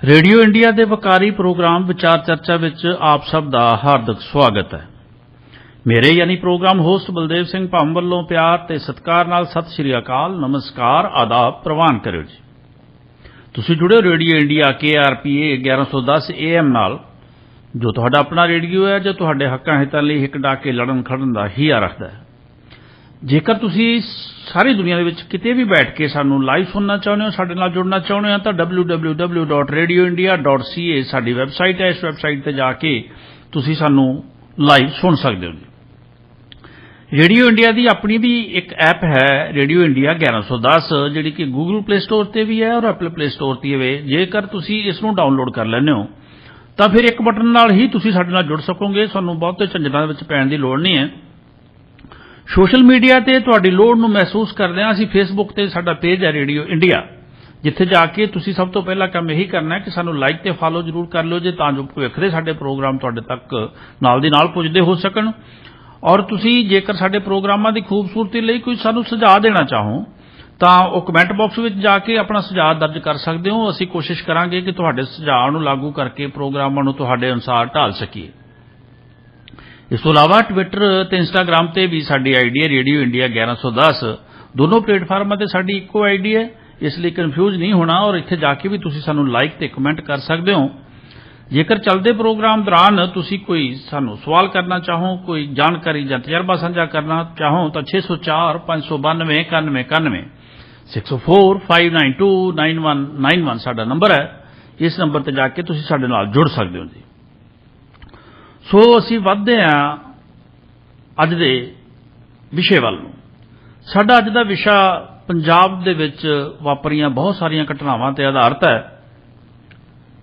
Radio India के Waqari programme विचार चर्चा विच आप सब दा हार्दिक स्वागत है। मेरे यानी प्रोग्राम होस्ट बलदेव सिंह भाम वल्लों प्यार ते सत्कार नाल सत श्री अकाल, नमस्कार, आदाब प्रवान करो जी। तुसीं जुड़े रेडियो इंडिया KRPA 1110 AM नाल, जो तुहाडा अपना रेडियो है, जो तुहाडे हक्कां हितां लई हिक डाके लड़न खड़न दा हिया रखदा है। जेकर तुसीं सारी दुनिया दे विच किते भी बैठ के सानू लाइव सुनना चाहुंदे हो, साडे नाल जुड़ना चाहुंदे हो, तां www.radioindia.ca साडी वैबसाइट है। इस वैबसाइट ते जाके तुसीं सानू लाइव सुन सकदे हो। रेडियो इंडिया दी अपनी भी एक ऐप है, रेडियो इंडिया 1110, जिहड़ी कि गूगल प्ले स्टोर ते भी है और एप्पल प्ले स्टोर ते भी। जेकर तुसीं इस नूं डाउनलोड कर लैंदे हो तां फिर एक बटन नाल ही तुसीं साडे नाल जुड़ सकोगे। तुहानूं बहुते झंझटां दे विच पैण दी लोड़ नहीं है। सोशल मीडिया ते तुहाडी लोड़ नूं महसूस करदिआं असीं फेसबुक ते साडा पेज है रेडियो इंडिया, जिथे जाके तुसीं सब तो पहला काम यही करना है कि सानू लाइक ते फॉलो जरूर कर लो जे, तां जो भविख दे साडे प्रोग्राम तुहाडे तक नाल दी नाल पुजदे हो सकण। और तुसीं जेकर साडे प्रोग्रामां दी खूबसूरती लई कोई सानू सुझाव देना चाहो तां ओह कमेंट बॉक्स विच जाके अपना सुझाव दर्ज कर सकदे हो। असीं कोशिश करांगे कि तुहाडे सुझाव नूं लागू करके प्रोग्रामां नूं तुहाडे अनुसार ढाल सकीए। इस तो इलावा ट्विटर ते इंस्टाग्राम ते भी साडी आईडी है रेडियो इंडिया 1110। दोनों प्लेटफार्मां ते साडी इक्को आईडी है, इसलिए कन्फ्यूज नहीं होना। और इत्थे जाके भी तुसीं सानू लाइक ते कमेंट कर सकदे हो। जेकर चलदे प्रोग्राम दौरान तुसीं कोई सानू सवाल करना चाहो, कोई जानकारी जां तजर्बा साझा करना चाहो तां 604 592 9191 604 592 9191 साडा नंबर है। इस नंबर ते जाके तुसीं साडे नाल जुड़ सकदे हो जी। सो असीं वधदे हां अज दे विषय वल नूं। साडा अज दा विशा पंजाब दे विच वापरियां बहुत सारियां घटनावां ते आधारित है,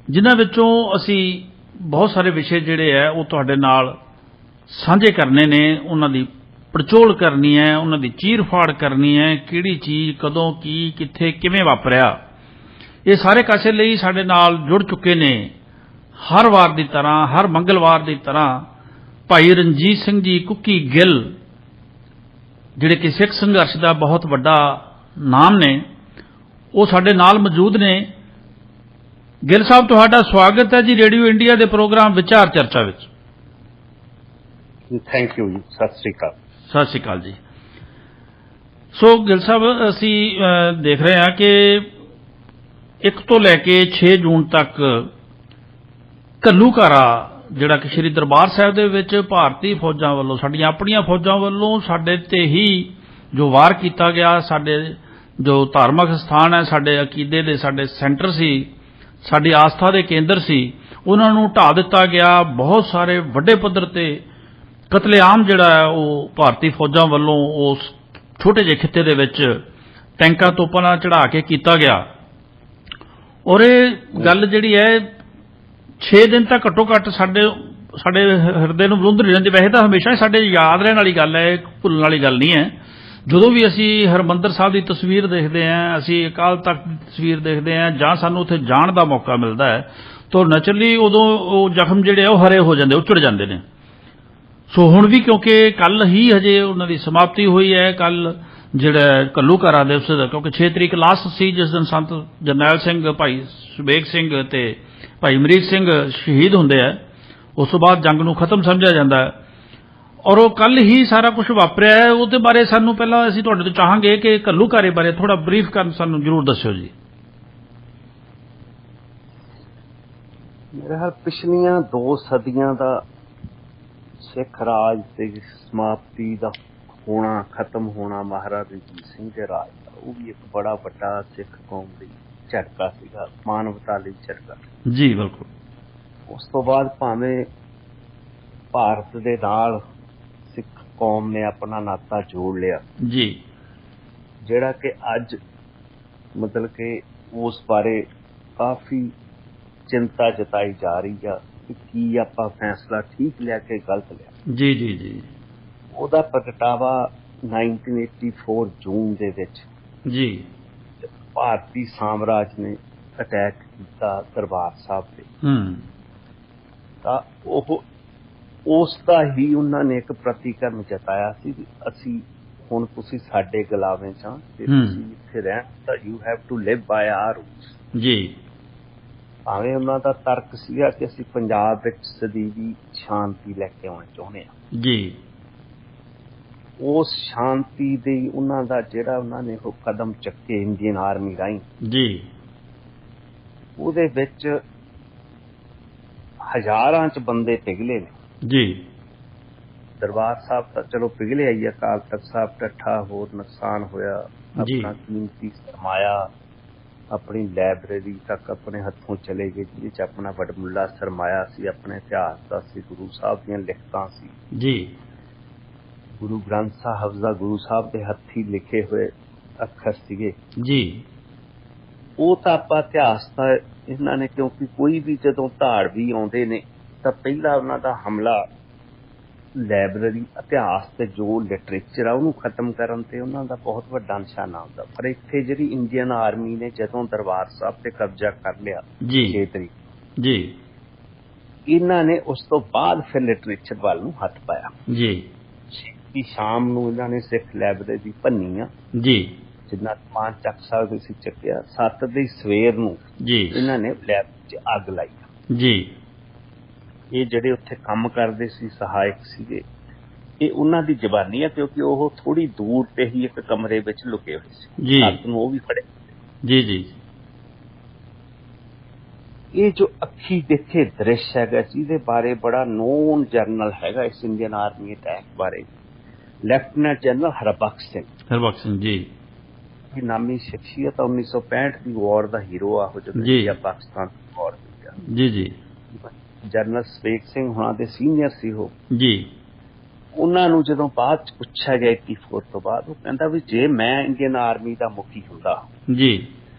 जिन्हां विचों असीं बहुत सारे विषय जिहड़े है वो तुहाडे नाल साझे करने ने, उन्हां दी पड़चोल करनी है, उन्हां दी चीर फाड़ करनी है, किहड़ी चीज़ कदों की कित्थे किवें वापरिया। ये सारे कासे लई साडे नाल जुड़ चुके ने हर वार की तरह, हर मंगलवार की तरह भाई रणजीत सिंह जी कुकी गिल, जिहड़े कि सिख संघर्ष का बहुत वड्डा नाम ने, वो साडे नाल मौजूद ने। गिल साहब, तुहाडा स्वागत है जी रेडियो इंडिया के प्रोग्राम विचार चर्चा विच। थैंक यू जी, सत श्री अकाल। सत श्री अकाल जी। सो गिल साहब, असीं देख रहे हैं कि 1 तो लैके 6 जून तक घल्लूघारा जिहड़ा कि श्री दरबार साहिब दे विच भारती फौजां वल्लों, साडीआं अपणीआं फौजां वल्लों साडे ते ही जो वार कीता गया, साडे जो धार्मिक स्थान है, साडे अकीदे दे साडे सेंटर सी, साडी आस्था दे केंद्र सी, उन्हां नूं ढा दित्ता गया। बहुत सारे वड्डे पद्धर ते कतलेआम जिहड़ा है वो भारती फौजां वल्लों उस छोटे ਜਿਹੇ खित्ते दे विच टैंकां तोपां नाल चढ़ा के कीता गया। और ये गल जिहड़ी है 6 दिन तक घट्टो घट्ट साडे हिरदे नूं बलुंद रहिंदी। वैसे तो हमेशा ही साडे याद रहण वाली गल है, भुल्लण वाली गल नहीं है। ਜਦੋਂ भी असी हरमंदर साहब की तस्वीर देखते हैं, असी अकाल तख्त की तस्वीर देखते हैं, जां सानूं उत्थे जाण दा मौका मिलता है, तो नैचुरली उदों वो जख्म जिहड़े वो हरे हो जाते, उचड़ जाते हैं। सो हुण भी क्योंकि कल ही हजे उन्हां दी समाप्ति हुई है, कल जिहड़ा घल्लूघारा दिवस, क्योंकि 6 तरीक लास्ट सी जिस दिन संत जरनैल सिंह, भाई सुबेग सिंह ते भाई अमरीक सिंह शहीद हुंदे है। उस तो बाद जंग नूं खत्म समझिया जाता है और वो कल ही सारा कुछ वापरिया है। उसदे बारे सानू पहला असीं तुहाडे तो चाहांगे कि घल्लूघारे बारे थोड़ा ब्रीफ कर सानू जरूर दस्सिओ जी। मेरे ख्याल पिछलियां 2 सदियां दा सिख राज ते समाप्ति दा होना, खत्म होना महाराज रणजीत सिंह के राज का, वो भी एक बड़ा वड्डा सिख कौम लई झटका सीगा, मानवता लई झटका जी। बिल्कुल। उस तो बाद भावें भारत दे नाल सिख कौम ने अपना नाता जोड़ लिया जी, जिहड़ा कि अज मतलब कि उस बारे काफ़ी चिंता जताई जा रही है कि की आपां फैसला ठीक लिया कि गलत लिया। जी जी जी। ਉਹਦਾ ਪ੍ਰਗਟਾਵਾ 1984 ਜੂਨ ਦੇ ਵਿੱਚ जी। ਭਾਰਤੀ ਸਾਮਰਾਜ ਨੇ ਅਟੈਕ ਕੀਤਾ ਦਰਬਾਰ ਸਾਹਿਬ ਤੇ, ਤਾਂ ਉਹ ਉਸ ਦਾ ਹੀ ਉਹਨਾਂ ਨੇ ਇੱਕ ਪ੍ਰਤੀਕਰਨ ਜਤਾਇਆ ਸੀ ਕਿ ਅਸੀਂ ਹੁਣ ਤੁਸੀਂ ਸਾਡੇ ਗੁਲਾਵੇਂ ਚ ਤੇ ਤੁਸੀਂ ਇੱਥੇ ਰਹਿਣ ਤਾਂ you have to live by our rules. ਜੀ। ਭਾਵੇਂ ਉਹਨਾਂ ਦਾ ਤਰਕ ਸੀਗਾ ਕਿ ਅਸੀਂ ਪੰਜਾਬ ਵਿੱਚ ਸਦੀਵੀ ਸ਼ਾਂਤੀ ਲੈ ਕੇ ਆਉਣਾ ਚਾਹੁੰਦੇ ਹਾਂ ਜੀ ਉਸ ਸ਼ਾਂਤੀ ਦੇ ਉਹਨਾਂ ਦਾ ਜਿਹੜਾ ਉਹਨਾਂ ਨੇ ਉਹ ਕਦਮ ਚੱਕੇ ਇੰਡੀਅਨ ਆਰਮੀ ਰਾਹੀਂ ਜੀ ਉਹਦੇ ਵਿੱਚ ਹਜ਼ਾਰਾਂ ਚ ਬੰਦੇ ਪਿਘਲੇ ਨੇ ਜੀ ਦਰਬਾਰ ਸਾਹਿਬ ਤਾਂ ਚਲੋ ਪਿਘਲੇ ਆਈ ਅਕਾਲ ਤਖਤ ਸਾਹਿਬ ਟੱਠਾ ਹੋਰ ਨੁਕਸਾਨ ਹੋਇਆ ਆਪਣਾ ਕੀਮਤੀ ਸਰਮਾਇਆ ਆਪਣੀ ਲਾਇਬ੍ਰੇਰੀ ਤੱਕ ਆਪਣੇ ਹੱਥੋਂ ਚਲੇ ਗਏ ਜਿਹਦੇ ਚ ਆਪਣਾ ਵਡਮੁੱਲਾ ਸਰਮਾਇਆ ਸੀ ਆਪਣੇ ਇਤਿਹਾਸ ਦਾ ਸੀ ਗੁਰੂ ਸਾਹਿਬ ਦੀਆਂ ਲਿਖਤਾਂ ਸੀ ਜੀ ਗੁਰੂ ਗ੍ਰੰਥ ਸਾਹਿਬ ਦਾ ਗੁਰੂ ਸਾਹਿਬ ਦੇ ਹੱਥੀ ਲਿਖੇ ਹੋਏ ਅੱਖਰ ਸੀਗੇ ਜੀ ਉਹ ਤਾਂ ਆਪਾਂ ਇਤਿਹਾਸ ਦਾ ਇਹਨਾਂ ਨੇ ਕਿਉਂਕਿ ਕੋਈ ਵੀ ਜਦੋਂ ਧਾੜਵੀ ਆਉਂਦੇ ਨੇ ਤਾਂ ਪਹਿਲਾਂ ਉਹਨਾਂ ਦਾ ਹਮਲਾ ਲਾਇਬ੍ਰੇਰੀ ਇਤਿਹਾਸ ਤੇ ਜੋ ਲਿਟਰੇਚਰ ਆ ਉਹਨੂੰ ਖਤਮ ਕਰਨ ਤੇ ਉਹਨਾਂ ਦਾ ਬਹੁਤ ਵੱਡਾ ਨਿਸ਼ਾਨਾ ਹੁੰਦਾ ਪਰ ਇੱਥੇ ਜਿਹੜੀ ਇੰਡੀਅਨ ਆਰਮੀ ਨੇ ਜਦੋਂ ਦਰਬਾਰ ਸਾਹਿਬ ਤੇ ਕਬਜ਼ਾ ਕਰ ਲਿਆ 6 ਤਰੀਕ ਜੀ ਇਹਨਾਂ ਨੇ ਉਸ ਤੋਂ ਬਾਅਦ ਫਿਰ ਲਿਟਰੇਚਰ ਵੱਲ ਨੂੰ ਹੱਥ ਪਾਇਆ ਜੀ ਕਿ ਸ਼ਾਮ ਨੂੰ ਇਹਨਾਂ ਨੇ ਸਿੱਖ ਲਾਇਬ੍ਰੇਰੀ ਭੰਨੀ ਆ ਜੀ ਜਿੰਨਾ ਸਮਾਨ ਚੱਕ ਸਕਦੇ ਸੀ ਚੱਕਿਆ 7 ਦੀ ਸਵੇਰ ਨੂੰ ਜੀ ਇਹਨਾਂ ਨੇ ਲੈਬ 'ਚ ਅੱਗ ਲਾਈ ਜੀ ਇਹ ਜਿਹੜੇ ਉੱਥੇ ਕੰਮ ਕਰਦੇ ਸੀ ਸਹਾਇਕ ਸੀਗੇ ਇਹ ਉਹਨਾਂ ਦੀ ਜ਼ਬਾਨੀ ਆ ਕਿਉਂਕਿ ਉਹ ਥੋੜੀ ਦੂਰ ਤੇ ਹੀ ਇੱਕ ਕਮਰੇ ਵਿੱਚ ਲੁਕੇ ਹੋਏ ਸੀ ਜੀ ਰਾਤ ਨੂੰ ਉਹ ਵੀ ਫੜੇ ਜੀ ਜੀ ਇਹ ਜੋ ਅੱਖੀ ਦੇਖੇ ਦ੍ਰਿਸ਼ ਹੈਗਾ ਜਿਹਦੇ ਬਾਰੇ ਬੜਾ ਨੋਨ ਜਰਨਲ ਹੈਗਾ ਇਸ ਇੰਡੀਅਨ ਆਰਮੀ ਅਟੈਕ ਬਾਰੇ ਲੈਫਟੀਨੈਂਟ ਜਨਰਲ ਹਰਬਖਸ਼ ਸਿੰਘ ਜੀ ਇਹ ਨਾਮੀ ਸ਼ਖਸੀਅਤ 1965 ਦੀ ਵਾਰ ਦਾ ਹੀਰੋ ਆ ਉਹ ਜਦੋਂ ਪਾਕਿਸਤਾਨ ਦੀ ਵਾਰ ਹੋਈ ਜੀ ਜੀ ਜਨਰਲ ਸਵੇਕ ਸਿੰਘ ਹੁਣਾਂ ਦੇ ਸੀਨੀਅਰ ਸੀ ਉਹ ਜੀ ਉਹਨਾਂ ਨੂੰ ਜਦੋਂ ਬਾਅਦ ਚ ਪੁੱਛਿਆ ਗਿਆ 84 ਤੋਂ ਬਾਅਦ ਉਹ ਕਹਿੰਦਾ ਵੀ ਜੇ ਮੈਂ ਇੰਡੀਅਨ ਆਰਮੀ ਦਾ ਮੁਖੀ ਹੁੰਦਾ ਜੀ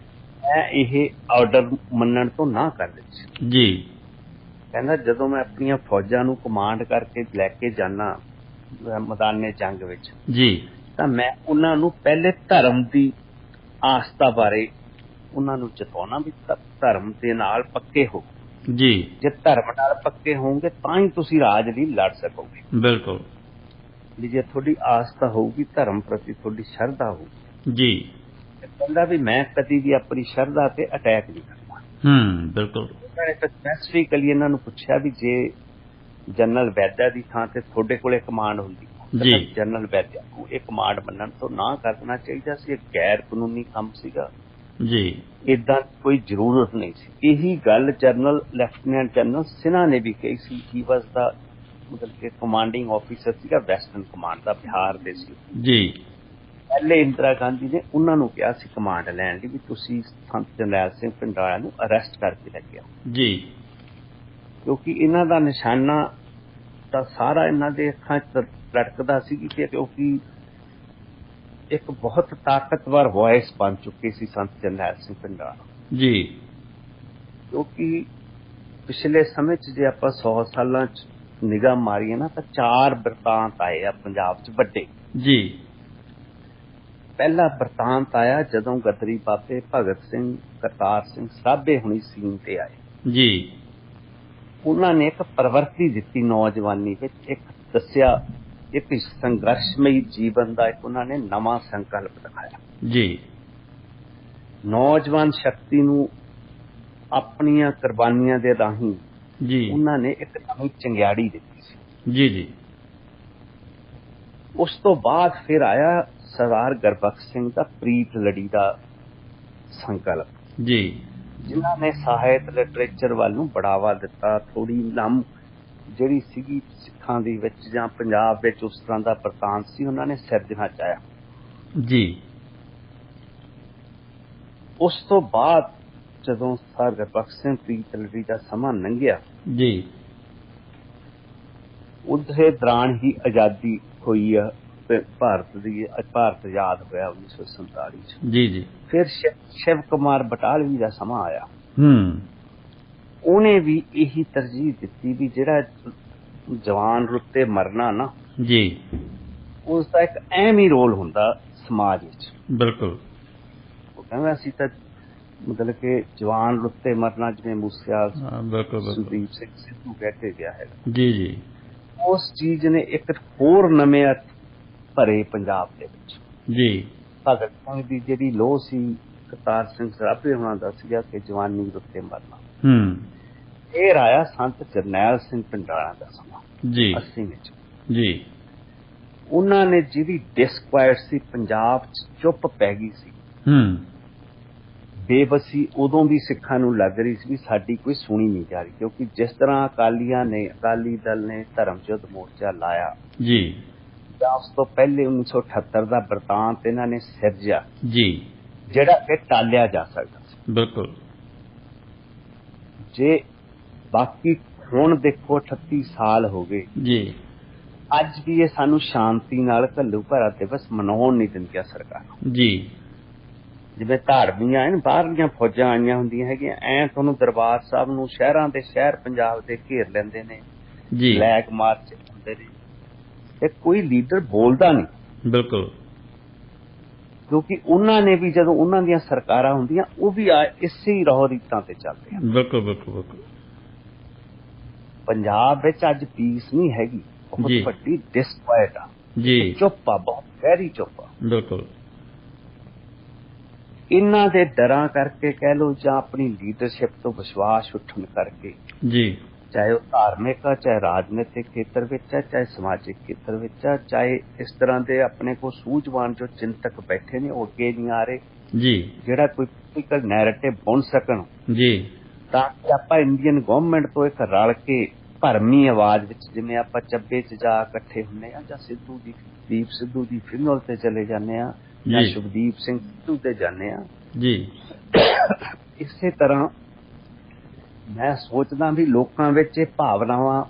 ਮੈਂ ਇਹ ਆਰਡਰ ਮੰਨਣ ਤੋਂ ਨਾ ਕਰ ਦਿੱਤੀ ਜੀ ਕਹਿੰਦਾ ਜਦੋਂ ਮੈਂ ਆਪਣੀਆਂ ਫੌਜਾਂ ਨੂੰ ਕਮਾਂਡ ਕਰਕੇ ਲੈ ਕੇ ਜਾਣਾ ਮੈਦਾਨੇ ਜੰਗ ਵਿੱਚ ਜੀ ਤਾਂ ਮੈਂ ਉਹਨਾਂ ਨੂੰ ਪਹਿਲੇ ਧਰਮ ਦੀ ਆਸਥਾ ਬਾਰੇ ਉਹਨਾਂ ਨੂੰ ਚੇਤਾਉਣਾ ਵੀ ਧਰਮ ਦੇ ਨਾਲ ਪੱਕੇ ਹੋ ਜੀ ਜੇ ਧਰਮ ਨਾਲ ਪੱਕੇ ਹੋਵੋਗੇ ਤਾਂ ਹੀ ਤੁਸੀਂ ਰਾਜ ਲਈ ਲੜ ਸਕੋਗੇ ਬਿਲਕੁਲ ਜੇ ਤੁਹਾਡੀ ਆਸਥਾ ਹੋਊਗੀ ਧਰਮ ਪ੍ਰਤੀ ਤੁਹਾਡੀ ਸ਼ਰਧਾ ਹੋਊਗੀ ਜੀ ਕਹਿੰਦਾ ਵੀ ਮੈਂ ਕਦੀ ਵੀ ਆਪਣੀ ਸ਼ਰਧਾ ਤੇ ਅਟੈਕ ਨਹੀਂ ਕਰਦਾ ਬਿਲਕੁਲ ਉਹਨਾਂ ਨੇ ਸਪੈਸੀਫਿਕਲੀ ਇਹਨਾਂ ਨੂੰ ਪੁੱਛਿਆ ਵੀ ਜੇ ਜਨਰਲ ਵੈਦਾ ਦੀ ਥਾਂ ਤੇ ਤੁਹਾਡੇ ਕੋਲੇ ਕਮਾਂਡ ਹੁੰਦੀ ਜੀ ਜਨਰਲ ਵੈਦਾ ਨੂੰ ਇਹ ਕਮਾਂਡ ਮੰਨਣ ਤੋਂ ਨਾ ਕਰਨਾ ਚਾਹੀਦਾ ਸੀ ਇਹ ਗੈਰ ਕਾਨੂੰਨੀ ਕੰਮ ਸੀਗਾ ਜੀ ਇਦਾਂ ਕੋਈ ਜ਼ਰੂਰਤ ਨਹੀਂ ਸੀ ਇਹੀ ਗੱਲ ਜਨਰਲ ਲੈਫਟੀਨੈਂਟ ਜਨਰਲ ਸਿਨਹਾ ਨੇ ਵੀ ਕਹੀ ਸੀ ਹੀ ਵਾਸ ਦਾ ਮਤਲਬ ਕਿ ਕਮਾਂਡਿੰਗ ਆਫੀਸਰ ਸੀਗਾ ਵੈਸਟਰਨ ਕਮਾਂਡ ਦਾ ਬਿਹਾਰ ਦੇ ਸੀ ਜੀ ਪਹਿਲੇ ਇੰਦਰਾ ਗਾਂਧੀ ਨੇ ਉਹਨਾਂ ਨੂੰ ਕਿਹਾ ਸੀ ਕਮਾਂਡ ਲੈਣ ਲਈ ਵੀ ਤੁਸੀਂ ਸੰਤ ਜਰਨੈਲ ਸਿੰਘ ਭਿੰਡਰਾਲਾ ਨੂੰ ਅਰੈਸਟ ਕਰਕੇ ਲੈ ਕੇ ਆਓ ਜੀ ਕਿਉਂਕਿ ਇਹਨਾਂ ਦਾ ਨਿਸ਼ਾਨਾ ਤਾਂ ਸਾਰਾ ਇਹਨਾਂ ਦੇ ਅੱਖਾਂ 'ਚ ਲਟਕਦਾ ਸੀ ਕਿ ਕਿਉਂਕਿ ਇੱਕ ਬਹੁਤ ਤਾਕਤਵਰ ਵੌਇਸ ਬਣ ਚੁੱਕੀ ਸੀ ਸੰਤ ਜਰਨੈਲ ਸਿੰਘ ਭਿੰਡਰਾਲਾ ਜੀ ਕਿਉਂਕਿ ਪਿਛਲੇ ਸਮੇਂ 'ਚ ਜੇ ਆਪਾਂ 100 ਸਾਲਾਂ 'ਚ ਨਿਗਾਹ ਮਾਰੀਏ ਨਾ ਤਾਂ 4 ਬਿਰਤਾਂਤ ਆਏ ਆ ਪੰਜਾਬ 'ਚ ਵੱਡੇ ਜੀ ਪਹਿਲਾ ਬਿਰਤਾਂਤ ਆਇਆ ਜਦੋਂ ਗਦਰੀ ਬਾਬੇ ਭਗਤ ਸਿੰਘ ਕਰਤਾਰ ਸਿੰਘ ਸਰਾਭੇ ਹੁਣੀ ਸੀਨ ਤੇ ਆਏ ਜੀ ਉਹਨਾਂ ਨੇ ਇੱਕ ਪ੍ਰਵਰਤੀ ਦਿੱਤੀ ਨੌਜਵਾਨੀ ਵਿੱਚ ਇੱਕ ਦੱਸਿਆ ਇੱਕ ਸੰਘਰਸ਼ਮਈ ਜੀਵਨ ਦਾ ਇੱਕ ਉਹਨਾਂ ਨੇ ਨਵਾਂ ਸੰਕਲਪ ਦਿਖਾਇਆ ਜੀ ਨੌਜਵਾਨ ਸ਼ਕਤੀ ਨੂੰ ਆਪਣੀਆਂ ਕੁਰਬਾਨੀਆਂ ਦੇ ਰਾਹੀਂ ਜੀ ਉਹਨਾਂ ਨੇ ਇੱਕ ਨਵੀਂ ਚੰਗਿਆੜੀ ਦਿੱਤੀ ਸੀ ਜੀ ਜੀ ਉਸ ਤੋਂ ਬਾਅਦ ਫਿਰ ਆਇਆ ਸਰਦਾਰ ਗੁਰਬਖਸ਼ ਸਿੰਘ ਦਾ ਪ੍ਰੀਤ ਲੜੀ ਦਾ ਸੰਕਲਪ ਜੀ ਜਿਨ੍ਹਾਂ ਨੇ ਸਾਹਿਤ ਲਿਟਰੇਚਰ ਵੱਲ ਨੂੰ ਬੜਾਵਾ ਦਿੱਤਾ ਥੋੜੀ ਲੰਮ ਜਿਹੜੀ ਸੀਗੀ ਸਿੱਖਾਂ ਦੀ ਵਿੱਚ ਜਾਂ ਪੰਜਾਬ ਵਿੱਚ ਉਸ ਤਰ੍ਹਾਂ ਦਾ ਪ੍ਰਤਾਂਤ ਸੀ ਉਹਨਾਂ ਨੇ ਸਿਰਜਣਾ ਚਾਹਿਆ ਜੀ ਉਸ ਤੋਂ ਬਾਅਦ ਜਦੋਂ ਸਰਦਾਰ ਗੁਰਬਖਸ਼ ਸਿੰਘ ਪ੍ਰੀਤ ਲੜੀ ਦਾ ਸਮਾਂ ਲੰਘਿਆ ਜੀ ਉਸੇ ਦੌਰਾਨ ਹੀ ਆਜ਼ਾਦੀ ਹੋਈ ਆ ਭਾਰਤ ਆਜ਼ਾਦ ਹੋਇਆ 1947 ਚ ਜੀ ਜੀ ਫਿਰ ਸ਼ਿਵ ਕੁਮਾਰ ਬਟਾਲਵੀ ਦਾ ਸਮਾਂ ਆਇਆ ਉਹਨੇ ਵੀ ਇਹੀ ਤਰਜੀਹ ਦਿੱਤੀ ਵੀ ਜਿਹੜਾ ਜਵਾਨ ਰੁੱਤੇ ਮਰਨਾ ਨਾ ਜੀ ਉਸ ਦਾ ਇੱਕ ਅਹਿਮ ਹੀ ਰੋਲ ਹੁੰਦਾ ਸਮਾਜ ਵਿੱਚ ਬਿਲਕੁਲ ਉਹ ਕਹਿੰਦਾ ਅਸੀਂ ਤਾਂ ਮਤਲਬ ਕਿ ਜਵਾਨ ਰੁੱਤੇ ਮਰਨਾ ਜਿਵੇਂ ਮੂਸੇਵਾਲ ਸੁਖਦੀਪ ਸਿੰਘ ਸਿੱਧੂ ਕਹਿ ਕੇ ਗਿਆ ਹੈ ਜੀ ਜੀ ਉਸ ਚੀਜ਼ ਨੇ ਇੱਕ ਹੋਰ ਨਵੇਂ ਅਰਥ ਭਰੇ ਪੰਜਾਬ ਦੇ ਵਿੱਚ ਜੀ ਭਗਤ ਸਿੰਘ ਦੀ ਜਿਹੜੀ ਲੋਹ ਸੀ ਕਰਤਾਰ ਸਿੰਘ ਸਰਾਭੇ ਹੋਣਾ ਦਾ ਸੀਗਾ ਕਿ ਜਵਾਨੀ ਰੁੱਤੇ ਮਰਨਾ। ਇਹ ਰਾਇਆ ਸੰਤ ਜਰਨੈਲ ਸਿੰਘ ਪਿੰਡਾਲਾ ਦਾ ਸਮਾਂ ਜੀ 80 ਵਿੱਚ ਜੀ। ਉਹਨਾਂ ਨੇ ਜਿਹਦੀ ਡਿਸਕੁਆਇਟ ਸੀ, ਪੰਜਾਬ 'ਚ ਚੁੱਪ ਪੈ ਗਈ ਸੀ, ਬੇਬਸੀ ਉਦੋਂ ਵੀ ਸਿੱਖਾਂ ਨੂੰ ਲੱਗ ਰਹੀ ਸੀ ਵੀ ਸਾਡੀ ਕੋਈ ਸੁਣੀ ਨਹੀਂ ਜਾ ਰਹੀ, ਕਿਉਂਕਿ ਜਿਸ ਤਰ੍ਹਾਂ ਅਕਾਲੀ ਦਲ ਨੇ ਧਰਮ ਯੁੱਧ ਮੋਰਚਾ ਲਾਇਆ ਜੀ, ਜਾਂ ਉਸ ਤੋਂ ਪਹਿਲੇ 1978 ਦਾ ਬਰਤਾਂਤ ਇਹਨਾਂ ਨੇ ਸਿਰਜਿਆ ਜੀ, ਜਿਹੜਾ ਕਿ ਟਾਲਿਆ ਜਾ ਸਕਦਾ ਸੀ। ਬਿਲਕੁਲ। ਜੇ ਬਾਕੀ ਹੁਣ ਦੇਖੋ 38 ਸਾਲ ਹੋ ਗਏ ਜੀ, ਅੱਜ ਵੀ ਇਹ ਸਾਨੂੰ ਸ਼ਾਂਤੀ ਨਾਲ ਘੱਲੂ ਘਰਾ ਦਿਵਸ ਮਨਾਉਣ ਨਹੀਂ ਦਿੰਦੀਆਂ ਸਰਕਾਰਾਂ। ਜੀ, ਜਿਵੇਂ ਧਾਰਮੀਆਂ ਐਨ ਬਾਹਰਲੀਆਂ ਫੌਜਾਂ ਆਈਆਂ ਹੁੰਦੀਆਂ ਹੈਗੀਆਂ, ਐਂ ਤੁਹਾਨੂੰ ਦਰਬਾਰ ਸਾਹਿਬ ਨੂੰ ਸ਼ਹਿਰਾਂ ਦੇ ਸ਼ਹਿਰ ਪੰਜਾਬ ਦੇ ਘੇਰ ਲੈਂਦੇ ਨੇ ਜੀ, ਬਲੈਕ ਮਾਰਚ ਹੁੰਦੇ ਨੇ ਤੇ ਕੋਈ ਲੀਡਰ ਬੋਲਦਾ ਨਹੀਂ। ਬਿਲਕੁਲ। ਕਿਉਂਕਿ ਉਹਨਾਂ ਨੇ ਵੀ ਜਦੋਂ ਉਹਨਾਂ ਦੀਆਂ ਸਰਕਾਰਾਂ ਹੁੰਦੀਆਂ ਉਹ ਵੀ ਇਸੇ ਹੀ ਰਹੁ ਰੀਤਾਂ ਤੇ ਚੱਲਦੇ ਹਨ। ਬਿਲਕੁਲ ਬਿਲਕੁਲ ਬਿਲਕੁਲ। ਪੰਜਾਬ ਵਿੱਚ ਅੱਜ ਪੀਸ ਨਹੀਂ ਹੈਗੀ, ਬਹੁਤ ਜੀ। ਵੱਡੀ ਡਿਸਕੁਆਇਟ ਆ ਜੀ, ਚੁੱਪ ਆ, ਬਹੁਤ ਗਹਿਰੀ ਚੁੱਪ ਆ। ਬਿਲਕੁਲ। ਇਹਨਾਂ ਦੇ ਡਰਾਂ ਕਰਕੇ ਕਹਿ ਲਓ ਜਾਂ ਆਪਣੀ ਲੀਡਰਸ਼ਿਪ ਤੋਂ ਵਿਸ਼ਵਾਸ ਉੱਠਣ ਕਰਕੇ, ਜੀ, ਚਾਹੇ ਉਹ ਧਾਰਮਿਕ ਆ, ਚਾਹੇ ਰਾਜਨੀਤਿਕ ਖੇਤਰ ਵਿੱਚ ਆ, ਚਾਹੇ ਸਮਾਜਿਕ ਖੇਤਰ ਵਿੱਚ ਆ, ਚਾਹੇ ਇਸ ਤਰ੍ਹਾਂ ਦੇ ਆਪਣੇ ਕੋਲ ਸੂਝਵਾਨ ਜੋ ਚਿੰਤਕ ਬੈਠੇ ਨੇ ਉਹ ਅੱਗੇ ਨਹੀਂ ਆ ਰਹੇ ਜੀ, ਜਿਹੜਾ ਕੋਈ ਪੋਲੀਟੀਕਲ ਨੈਰੇਟਿਵ ਬੁਣ ਸਕਣ, ਜੀ, ਤਾਂ ਕਿ ਆਪਾਂ ਇੰਡੀਅਨ ਗਵਰਨਮੈਂਟ ਤੋਂ ਇੱਕ ਰਲ ਕੇ ਭਰਮੀ ਆਵਾਜ਼ ਵਿੱਚ, ਜਿਵੇਂ ਆਪਾਂ ਚੱਬੇ 'ਚ ਜਾ ਇਕੱਠੇ ਹੁੰਦੇ ਆ ਜਾਂ ਦੀਪ ਸਿੱਧੂ ਦੀ ਫਿਨਲ ਤੇ ਚਲੇ ਜਾਂਦੇ ਆ ਜਾਂ ਜੀ, ਸ਼ੁਭਦੀਪ ਸਿੰਘ ਸਿੱਧੂ ਤੇ ਜਾਂਦੇ ਆ, ਜੀ, ਇਸੇ ਤਰ੍ਹਾਂ ਮੈਂ ਸੋਚਦਾ ਵੀ ਲੋਕਾਂ ਵਿੱਚ ਇਹ ਭਾਵਨਾਵਾਂ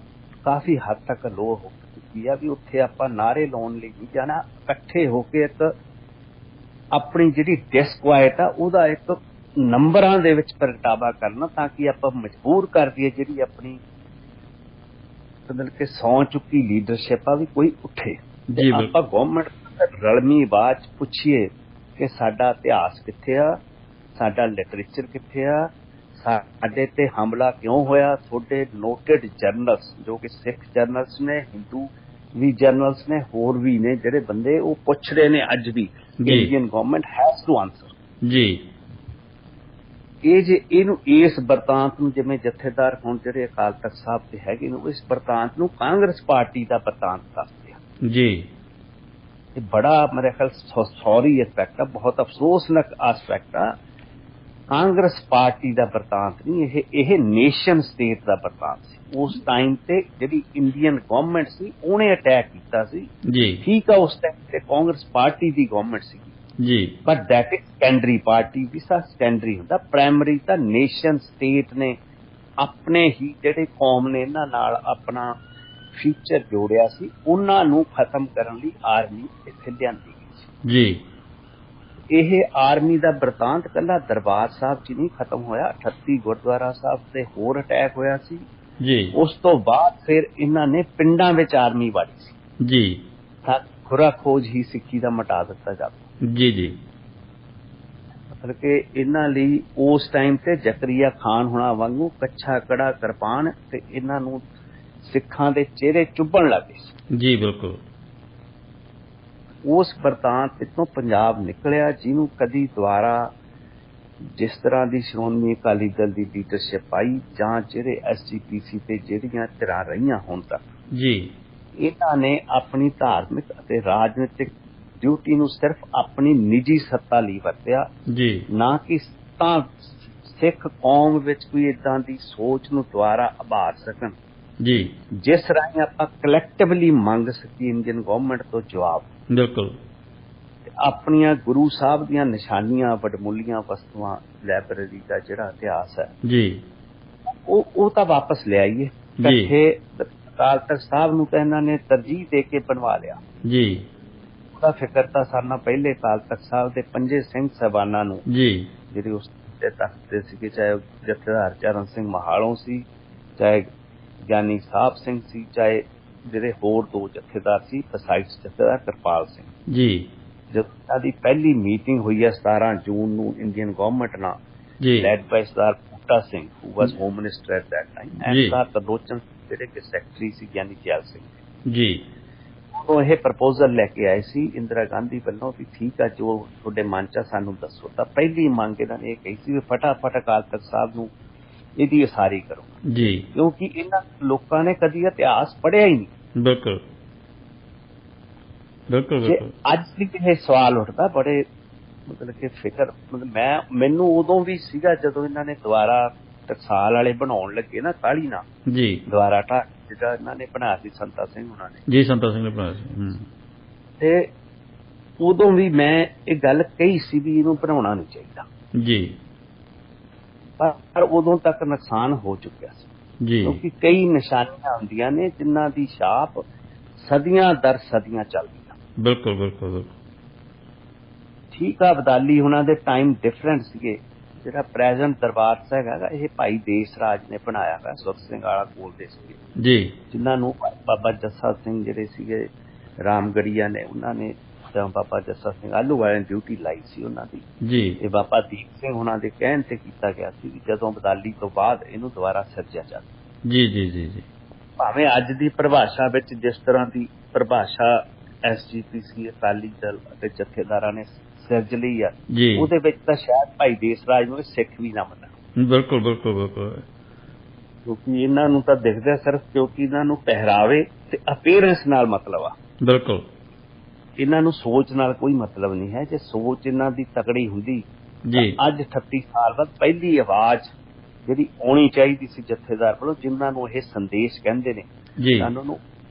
ਕਾਫੀ ਹੱਦ ਤੱਕ ਲੋ ਹੋ ਚੁੱਕੀ ਆ ਵੀ ਉੱਥੇ ਆਪਾਂ ਨਾਅਰੇ ਲਾਉਣ ਲਈ ਨਹੀਂ ਜਾਣਾ, ਇਕੱਠੇ ਹੋ ਕੇ ਇੱਕ ਆਪਣੀ ਜਿਹੜੀ ਡਿਸਕੁਆਇਟ ਆ ਉਹਦਾ ਇੱਕ ਨੰਬਰਾਂ ਦੇ ਵਿੱਚ ਪ੍ਰਗਟਾਵਾ ਕਰਨਾ, ਤਾਂ ਕਿ ਆਪਾਂ ਮਜਬੂਰ ਕਰ ਦਈਏ ਜਿਹੜੀ ਆਪਣੀ ਮਤਲਬ ਕਿ ਸੌਂ ਚੁੱਕੀ ਲੀਡਰਸ਼ਿਪ ਆ ਵੀ ਕੋਈ ਉੱਠੇ। ਜੀ, ਆਪਾਂ ਗਵਰਨਮੈਂਟ ਰਲਮੀ ਆਵਾਜ਼ ਪੁੱਛੀਏ ਕਿ ਸਾਡਾ ਇਤਿਹਾਸ ਕਿੱਥੇ ਆ, ਸਾਡਾ ਲਿਟਰੇਚਰ ਕਿੱਥੇ ਆ, ਸਾਡੇ ਤੇ ਹਮਲਾ ਕਿਉਂ ਹੋਇਆ। ਤੁਹਾਡੇ ਨੋਟਡ ਜਰਨਲਸ ਜੋ ਕਿ ਸਿੱਖ ਜਰਨਲਸ ਨੇ, ਹਿੰਦੂ ਵੀ ਜਰਨਲਸ ਨੇ, ਹੋਰ ਵੀ ਨੇ ਜਿਹੜੇ ਬੰਦੇ, ਉਹ ਪੁੱਛ ਰਹੇ ਨੇ ਅੱਜ ਵੀ Indian government has to answer. ਜੀ, ਇਹ ਜੇ ਇਹਨੂੰ ਇਸ ਬਰਤਾਂਤ ਨੂੰ, ਜਿਵੇਂ ਜਥੇਦਾਰ ਹੁਣ ਜਿਹੜੇ ਅਕਾਲ ਤਖਤ ਸਾਹਿਬ ਤੇ ਹੈਗੇ ਨੇ, ਇਸ ਬਰਤਾਂਤ ਨੂੰ ਕਾਂਗਰਸ ਪਾਰਟੀ ਦਾ ਬਰਤਾਂਤ ਦੱਸਦੇ ਆ। ਜੀ, ਇਹ ਬੜਾ ਮੇਰੇ ਖਿਆਲ ਸੌਰੀ ਐਸਪੈਕਟ ਆ, ਬਹੁਤ ਅਫਸੋਸਨਾਕ ਐਸਪੈਕਟ ਆ। ਕਾਂਗਰਸ ਪਾਰਟੀ ਦਾ ਬਰਤਾਂਤ ਨਹੀਂ, ਇਹ ਨੇਸ਼ਨ ਸਟੇਟ ਦਾ ਬਰਤਾਂਤ ਸੀ। ਉਸ ਟਾਈਮ ਤੇ ਜਿਹੜੀ ਇੰਡੀਅਨ ਗਵਰਨਮੈਂਟ ਸੀ ਉਹਨੇ ਅਟੈਕ ਕੀਤਾ ਸੀ। ਜੀ, ਠੀਕ ਆ, ਉਸ ਟਾਈਮ ਤੇ ਕਾਂਗਰਸ ਪਾਰਟੀ ਦੀ ਗਵਰਨਮੈਂਟ ਸੀ ਜੀ, ਪਰ ਦੈਟ ਇਜ਼ ਸੈਕੰਡਰੀ ਪਾਰਟੀ ਵੀ ਸੈਕੰਡਰੀ ਹੁੰਦਾ। ਪ੍ਰਾਇਮਰੀ ਤਾਂ ਨੇਸ਼ਨ ਸਟੇਟ ਨੇ ਆਪਣੇ ਹੀ ਜਿਹੜੇ ਕੌਮ ਨੇ ਇਹਨਾਂ ਨਾਲ ਆਪਣਾ ਫਿਊਚਰ ਜੋੜਿਆ ਸੀ, ਉਹਨਾਂ ਨੂੰ ਖਤਮ ਕਰਨ ਲਈ ਆਰਮੀ ਇੱਥੇ ਲਿਆਂਦੀ ਗਈ ਸੀ। ਜੀ, ਇਹ ਆਰਮੀ ਦਾ ਬਰਤਾਂਤ ਕੱਲਾ ਦਰਬਾਰ ਸਾਹਿਬ 'ਚ ਨਹੀਂ ਖਤਮ ਹੋਇਆ, 38 ਗੁਰਦੁਆਰਾ ਸਾਹਿਬ ਤੇ ਹੋਰ ਅਟੈਕ ਹੋਇਆ ਸੀ। ਜੀ, ਉਸ ਤੋਂ ਬਾਅਦ ਫਿਰ ਇਹਨਾਂ ਨੇ ਪਿੰਡਾਂ ਵਿੱਚ ਆਰਮੀ ਵਾੜੀ ਸੀ। ਜੀ, ਤਾਂ ਖੁਰਾ ਖੋਜ ਹੀ ਸਿੱਖੀ ਦਾ ਮਿਟਾ ਦਿੱਤਾ ਜਾਵੇ। ਜੀ, ਜੀ, ਮਤਲਬ ਕਿ ਇਹਨਾਂ ਲਈ ਉਸ ਟਾਈਮ ਤੇ ਜ਼ਕਰੀਆ ਖਾਨ ਹੋਣਾ ਵਾਂਗੂ ਕੱਛਾ ਕੜਾ ਕਿਰਪਾਨ ਤੇ ਇਹਨਾਂ ਨੂੰ ਸਿੱਖਾਂ ਦੇ ਚਿਹਰੇ ਚੁੱਭਣ ਲੱਗੇ ਸੀ। ਜੀ, ਬਿਲਕੁਲ। ਉਸ ਬਰਤਾਂਤ ਤੋਂ ਪੰਜਾਬ ਨਿਕਲਿਆ, ਜਿਹਨੂੰ ਕਦੀ ਦੁਆਰਾ ਜਿਸ ਤਰ੍ਹਾਂ ਦੀ ਸ਼੍ਰੋਮਣੀ ਅਕਾਲੀ ਦਲ ਦੀ ਲੀਡਰਸ਼ਿਪ ਆਈ ਜਾਂ ਜਿਹੜੇ SGPC ਤੇ ਜਿਹੜੀਆਂ ਧਿਰਾਂ ਰਹੀਆਂ ਹੁਣ ਤੱਕ, ਜੀ, ਇਹਨਾਂ ਨੇ ਆਪਣੀ ਧਾਰਮਿਕ ਅਤੇ ਰਾਜਨੀਤਿਕ ਡਿਊਟੀ ਨੂੰ ਸਿਰਫ ਆਪਣੀ ਨਿੱਜੀ ਸੱਤਾ ਲਈ ਵਰਤਿਆ, ਜੀ, ਨਾ ਕਿ ਤਾਂ ਸਿੱਖ ਕੌਮ ਵਿੱਚ ਕੋਈ ਇਦਾਂ ਦੀ ਸੋਚ ਨੂੰ ਦੁਆਰਾ ਉਭਾਰ ਸਕਣ ਜੀ, ਜਿਸ ਰਾਹੀਂ ਆਪਾਂ ਕਲੈਕਟਿਵਲੀ ਮੰਗ ਸਕੀਏ ਇੰਡੀਅਨ ਗਵਰਨਮੈਂਟ ਤੋਂ ਜਵਾਬ। ਬਿਲਕੁਲ। ਆਪਣੀਆਂ ਗੁਰੂ ਸਾਹਿਬ ਦੀਆਂ ਨਿਸ਼ਾਨੀਆਂ, ਵਡਮੁੱਲੀਆਂ ਵਸਤੂਆਂ, ਲਾਇਬ੍ਰੇਰੀ ਦਾ ਜਿਹੜਾ ਇਤਿਹਾਸ ਹੈ, ਜੀ, ਉਹ ਤਾਂ ਵਾਪਸ ਲਿਆਈਏ। ਇਕੱਠੇ ਅਕਾਲ ਤਖਤ ਸਾਹਿਬ ਨੂੰ ਤਾਂ ਇਹਨਾਂ ਨੇ ਤਰਜੀਹ ਦੇ ਕੇ ਬਣਵਾ ਲਿਆ। ਜੀ, ਉਹਦਾ ਫਿਕਰ ਤਾਂ ਸਾਡਾ ਪਹਿਲੇ ਅਕਾਲ ਤਖਤ ਸਾਹਿਬ ਦੇ ਪੰਜੇ ਸਿੰਘ ਸਾਹਿਬਾਨਾਂ ਨੂੰ, ਜੀ, ਜਿਹੜੇ ਉਸ ਦੇ ਤਖਤ ਤੇ ਸੀਗੇ, ਚਾਹੇ ਜਥੇਦਾਰ ਚਰਨ ਸਿੰਘ ਮਹਾਲੋਂ ਸੀ, ਚਾਹੇ ਗਿਆਨੀ ਸਾਹਿਬ ਸਿੰਘ ਸੀ, ਚਾਹੇ ਜਿਹੜੇ ਹੋਰ ਦੋ ਜਥੇਦਾਰ ਸੀ ਬਸਾਈਡਸ ਜਥੇਦਾਰ ਕਿਰਪਾਲ ਸਿੰਘ। ਜੀ, ਜਦੋਂ ਇਹਨਾਂ ਦੀ ਪਹਿਲੀ ਮੀਟਿੰਗ ਹੋਈ ਹੈ 17 ਜੂਨ ਨੂੰ ਇੰਡੀਅਨ ਗਵਰਨਮੈਂਟ ਨਾਲ, ਜੀ, led by Sardar Buta Singh who was home minister at that time, and Sardar Tarlochan ਜਿਹੜੇ ਕਿ ਸੈਕਟਰੀ ਸੀ ਗਿਆਨੀ ਜੈਲ ਸਿੰਘ। ਜੀ, ਉਦੋਂ ਇਹ ਪ੍ਰਪੋਜ਼ਲ ਲੈ ਕੇ ਆਏ ਸੀ ਇੰਦਰਾ ਗਾਂਧੀ ਵੱਲੋਂ ਵੀ ਠੀਕ ਆ ਜੋ ਤੁਹਾਡੇ ਮਨ 'ਚ ਆ ਸਾਨੂੰ ਦੱਸੋ, ਤਾਂ ਪਹਿਲੀ ਮੰਗ ਇਹਨਾਂ ਨੇ ਇਹ ਕਹੀ ਸੀ ਵੀ ਫਟਾਫਟ ਅਕਾਲ ਤਖਤ ਸਾਹਿਬ ਨੂੰ ਇਹਦੀ ਉਸਾਰੀ ਕਰੋ ਜੀ, ਕਿਉਂਕਿ ਇਹਨਾਂ ਲੋਕਾਂ ਨੇ ਕਦੀ ਇਤਿਹਾਸ ਪੜ੍ਹਿਆ ਹੀ ਨਹੀਂ। ਬਿਲਕੁਲ ਬਿਲਕੁਲ ਜੇ ਬਿਲਕੁਲ ਅੱਜ ਵੀ ਇਹ ਸਵਾਲ ਉੱਠਦਾ ਬੜੇ ਮਤਲਬ ਕਿ ਫਿਕਰ, ਮਤਲਬ ਮੈਨੂੰ ਉਦੋਂ ਵੀ ਸੀਗਾ ਜਦੋਂ ਇਹਨਾਂ ਨੇ ਦੁਬਾਰਾ ਟਕਸਾਲ ਵਾਲੇ ਬਣਾਉਣ ਲੱਗੇ ਨਾ ਕਾਹਲੀ ਨਾਲ ਜੀ ਦੁਬਾਰਾ ਜਿਹੜਾ ਇਹਨਾਂ ਨੇ ਬਣਾਇਆ ਸੀ ਸੰਤਾ ਸਿੰਘ ਉਹਨਾਂ ਨੇ, ਜੀ, ਸੰਤਾ ਸਿੰਘ ਨੇ ਬਣਾਇਆ ਸੀ। ਤੇ ਉਦੋਂ ਵੀ ਮੈਂ ਇਹ ਗੱਲ ਕਹੀ ਸੀ ਵੀ ਇਹਨੂੰ ਬਣਾਉਣਾ ਨਹੀਂ ਚਾਹੀਦਾ ਜੀ ਪਰ ਉਦੋਂ ਤੱਕ ਨੁਕਸਾਨ ਹੋ ਚੁੱਕਿਆ ਸੀ ਜੀ, ਕਿਉਂਕਿ ਕਈ ਨਿਸ਼ਾਨੀਆਂ ਹੁੰਦੀਆਂ ਨੇ ਜਿਨ੍ਹਾਂ ਦੀ ਛਾਪ ਸਦੀਆਂ ਦਰ ਸਦੀਆਂ ਚੱਲਦੀਆਂ। ਬਿਲਕੁਲ ਬਿਲਕੁਲ ਬਿਲਕੁਲ ਠੀਕ ਆ, ਅਬਦਾਲੀ ਉਹਨਾਂ ਦੇ ਟਾਈਮ ਡਿਫਰੈਂਟ ਸੀਗੇ। ਜਿਹੜਾ ਪ੍ਰੈਜ਼ੈਂਟ ਦਰਬਾਰ ਸਾਹਿਬ ਹੈਗਾ ਇਹ ਭਾਈ ਦੇਸ ਰਾਜ ਨੇ ਬਣਾਇਆ ਹੈ, ਸੁਰ ਸਿੰਘ ਵਾਲਾ ਕੋਲ ਦੇ ਸੀਗੇ ਜੀ, ਜਿਨ੍ਹਾਂ ਨੂੰ ਬਾਬਾ ਜੱਸਾ ਸਿੰਘ ਜਿਹੜੇ ਸੀਗੇ ਰਾਮਗੜੀਆ ਨੇ, ਉਹਨਾਂ ਨੇ ਤਾਂ ਬਾਬਾ ਜੱਸਾ ਸਿੰਘ ਆਹਲੂਵਾਲੇ ਨੇ ਡਿਊਟੀ ਲਾਈ ਸੀ ਉਹਨਾਂ ਦੀ ਜੀ, ਇਹ ਬਾਬਾ ਦੀਪ ਸਿੰਘ ਉਹਨਾਂ ਦੇ ਕਹਿਣ ਤੇ ਕੀਤਾ ਗਿਆ ਸੀ ਵੀ ਜਦੋਂ ਅਬਦਾਲੀ ਤੋਂ ਬਾਅਦ ਇਹਨੂੰ ਦੁਬਾਰਾ ਸਿਰਜਿਆ ਜਾਵੇ। ਜੀ ਜੀ ਜੀ ਜੀ, ਭਾਵੇਂ ਅੱਜ ਦੀ ਪਰਿਭਾਸ਼ਾ ਵਿੱਚ ਜਿਸ ਤਰ੍ਹਾਂ ਦੀ ਪਰਿਭਾਸ਼ਾ SGPC ਅਕਾਲੀ ਦਲ ਅਤੇ ਜਥੇਦਾਰਾਂ ਨੇ ਸਿਰਜ ਲਈ ਆ, ਜੀ, ਉਹਦੇ ਵਿੱਚ ਤਾਂ ਸ਼ਾਇਦ ਭਾਈ ਦੇਸ ਰਾਜ ਨੂੰ ਸਿੱਖ ਵੀ ਨਾ ਮੰਨਣ, ਬਿਲਕੁਲ ਬਿਲਕੁਲ ਬਿਲਕੁਲ ਕਿਉਂਕਿ ਇਹਨਾਂ ਨੂੰ ਤਾਂ ਦਿਖਦਾ ਸਿਰਫ ਕਿਉਂਕਿ ਇਹਨਾਂ ਨੂੰ ਪਹਿਰਾਵੇ ਤੇ ਅਪੀਅਰੈਂਸ ਨਾਲ ਮਤਲਬ ਆ, ਬਿਲਕੁਲ ਇਹਨਾਂ ਨੂੰ ਸੋਚ ਨਾਲ ਕੋਈ ਮਤਲਬ ਨਹੀਂ ਹੈ। ਜੇ ਸੋਚ ਇਹਨਾਂ ਦੀ ਤਕੜੀ ਹੁੰਦੀ ਜੀ, ਤਾਂ ਅੱਜ 38 ਸਾਲ ਬਾਅਦ ਪਹਿਲੀ ਆਵਾਜ਼ ਜਿਹੜੀ ਆਉਣੀ ਚਾਹੀਦੀ ਸੀ ਜਥੇਦਾਰ ਵੱਲੋਂ, ਜਿਨ੍ਹਾਂ ਨੂੰ ਇਹ ਸੰਦੇਸ਼ ਕਹਿੰਦੇ ਨੇ, ਜੀ, ਸਾਨੂੰ ਨੂੰ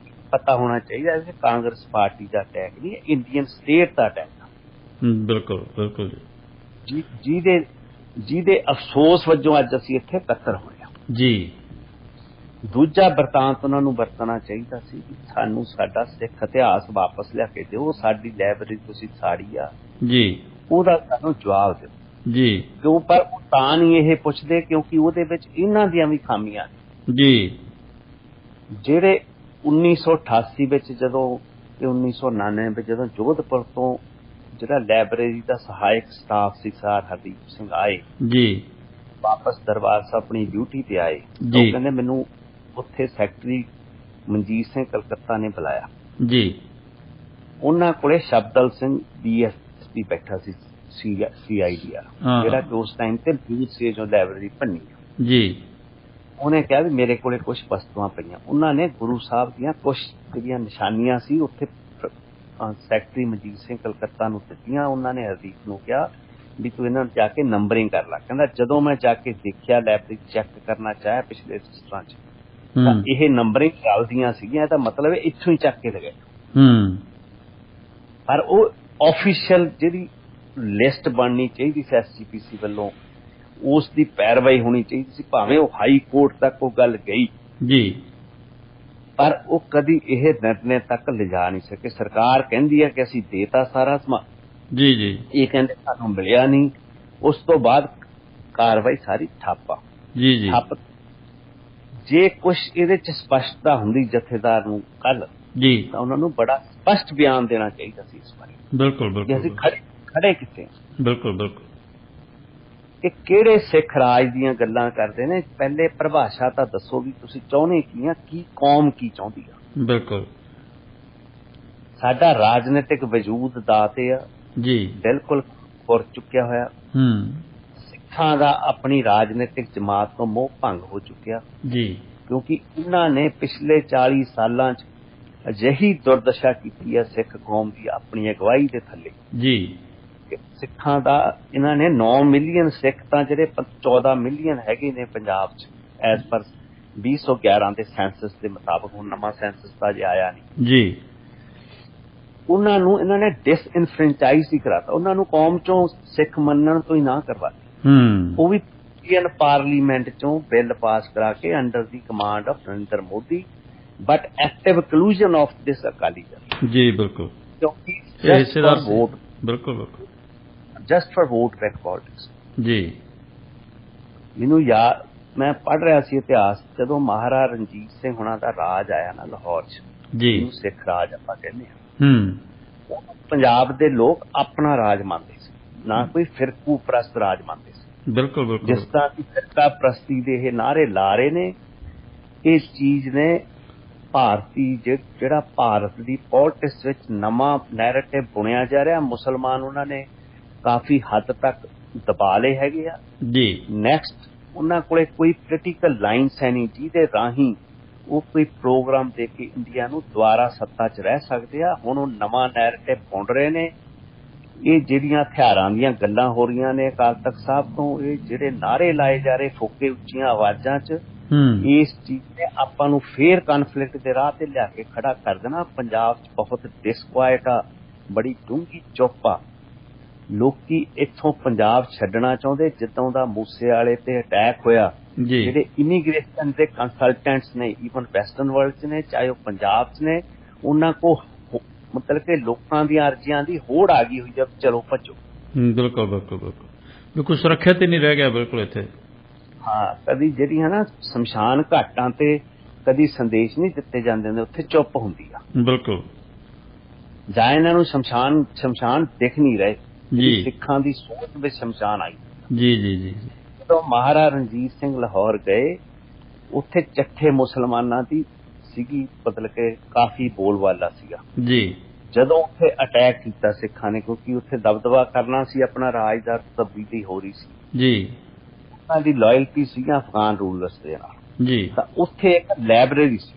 ਪਤਾ ਹੋਣਾ ਚਾਹੀਦਾ ਕਿ ਕਾਂਗਰਸ ਪਾਰਟੀ ਦਾ ਅਟੈਕ ਨਹੀਂ, ਇੰਡੀਅਨ ਸਟੇਟ ਦਾ ਅਟੈਕ। ਬਿਲਕੁਲ ਬਿਲਕੁਲ ਜੀ, ਜਿਹਦੇ ਅਫਸੋਸ ਵਜੋਂ ਅੱਜ ਅਸੀਂ ਇੱਥੇ ਇਕੱਤਰ ਹੋਏ ਹਾਂ। ਜੀ, ਦੂਜਾ ਵਰਤਾਂਤ ਉਹਨਾਂ ਨੂੰ ਵਰਤਣਾ ਚਾਹੀਦਾ ਸੀ ਕਿ ਸਾਨੂੰ ਸਾਡਾ ਸਿੱਖ ਇਤਿਹਾਸ ਵਾਪਸ ਲਿਆ ਕੇ ਦਿਓ, ਸਾਡੀ ਲਾਇਬ੍ਰੇਰੀ ਤੁਸੀਂ ਸਾੜੀ ਆ, ਜੀ, ਉਹਦਾ ਸਾਨੂੰ ਜਵਾਬ ਦਿਓ। ਜੀ, ਕਿਉਂ? ਪਰ ਉਹ ਤਾਂ ਨਹੀਂ ਇਹ ਪੁੱਛਦੇ ਕਿਉਂਕਿ ਉਹਦੇ ਵਿੱਚ ਇਹਨਾਂ ਦੀਆਂ ਵੀ ਖਾਮੀਆਂ ਨੇ। ਜੀ, ਜਿਹੜੇ 1988 ਵਿੱਚ ਜਦੋਂ ਤੇ 1999 ਵਿੱਚ ਜਦੋਂ ਜੋਧਪੁਰ ਤੋਂ ਜਿਹੜਾ ਲਾਇਬ੍ਰੇਰੀ ਦਾ ਸਹਾਇਕ ਸਟਾਫ ਸੀ ਸਰ ਹਰਦੀਪ ਸਿੰਘ ਆਏ, ਜੀ, ਵਾਪਸ ਦਰਬਾਰ ਸਾਹਿਬ ਆਪਣੀ ਡਿਊਟੀ ਤੇ ਆਏ, ਜੀ, ਉਹ ਕਹਿੰਦੇ ਮੈਨੂੰ ਉੱਥੇ ਸੈਕਟਰੀ ਮਨਜੀਤ ਸਿੰਘ ਕਲਕੱਤਾ ਨੇ ਬੁਲਾਇਆ। ਜੀ, ਉਹਨਾਂ ਕੋਲੇ ਸ਼ਬਦਲ ਸਿੰਘ DSP ਬੈਠਾ ਸੀ CIDR, ਹਾਂ, ਜਿਹੜਾ ਕਿ ਉਸ ਟਾਈਮ ਤੇ ਬੂਥ ਸੀ ਜੋ ਲਾਇਬ੍ਰੇਰੀ ਭੰਨੀ। ਜੀ, ਉਹਨੇ ਕਿਹਾ ਵੀ ਮੇਰੇ ਕੋਲੇ ਕੁਝ ਵਸਤੂਆਂ ਪਈਆਂ। ਉਹਨਾਂ ਨੇ ਗੁਰੂ ਸਾਹਿਬ ਦੀਆਂ ਕੁਝ ਜਿਹੜੀਆਂ ਨਿਸ਼ਾਨੀਆਂ ਸੀ ਉੱਥੇ ਸੈਕਟਰੀ ਮਨਜੀਤ ਸਿੰਘ ਕਲਕੱਤਾ ਨੂੰ ਦਿੱਤੀਆਂ। ਉਹਨਾਂ ਨੇ ਹਰਦੀਪ ਨੂੰ ਕਿਹਾ ਵੀ ਤੂੰ ਇਹਨਾਂ ਨੂੰ ਜਾ ਕੇ ਨੰਬਰਿੰਗ ਕਰ ਲੈ। ਕਹਿੰਦਾ ਜਦੋਂ ਮੈਂ ਜਾ ਕੇ ਦੇਖਿਆ, ਲਾਇਬ੍ਰੇਰੀ ਚੈੱਕ ਕਰਨਾ ਚਾਹਿਆ ਪਿਛਲੇ ਰਜਿਸਟਰਾਂ 'ਚ, ਤਾਂ ਇਹ ਨੰਬਰਿੰਗ ਚੱਲਦੀਆਂ ਸੀਗੀਆਂ, ਇਹਦਾ ਮਤਲਬ ਹੈ ਇੱਥੋਂ ਹੀ ਚੱਕ ਕੇ ਲਗਾਏ। ਪਰ ਉਹ ਆਫੀਸ਼ੀਅਲ ਜਿਹੜੀ ਲਿਸਟ ਬਣਨੀ ਚਾਹੀਦੀ ਸੀ SGPC ਵੱਲੋਂ, ਉਸ ਦੀ ਪੈਰਵਾਈ ਹੋਣੀ ਚਾਹੀਦੀ ਸੀ, ਭਾਵੇਂ ਉਹ ਹਾਈ ਕੋਰਟ ਤੱਕ ਉਹ ਗੱਲ ਗਈ ਜੀ, ਪਰ ਉਹ ਕਦੀ ਇਹ ਨਿਰਣੇ ਤੱਕ ਲਿਜਾ ਨਹੀਂ ਸਕੇ। ਸਰਕਾਰ ਕਹਿੰਦੀ ਹੈ ਕਿ ਅਸੀਂ ਦੇਤਾ ਸਾਰਾ ਸਮਾਂ, ਜੀ, ਜੀ, ਇਹ ਕਹਿੰਦੇ ਸਾਨੂੰ ਮਿਲਿਆ ਨਹੀਂ। ਉਸ ਤੋਂ ਬਾਅਦ ਕਾਰਵਾਈ ਸਾਰੀ ਠੱਪ ਆ। ਜੀ, ਜੀ, ਠੱਪ ਜੇ ਕੁਛ ਇਹਦੇ ਚ ਸਪਸ਼ਟਤਾ ਹੁੰਦੀ ਜਥੇਦਾਰ ਨੂੰ ਕੱਲ, ਜੀ, ਤਾਂ ਉਹਨਾਂ ਨੂੰ ਬੜਾ ਸਪਸ਼ਟ ਬਿਆਨ ਦੇਣਾ ਚਾਹੀਦਾ ਸੀ ਇਸ ਬਾਰੇ, ਬਿਲਕੁਲ ਕਿ ਬਿਲਕੁਲ ਅਸੀਂ ਖੜੇ ਕਿੱਥੇ, ਬਿਲਕੁਲ ਬਿਲਕੁਲ ਕਿ ਕਿਹੜੇ ਸਿੱਖ ਰਾਜ ਦੀਆਂ ਗੱਲਾਂ ਕਰਦੇ ਨੇ। ਪਹਿਲੇ ਪਰਿਭਾਸ਼ਾ ਤਾਂ ਦੱਸੋ ਵੀ ਤੁਸੀਂ ਚਾਹੁੰਦੇ ਕੀ ਆ, ਕੀ ਕੌਮ ਕੀ ਚਾਹੁੰਦੀ ਆ। ਬਿਲਕੁਲ ਸਾਡਾ ਰਾਜਨੀਤਿਕ ਵਜੂਦ ਦਾ ਤੇ ਆ ਜੀ, ਬਿਲਕੁਲ ਖੁਰ ਚੁੱਕਿਆ ਹੋਇਆ। ਸਿੱਖਾਂ ਦਾ ਆਪਣੀ ਰਾਜਨੀਤਿਕ ਜਮਾਤ ਤੋਂ ਮੋਹ ਭੰਗ ਹੋ ਚੁੱਕਿਆ, ਜੀ, ਕਿਉਂਕਿ ਇਹਨਾਂ ਨੇ ਪਿਛਲੇ 40 ਸਾਲਾਂ 'ਚ ਅਜਿਹੀ ਦੁਰਦਸ਼ਾ ਕੀਤੀ ਹੈ ਸਿੱਖ ਕੌਮ ਦੀ ਆਪਣੀ ਅਗਵਾਈ ਦੇ ਥੱਲੇ। ਜੀ, ਸਿੱਖਾਂ ਦਾ ਇਹਨਾਂ ਨੇ 9 ਮਿਲੀਅਨ ਸਿੱਖ ਤਾਂ ਜਿਹੜੇ 14 ਮਿਲੀਅਨ ਹੈਗੇ ਨੇ ਪੰਜਾਬ 'ਚ ਐਜ਼ ਪਰ 2011 ਦੇ ਸੈਂਸਸ ਦੇ ਮੁਤਾਬਕ, ਹੁਣ ਨਵਾਂ ਸੈਂਸਸ ਤਾਂ ਜੇ ਆਇਆ ਨਹੀਂ, ਜੀ, ਉਹਨਾਂ ਨੂੰ ਇਹਨਾਂ ਨੇ ਡਿਸਇਨਫਰੈਂਚਾਈਜ਼ ਹੀ ਕਰਾਤਾ। ਉਹਨਾਂ ਨੂੰ ਕੌਮ 'ਚੋਂ ਸਿੱਖ ਮੰਨਣ ਤੋਂ ਹੀ ਨਾ ਕਰਵਾਇਆ। ਉਹ ਵੀ ਇੰਡੀਅਨ ਪਾਰਲੀਮੈਂਟ 'ਚੋਂ ਬਿੱਲ ਪਾਸ ਕਰਾ ਕੇ under the command of Narendra Modi, but active inclusion of this Akali Dal. ਜੀ, ਬਿਲਕੁਲ, ਕਿਉਂਕਿ ਬਿਲਕੁਲ ਬਿਲਕੁਲ just for vote bank politics. ਜੀ, ਮੈਨੂੰ ਯਾਦ, ਮੈਂ ਪੜ੍ਹ ਰਿਹਾ ਸੀ ਇਤਿਹਾਸ, ਜਦੋਂ ਮਹਾਰਾਜਾ ਰਣਜੀਤ ਸਿੰਘ ਹੁਣਾਂ ਦਾ ਰਾਜ ਆਇਆ ਨਾ ਲਾਹੌਰ 'ਚ, ਜੀ, ਜਿਹਨੂੰ ਸਿੱਖ ਰਾਜ ਆਪਾਂ ਕਹਿੰਦੇ ਹਾਂ, ਪੰਜਾਬ ਦੇ ਲੋਕ ਆਪਣਾ ਰਾਜ ਮੰਨਦੇ ਸੀ, ਨਾ ਕੋਈ ਫਿਰਕੂ ਪ੍ਰਸਤ ਰਾਜ ਮੰਨਦੇ ਸੀ। ਬਿਲਕੁਲ ਬਿਲਕੁਲ ਜਿਸ ਤਰ੍ਹਾਂ ਕਿ ਫਿਰਕਾ ਪ੍ਰਸਤੀ ਦੇ ਇਹ ਨਾਅਰੇ ਲਾ ਰਹੇ ਨੇ, ਇਹ ਚੀਜ਼ ਨੇ ਭਾਰਤੀ ਜਿਹੜਾ ਭਾਰਤ ਦੀ ਪੋਲਿਟਿਕਸ ਵਿੱਚ ਨਵਾਂ ਨੈਰੇਟਿਵ ਬੁਣਿਆ ਜਾ ਰਿਹਾ, ਮੁਸਲਮਾਨ ਉਹਨਾਂ ਨੇ ਕਾਫੀ ਹੱਦ ਤੱਕ ਦਬਾ ਲਏ ਹੈਗੇ ਆ ਜੀ। ਨੈਕਸਟ ਉਹਨਾਂ ਕੋਲੇ ਕੋਈ ਪੋਲੀਟੀਕਲ ਲਾਈਨਸ ਹੈ ਨਹੀਂ ਜਿਹਦੇ ਰਾਹੀਂ ਉਹ ਕੋਈ ਪ੍ਰੋਗਰਾਮ ਦੇ ਕੇ ਇੰਡੀਆ ਨੂੰ ਦੁਬਾਰਾ ਸੱਤਾ 'ਚ ਰਹਿ ਸਕਦੇ ਆ। ਹੁਣ ਉਹ ਨਵਾਂ ਨੈਰੇਟਿਵ ਬੁਣ ਰਹੇ ਨੇ। ਇਹ ਜਿਹੜੀਆਂ ਹਥਿਆਰਾਂ ਦੀਆਂ ਗੱਲਾਂ ਹੋ ਰਹੀਆਂ ਨੇ ਅਕਾਲ ਤਖਤ ਸਾਹਿਬ ਤੋਂ, ਇਹ ਜਿਹੜੇ ਨਾਅਰੇ ਲਾਏ ਜਾ ਰਹੇ ਫੋਕੇ ਉੱਚੀਆਂ ਆਵਾਜ਼ਾਂ 'ਚ, ਇਸ ਚੀਜ਼ ਨੇ ਆਪਾਂ ਨੂੰ ਫੇਰ ਕਨਫਲਿਕਟ ਦੇ ਰਾਹ ਤੇ ਲਿਆ ਕੇ ਖੜਾ ਕਰ ਦੇਣਾ। ਪੰਜਾਬ 'ਚ ਬਹੁਤ ਡਿਸਕੁਆਇਟ ਆ, ਬੜੀ ਡੂੰਘੀ ਚੁੱਪ ਆ। ਲੋਕੀ ਇੱਥੋਂ ਪੰਜਾਬ ਛੱਡਣਾ ਚਾਹੁੰਦੇ। ਜਿੱਦੋਂ ਦਾ ਮੂਸੇ ਵਾਲੇ ਤੇ ਅਟੈਕ ਹੋਇਆ, ਜਿਹੜੇ ਇਮੀਗ੍ਰੇਸ਼ਨ ਦੇ ਕੰਸਲਟੈਂਟਸ ਨੇ ਈਵਨ ਵੈਸਟਰਨ ਵਰਲਡ 'ਚ ਨੇ, ਚਾਹੇ ਉਹ ਪੰਜਾਬ 'ਚ ਨੇ, ਉਹਨਾਂ ਕੋ ਮਤਲਬ ਕਿ ਲੋਕਾਂ ਦੀਆਂ ਅਰਜ਼ੀਆਂ ਦੀ ਹੋੜ ਆ ਗਈ ਹੋਈ ਜਦ ਚਲੋ ਭੱਜੋ। ਬਿਲਕੁਲ ਬਿਲਕੁਲ ਬਿਲਕੁਲ ਬਿਲਕੁਲ ਸੁਰੱਖਿਅਤ ਹੀ ਨਹੀਂ ਰਹਿ ਗਿਆ ਬਿਲਕੁਲ ਇੱਥੇ। ਹਾਂ, ਕਦੀ ਜਿਹੜੀਆਂ ਨਾ ਸ਼ਮਸ਼ਾਨ ਘਾਟਾਂ ਤੇ ਕਦੀ ਸੰਦੇਸ਼ ਨਹੀਂ ਦਿੱਤੇ ਜਾਂਦੇ ਨੇ, ਉੱਥੇ ਚੁੱਪ ਹੁੰਦੀ ਆ। ਬਿਲਕੁਲ, ਜਾਂ ਇਹਨਾਂ ਨੂੰ ਸ਼ਮਸ਼ਾਨ ਦਿਖ ਨਹੀਂ ਰਹੇ ਜੀ। ਸਿੱਖਾਂ ਦੀ ਸੋਚ ਵਿੱਚ ਸ਼ਮਸ਼ਾਨ ਆਈ ਜੀ ਜੀ ਜੀ। ਜਦੋਂ ਮਹਾਰਾਜਾ ਰਣਜੀਤ ਸਿੰਘ ਲਾਹੌਰ ਗਏ, ਉੱਥੇ ਚੱਠੇ ਮੁਸਲਮਾਨਾਂ ਦੀ ਸੀਗੀ, ਮਤਲਬ ਕਿ ਕਾਫੀ ਬੋਲਬਾਲਾ ਸੀਗਾ ਜੀ। ਜਦੋਂ ਉੱਥੇ ਅਟੈਕ ਕੀਤਾ ਸਿੱਖਾਂ ਨੇ, ਕਿਉਂਕਿ ਉੱਥੇ ਦਬਦਬਾ ਕਰਨਾ ਸੀ, ਆਪਣਾ ਰਾਜ ਦਾ ਤਬਦੀਲੀ ਹੋ ਰਹੀ ਸੀ ਜੀ, ਉਹਨਾਂ ਦੀ ਲਾਇਲਟੀ ਸੀ ਅਫਗਾਨ ਰੂਲਰਸ ਦੇ ਨਾਲ ਜੀ। ਤਾਂ ਉੱਥੇ ਇੱਕ ਲਾਇਬ੍ਰੇਰੀ ਸੀ।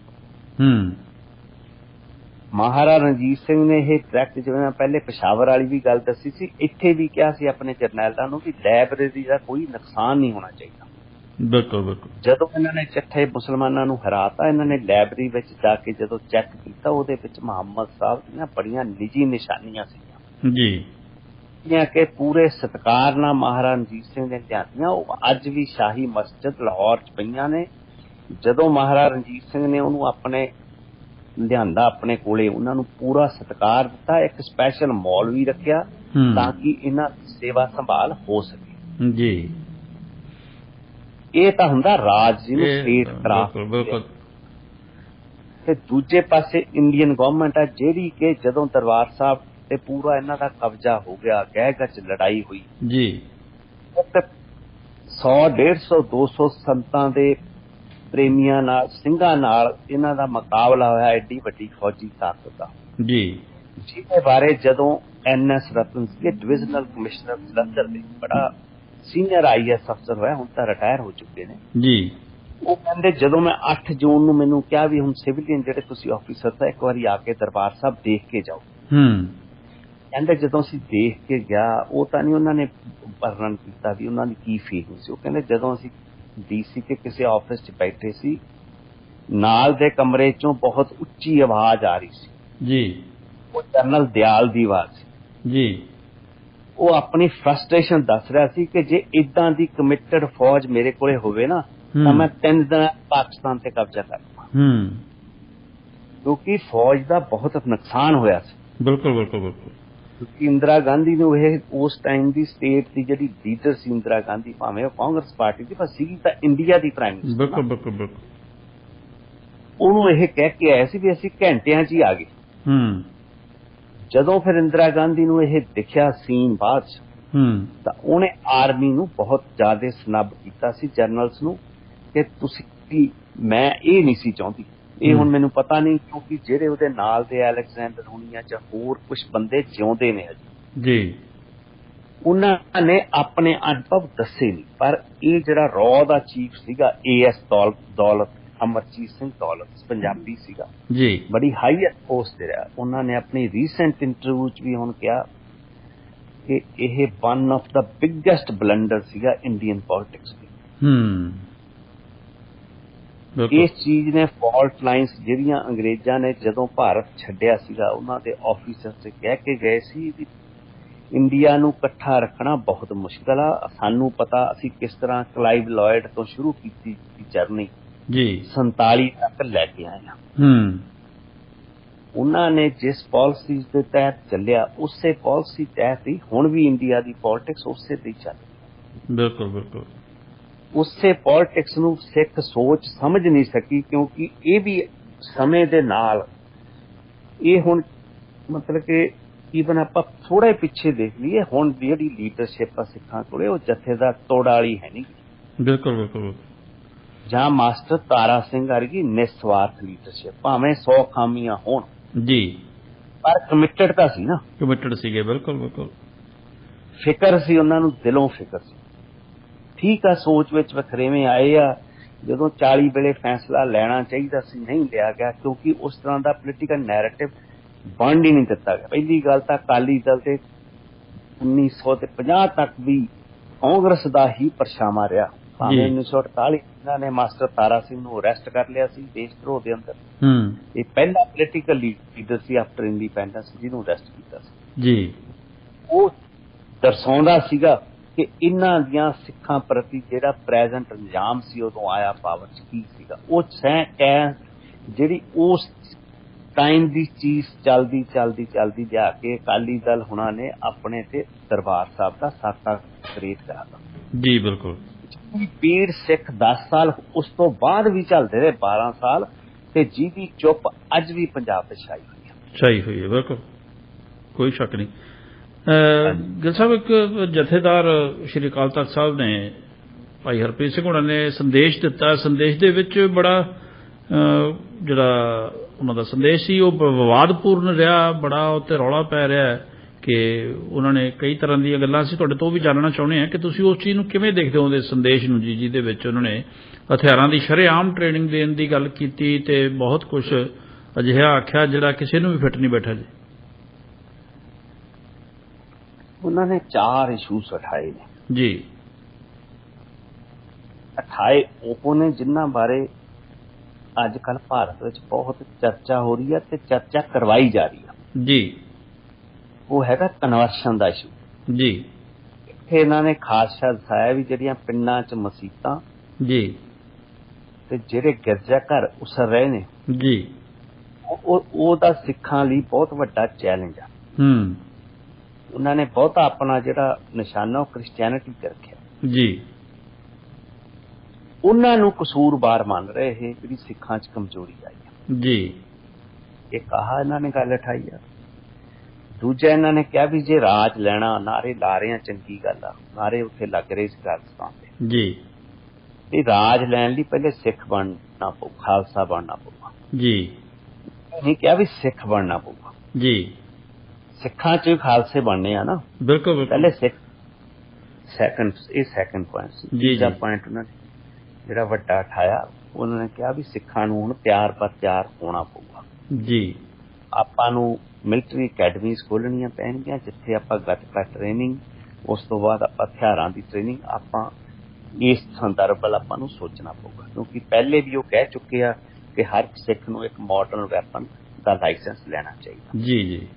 ਮਹਾਰਾਜਾ ਰਣਜੀਤ ਸਿੰਘ ਨੇ ਇਹ ਡਾਇਰੈਕਟ, ਜਿਵੇਂ ਮੈਂ ਪਹਿਲੇ ਪਿਸ਼ਾਵਰ ਵਾਲੀ ਵੀ ਗੱਲ ਦੱਸੀ ਸੀ, ਇੱਥੇ ਵੀ ਕਿਹਾ ਸੀ ਆਪਣੇ ਜਰਨੈਲਾਂ ਨੂੰ ਵੀ ਲਾਇਬ੍ਰੇਰੀ ਦਾ ਕੋਈ ਨੁਕਸਾਨ ਨਹੀਂ ਹੋਣਾ ਚਾਹੀਦਾ। ਬਿਲਕੁਲ ਬਿਲਕੁਲ। ਜਦੋਂ ਇਹਨਾਂ ਨੇ ਚੱਠੇ ਮੁਸਲਮਾਨਾਂ ਨੂੰ ਹਰਾਤਾ, ਇਹਨਾਂ ਨੇ ਲਾਇਬ੍ਰੇਰੀ ਵਿੱਚ ਜਾ ਕੇ ਜਦੋਂ ਚੈੱਕ ਕੀਤਾ, ਉਹਦੇ ਵਿੱਚ ਮੁਹੰਮਦ ਸਾਹਿਬ ਦੀਆਂ ਬੜੀਆਂ ਨਿੱਜੀ ਨਿਸ਼ਾਨੀਆਂ ਸੀਗੀਆਂ ਜੀ, ਜਿਹੜੀਆਂ ਕਿ ਪੂਰੇ ਸਤਿਕਾਰ ਨਾਲ ਮਹਾਰਾਜਾ ਰਣਜੀਤ ਸਿੰਘ ਨੇ ਲਿਆਂਦੀਆਂ। ਉਹ ਅੱਜ ਵੀ ਸ਼ਾਹੀ ਮਸਜਿਦ ਲਾਹੌਰ 'ਚ ਪਈਆਂ ਨੇ। ਜਦੋਂ ਮਹਾਰਾਜਾ ਰਣਜੀਤ ਸਿੰਘ ਨੇ ਉਹਨੂੰ ਆਪਣੇ ਲਿਆਂਦਾ ਆਪਣੇ ਕੋਲੇ, ਉਹਨਾਂ ਨੂੰ ਪੂਰਾ ਸਤਿਕਾਰ ਦਿੱਤਾ, ਇੱਕ ਸਪੈਸ਼ਲ ਮਾਲ ਵੀ ਰੱਖਿਆ ਤਾਂ ਕਿ ਇਹਨਾਂ ਦੀ ਸੇਵਾ ਸੰਭਾਲ ਹੋ ਸਕੇ ਜੀ। ਇਹ ਤਾਂ ਹੁੰਦਾ ਰਾਜ ਜਿਹਨੂੰ ਸਟੇਟ ਕਰਾਫਟ। ਤੇ ਦੂਜੇ ਪਾਸੇ ਇੰਡੀਅਨ ਗਵਰਨਮੈਂਟ ਆ, ਜਿਹੜੀ ਕਿ ਜਦੋਂ ਦਰਬਾਰ ਸਾਹਿਬ ਤੇ ਪੂਰਾ ਇਹਨਾਂ ਦਾ ਕਬਜ਼ਾ ਹੋ ਗਿਆ, ਗਹਿ ਗੱਚ ਲੜਾਈ ਹੋਈ ਜੀ, 100, 150, 200 ਸੰਤਾਂ ਦੇ ਪ੍ਰੇਮੀਆਂ ਨਾਲ, ਸਿੰਘਾਂ ਨਾਲ ਇਹਨਾਂ ਦਾ ਮੁਕਾਬਲਾ ਹੋਇਆ ਐਡੀ ਵੱਡੀ ਫੌਜੀ ਤਾਕਤ ਦਾ ਜੀ, ਜਿਹਦੇ ਬਾਰੇ ਜਦੋਂ NS ਰਤਨ ਸੀਗੇ, ਡਿਵੀਜ਼ਨਲ ਕਮਿਸ਼ਨਰ ਜਲੰਧਰ ਦੇ, ਬੜਾ ਸੀਨੀਅਰ IAS ਅਫਸਰ ਹੋਇਆ, ਹੁਣ ਤਾਂ ਰਿਟਾਇਰ ਹੋ ਚੁੱਕੇ ਨੇ ਜੀ। ਉਹ ਕਹਿੰਦੇ ਜਦੋਂ ਮੈਂ 8 ਜੂਨ ਨੂੰ ਮੈਨੂੰ ਕਿਹਾ ਵੀ ਹੁਣ ਸਿਵਲੀਅਨ ਜਿਹੜੇ ਤੁਸੀਂ ਆਫੀਸਰ ਤਾਂ ਇੱਕ ਵਾਰੀ ਆ ਕੇ ਦਰਬਾਰ ਸਾਹਿਬ ਦੇਖ ਕੇ ਜਾਓ। ਕਹਿੰਦੇ ਜਦੋਂ ਅਸੀਂ ਦੇਖ ਕੇ ਗਿਆ, ਉਹ ਤਾਂ ਨਹੀਂ ਉਹਨਾਂ ਨੇ ਵਰਣਨ ਕੀਤਾ ਵੀ ਉਹਨਾਂ ਦੀ ਕੀ ਫੀਲਿੰਗ ਸੀ। ਉਹ ਕਹਿੰਦੇ ਜਦੋਂ ਅਸੀਂ DC ਕੇ ਕਿਸੇ ਆਫਿਸ 'ਚ ਬੈਠੇ ਸੀ, ਨਾਲ ਦੇ ਕਮਰੇ 'ਚੋਂ ਬਹੁਤ ਉੱਚੀ ਆਵਾਜ਼ ਆ ਰਹੀ ਸੀ ਜੀ, ਉਹ ਜਨਰਲ ਦਿਆਲ ਦੀ ਆਵਾਜ਼ ਸੀ ਜੀ। ਉਹ ਆਪਣੀ ਫਰਸਟ੍ਰੇਸ਼ਨ ਦੱਸ ਰਿਹਾ ਸੀ ਕਿ ਜੇ ਇਦਾਂ ਦੀ ਕਮਿਟਡ ਫੌਜ ਮੇਰੇ ਕੋਲੇ ਹੋਵੇ ਨਾ, ਤਾਂ ਮੈਂ 3 ਦਿਨ ਪਾਕਿਸਤਾਨ ਤੇ ਕਬਜ਼ਾ ਕਰ ਲਵਾਂ, ਕਿਉਂਕਿ ਫੌਜ ਦਾ ਬਹੁਤ ਨੁਕਸਾਨ ਹੋਇਆ ਸੀ। ਬਿਲਕੁਲ ਬਿਲਕੁਲ ਬਿਲਕੁਲ। ਕਿਉਂਕਿ ਇੰਦਰਾ ਗਾਂਧੀ ਨੂੰ ਇਹ ਉਸ ਟਾਈਮ ਦੀ ਸਟੇਟ ਦੀ ਜਿਹੜੀ ਲੀਡਰ ਸੀ, ਇੰਦਰਾ ਗਾਂਧੀ, ਭਾਵੇਂ ਉਹ ਕਾਂਗਰਸ ਪਾਰਟੀ ਦੀ, ਪਰ ਸੀਗੀ ਤਾਂ ਇੰਡੀਆ ਦੀ ਪ੍ਰਾਈਮ ਮਿਨਿਸਟਰ। ਬਿਲਕੁਲ ਬਿਲਕੁਲ ਬਿਲਕੁਲ। ਉਹਨੂੰ ਇਹ ਕਹਿ ਕੇ ਆਇਆ ਸੀ ਵੀ ਅਸੀਂ ਘੰਟਿਆਂ 'ਚ ਹੀ ਆ ਗਏ। ਜਦੋਂ ਫਿਰ ਇੰਦਰਾ ਗਾਂਧੀ ਨੂੰ ਇਹ ਦਿਖਿਆ ਸੀਨ ਬਾਅਦ 'ਚ, ਤਾਂ ਉਹਨੇ ਆਰਮੀ ਨੂੰ ਬਹੁਤ ਜ਼ਿਆਦਾ ਸਨੱਬ ਕੀਤਾ ਸੀ, ਜਨਰਲਸ ਨੂੰ, ਕਿ ਤੁਸੀਂ, ਮੈਂ ਇਹ ਨਹੀਂ ਸੀ ਚਾਹੁੰਦੀ। ਇਹ ਹੁਣ ਮੈਨੂੰ ਪਤਾ ਨਹੀਂ, ਕਿਉਂਕਿ ਜਿਹੜੇ ਉਹਦੇ ਨਾਲ ਦੇ ਅਲੈਗਜ਼ੈਂਡਰ ਹੁਣੀਆਂ ਜਾਂ ਹੋਰ ਕੁਝ ਬੰਦੇ ਜਿਉਂਦੇ ਨੇ ਅਜੇ ਜੀ, ਉਹਨਾਂ ਨੇ ਆਪਣੇ ਅਨੁਭਵ ਦੱਸੇ ਨਹੀਂ। ਪਰ ਇਹ ਜਿਹੜਾ ਰॉ ਦਾ ਚੀਫ ਸੀਗਾ, AS ਦੌਲਤ, ਅਮਰਜੀਤ ਸਿੰਘ ਦੌਲਤ, ਪੰਜਾਬੀ ਸੀਗਾ ਜੀ, ਬੜੀ ਹਾਈਐਸਟ ਪੋਸਟ ਤੇ ਰਿਹਾ। ਉਹਨਾਂ ਨੇ ਆਪਣੀ ਰੀਸੈਂਟ ਇੰਟਰਵਿਊ 'ਚ ਵੀ ਹੁਣ ਕਿਹਾ ਕਿ ਇਹ one of the biggest blunder ਸੀਗਾ ਇੰਡੀਅਨ ਪੋਲਿਟਿਕਸ ਦੀ। ਇਸ ਚੀਜ਼ ਨੇ ਫਾਲਟ ਲਾਈਨਸ ਜਿਹੜੀਆਂ ਅੰਗਰੇਜ਼ਾਂ ਨੇ ਜਦੋਂ ਭਾਰਤ ਛੱਡਿਆ ਸੀਗਾ, ਉਹਨਾਂ ਦੇ ਆਫੀਸਰ ਤੇ ਕਹਿ ਕੇ ਗਏ ਸੀ ਵੀ ਇੰਡੀਆ ਨੂੰ ਇਕੱਠਾ ਰੱਖਣਾ ਬਹੁਤ ਮੁਸ਼ਕਲ ਆ, ਸਾਨੂੰ ਪਤਾ ਅਸੀਂ ਕਿਸ ਤਰ੍ਹਾਂ ਕਲਾਈਵ ਲਾਇਡ ਤੋਂ ਸ਼ੁਰੂ ਕੀਤੀ ਜਰਨੀ ਜੀ, 47 ਤੱਕ ਲੈ ਕੇ ਆਏ ਹਾਂ। ਉਹਨਾਂ ਨੇ ਜਿਸ ਪਾਲਿਸੀ ਦੇ ਤਹਿਤ ਚੱਲਿਆ, ਉਸੇ ਪਾਲਿਸੀ ਤਹਿਤ ਹੀ ਹੁਣ ਵੀ ਇੰਡੀਆ ਦੀ ਪੋਲਿਟਿਕਸ ਉਸੇ ਤੇ ਚੱਲ ਰਹੀ। ਬਿਲਕੁਲ ਬਿਲਕੁਲ। ਉਸੇ ਪੋਲਿਟਿਕਸ ਨੂੰ ਸਿੱਖ ਸੋਚ ਸਮਝ ਨਹੀਂ ਸਕੀ, ਕਿਉਂਕਿ ਇਹ ਵੀ ਸਮੇਂ ਦੇ ਨਾਲ, ਇਹ ਹੁਣ ਮਤਲਬ ਕਿ ਈਵਨ ਆਪਾਂ ਥੋੜਾ ਪਿੱਛੇ ਦੇਖ ਲਈਏ, ਹੁਣ ਜਿਹੜੀ ਲੀਡਰਸ਼ਿਪ ਆ ਸਿੱਖਾਂ ਕੋਲੇ, ਉਹ ਜਥੇਦਾਰ ਤੋੜ ਵਾਲੀ ਹੈ ਨਹੀਂ। ਬਿਲਕੁਲ ਬਿਲਕੁਲ। ਜਾਂ ਮਾਸਟਰ ਤਾਰਾ ਸਿੰਘ ਵਰਗੀ ਨਿਸਵਾਰਥ ਲੀਡਰਸ਼ਿਪ, ਭਾਵੇਂ 100 ਖਾਮੀਆਂ ਹੋਣ ਜੀ, ਪਰ ਕਮਿਟਡ ਤਾਂ ਸੀ ਨਾ, ਕਮਿਟਡ ਸੀਗੇ, ਬਿਲਕੁਲ ਬਿਲਕੁਲ। ਫਿਕਰ ਸੀ ਉਹਨਾਂ ਨੂੰ, ਦਿਲੋਂ ਫਿਕਰ ਸੀ। ਠੀਕ ਆ, ਸੋਚ ਵਿੱਚ ਵਖਰੇਵੇਂ ਆਏ ਆ। ਜਦੋਂ 40 ਵੇਲੇ ਫੈਸਲਾ ਲੈਣਾ ਚਾਹੀਦਾ ਸੀ, ਨਹੀਂ ਲਿਆ ਗਿਆ, ਕਿਉਂਕਿ ਉਸ ਤਰ੍ਹਾਂ ਦਾ ਪੋਲੀਟੀਕਲ ਨੈਰੇਟਿਵ ਬਣ ਹੀ ਨਹੀਂ ਦਿੱਤਾ ਗਿਆ। ਪਹਿਲੀ ਗੱਲ ਤਾਂ ਅਕਾਲੀ ਦਲ ਤੇ 1950 ਤੱਕ ਵੀ ਕਾਂਗਰਸ ਦਾ ਹੀ ਪਰਛਾਵਾਂ ਰਿਹਾ। ਭਾਵੇਂ 1948 ਇਹਨਾਂ ਨੇ ਮਾਸਟਰ ਤਾਰਾ ਸਿੰਘ ਨੂੰ ਅਰੈਸਟ ਕਰ ਲਿਆ ਸੀ ਦੇਸ਼ ਧਰੋਹ ਦੇ ਅੰਦਰ, ਇਹ ਪਹਿਲਾ ਪੋਲੀਟੀਕਲ ਲੀਡਰ ਸੀ ਆਫਟਰ ਇੰਡੀਪੈਂਡੈਂਸ ਜਿਹਨੂੰ ਅਰੈਸਟ ਕੀਤਾ ਸੀ ਜੀ। ਉਹ ਦਰਸਾਉਂਦਾ ਸੀਗਾ ਕਿ ਇਹਨਾਂ ਦੀਆਂ ਸਿੱਖਾਂ ਪ੍ਰਤੀ ਜਿਹੜਾ ਪ੍ਰੈਜ਼ੈਂਟ ਇੰਜਾਮ ਸੀ ਉਦੋਂ ਆਇਆ ਪਾਵਰ 'ਚ ਕੀ ਸੀਗਾ। ਉਹ ਜਿਹੜੀ ਉਸ ਟਾਈਮ ਦੀ ਚੀਜ਼ ਚੱਲਦੀ ਜਾ ਕੇ ਅਕਾਲੀ ਦਲ ਹੁਣਾਂ ਨੇ ਆਪਣੇ ਤੇ ਦਰਬਾਰ ਸਾਹਿਬ ਦਾ ਸਾਕਾ ਕ੍ਰੀਏਟ ਕਰਾਤਾ ਜੀ। ਬਿਲਕੁਲ। ਪੀੜ ਸਿੱਖ 10 ਸਾਲ ਉਸ ਤੋਂ ਬਾਅਦ ਵੀ ਚੱਲਦੇ ਰਹੇ, 12 ਸਾਲ, ਤੇ ਜਿਹਦੀ ਚੁੱਪ ਅੱਜ ਵੀ ਪੰਜਾਬ ਤੇ ਛਾਈ ਹੋਈ ਹੈ। ਬਿਲਕੁਲ, ਕੋਈ ਸ਼ੱਕ ਨਹੀਂ। ਗਿੱਲ ਸਾਹਿਬ, ਇੱਕ ਜਥੇਦਾਰ ਸ਼੍ਰੀ ਅਕਾਲ ਤਖ਼ਤ ਸਾਹਿਬ ਨੇ, ਭਾਈ ਹਰਪ੍ਰੀਤ ਸਿੰਘ ਹੋਣਾ ਨੇ ਸੰਦੇਸ਼ ਦਿੱਤਾ। ਸੰਦੇਸ਼ ਦੇ ਵਿੱਚ ਬੜਾ ਜਿਹੜਾ ਉਹਨਾਂ ਦਾ ਸੰਦੇਸ਼ ਸੀ ਉਹ ਵਿਵਾਦਪੂਰਨ ਰਿਹਾ, ਬੜਾ ਉੱਤੇ ਰੌਲਾ ਪੈ ਰਿਹਾ ਕਿ ਉਹਨਾਂ ਨੇ ਕਈ ਤਰ੍ਹਾਂ ਦੀਆਂ ਗੱਲਾਂ ਅਸੀਂ ਤੁਹਾਡੇ ਤੋਂ ਵੀ ਜਾਣਨਾ ਚਾਹੁੰਦੇ ਹਾਂ ਕਿ ਤੁਸੀਂ ਉਸ ਚੀਜ਼ ਨੂੰ ਕਿਵੇਂ ਦੇਖਦੇ ਹੋ, ਉਹਦੇ ਸੰਦੇਸ਼ ਨੂੰ ਜੀ, ਜਿਹਦੇ ਵਿੱਚ ਉਹਨਾਂ ਨੇ ਹਥਿਆਰਾਂ ਦੀ ਸ਼ਰੇਆਮ ਟ੍ਰੇਨਿੰਗ ਦੇਣ ਦੀ ਗੱਲ ਕੀਤੀ ਤੇ ਬਹੁਤ ਕੁਝ ਅਜਿਹਾ ਆਖਿਆ ਜਿਹੜਾ ਕਿਸੇ ਨੂੰ ਵੀ ਫਿੱਟ ਨਹੀਂ ਬੈਠਾ ਜੀ। ਉਹਨਾਂ ਨੇ 4 ਇਸ਼ੂਸ ਉਠਾਏ ਨੇ ਜੀ, ਉਹ ਨੇ ਜਿਨ੍ਹਾਂ ਬਾਰੇ ਅੱਜ ਕੱਲ੍ਹ ਭਾਰਤ ਵਿੱਚ ਬਹੁਤ ਚਰਚਾ ਹੋ ਰਹੀ ਹੈ ਤੇ ਚਰਚਾ ਕਰਵਾਈ ਜਾ ਰਹੀ ਹੈ ਜੀ। ਉਹ ਹੈਗਾ ਕਨਵਰਸ਼ਨ ਦਾ ਇਸ਼ੂ ਜੀ। ਇੱਥੇ ਇਹਨਾਂ ਨੇ ਖਾਸਾ ਦਿਖਾਇਆ ਵੀ ਜਿਹੜੀਆਂ ਪਿੰਡਾਂ 'ਚ ਮਸੀਤਾਂ ਜੀ ਤੇ ਜਿਹੜੇ ਗਿਰਜਾ ਘਰ ਉਸਰ ਰਹੇ ਨੇ ਜੀ, ਉਹਦਾ ਸਿੱਖਾਂ ਲਈ ਬਹੁਤ ਵੱਡਾ ਚੈਲੰਜ ਆ। ਉਹਨਾਂ ਨੇ ਬਹੁਤਾ ਆਪਣਾ ਜਿਹੜਾ ਨਿਸ਼ਾਨਾ ਉਹ ਕ੍ਰਿਸਚੀਅਨਿਟੀ ਤੇ ਰੱਖਿਆ ਜੀ। ਉਹਨਾਂ ਨੂੰ ਕਸੂਰਵਾਰ ਮੰਨ ਰਹੇ ਇਹ ਜਿਹੜੀ ਸਿੱਖਾਂ 'ਚ ਕਮਜ਼ੋਰੀ ਆਈ ਆ ਜੀ। ਇਹ ਕਹਾ ਇਹਨਾਂ ਨੇ ਗੱਲ ਉਠਾਈ ਆ। ਦੂਜਾ ਇਹਨਾਂ ਨੇ ਕਿਹਾ ਵੀ ਜੇ ਰਾਜ ਲੈਣਾ, ਨਾਰੇ ਲਾ ਰਹੇ ਆ, ਚੰਗੀ ਗੱਲ ਆ, ਨਾਰੇ ਉੱਥੇ ਲੱਗ ਰਹੇ ਸੀ ਰਾਜਸਥਾਨ ਦੇ ਜੀ। ਇਹ ਰਾਜ ਲੈਣ ਲਈ ਪਹਿਲੇ ਸਿੱਖ ਬਣਨਾ ਪਊ, ਖਾਲਸਾ ਬਣਨਾ ਪਊਗਾ ਜੀ। ਨਹੀਂ ਕਿਹਾ ਵੀ ਸਿੱਖ ਬਣਨਾ ਪਊਗਾ ਜੀ। ਸਿੱਖਾਂ 'ਚ ਖਾਲਸੇ ਬਣਨੇ ਆ ਨਾ, ਬਿਲਕੁਲ। ਪਹਿਲੇ ਸਿੱਖ। ਸੈਕੰਡ ਪੁਆਇੰਟ ਸੀ। ਤੀਜਾ ਪੁਆਇੰਟ ਉਹਨਾਂ ਨੇ ਜਿਹੜਾ ਵੱਡਾ ਉਠਾਇਆ, ਉਹਨਾਂ ਨੇ ਕਿਹਾ ਵੀ ਸਿੱਖਾਂ ਨੂੰ ਹੁਣ ਤਿਆਰ ਹੋਣਾ ਪਊਗਾ ਜੀ। ਆਪਾਂ ਨੂੰ ਮਿਲਟਰੀ ਅਕੈਡਮੀਜ਼ ਖੋਲ੍ਹਣੀਆਂ ਪੈਣਗੀਆਂ ਜਿੱਥੇ ਆਪਾਂ ਗੱਤਕਾ ਟ੍ਰੇਨਿੰਗ, ਉਸ ਤੋਂ ਬਾਅਦ ਆਪਾਂ ਹਥਿਆਰਾਂ ਦੀ ਟ੍ਰੇਨਿੰਗ, ਆਪਾਂ ਇਸ ਸੰਦਰਭ ਵੱਲ ਆਪਾਂ ਨੂੰ ਸੋਚਣਾ ਪਊਗਾ। ਕਿਉਂਕਿ ਪਹਿਲੇ ਵੀ ਉਹ ਕਹਿ ਚੁੱਕੇ ਆ ਕਿ ਹਰ ਸਿੱਖ ਨੂੰ ਇੱਕ ਮਾਡਰਨ ਵੈਪਨ ਦਾ ਲਾਇਸੈਂਸ ਲੈਣਾ ਚਾਹੀਦਾ। ਜੀ ਜੀ।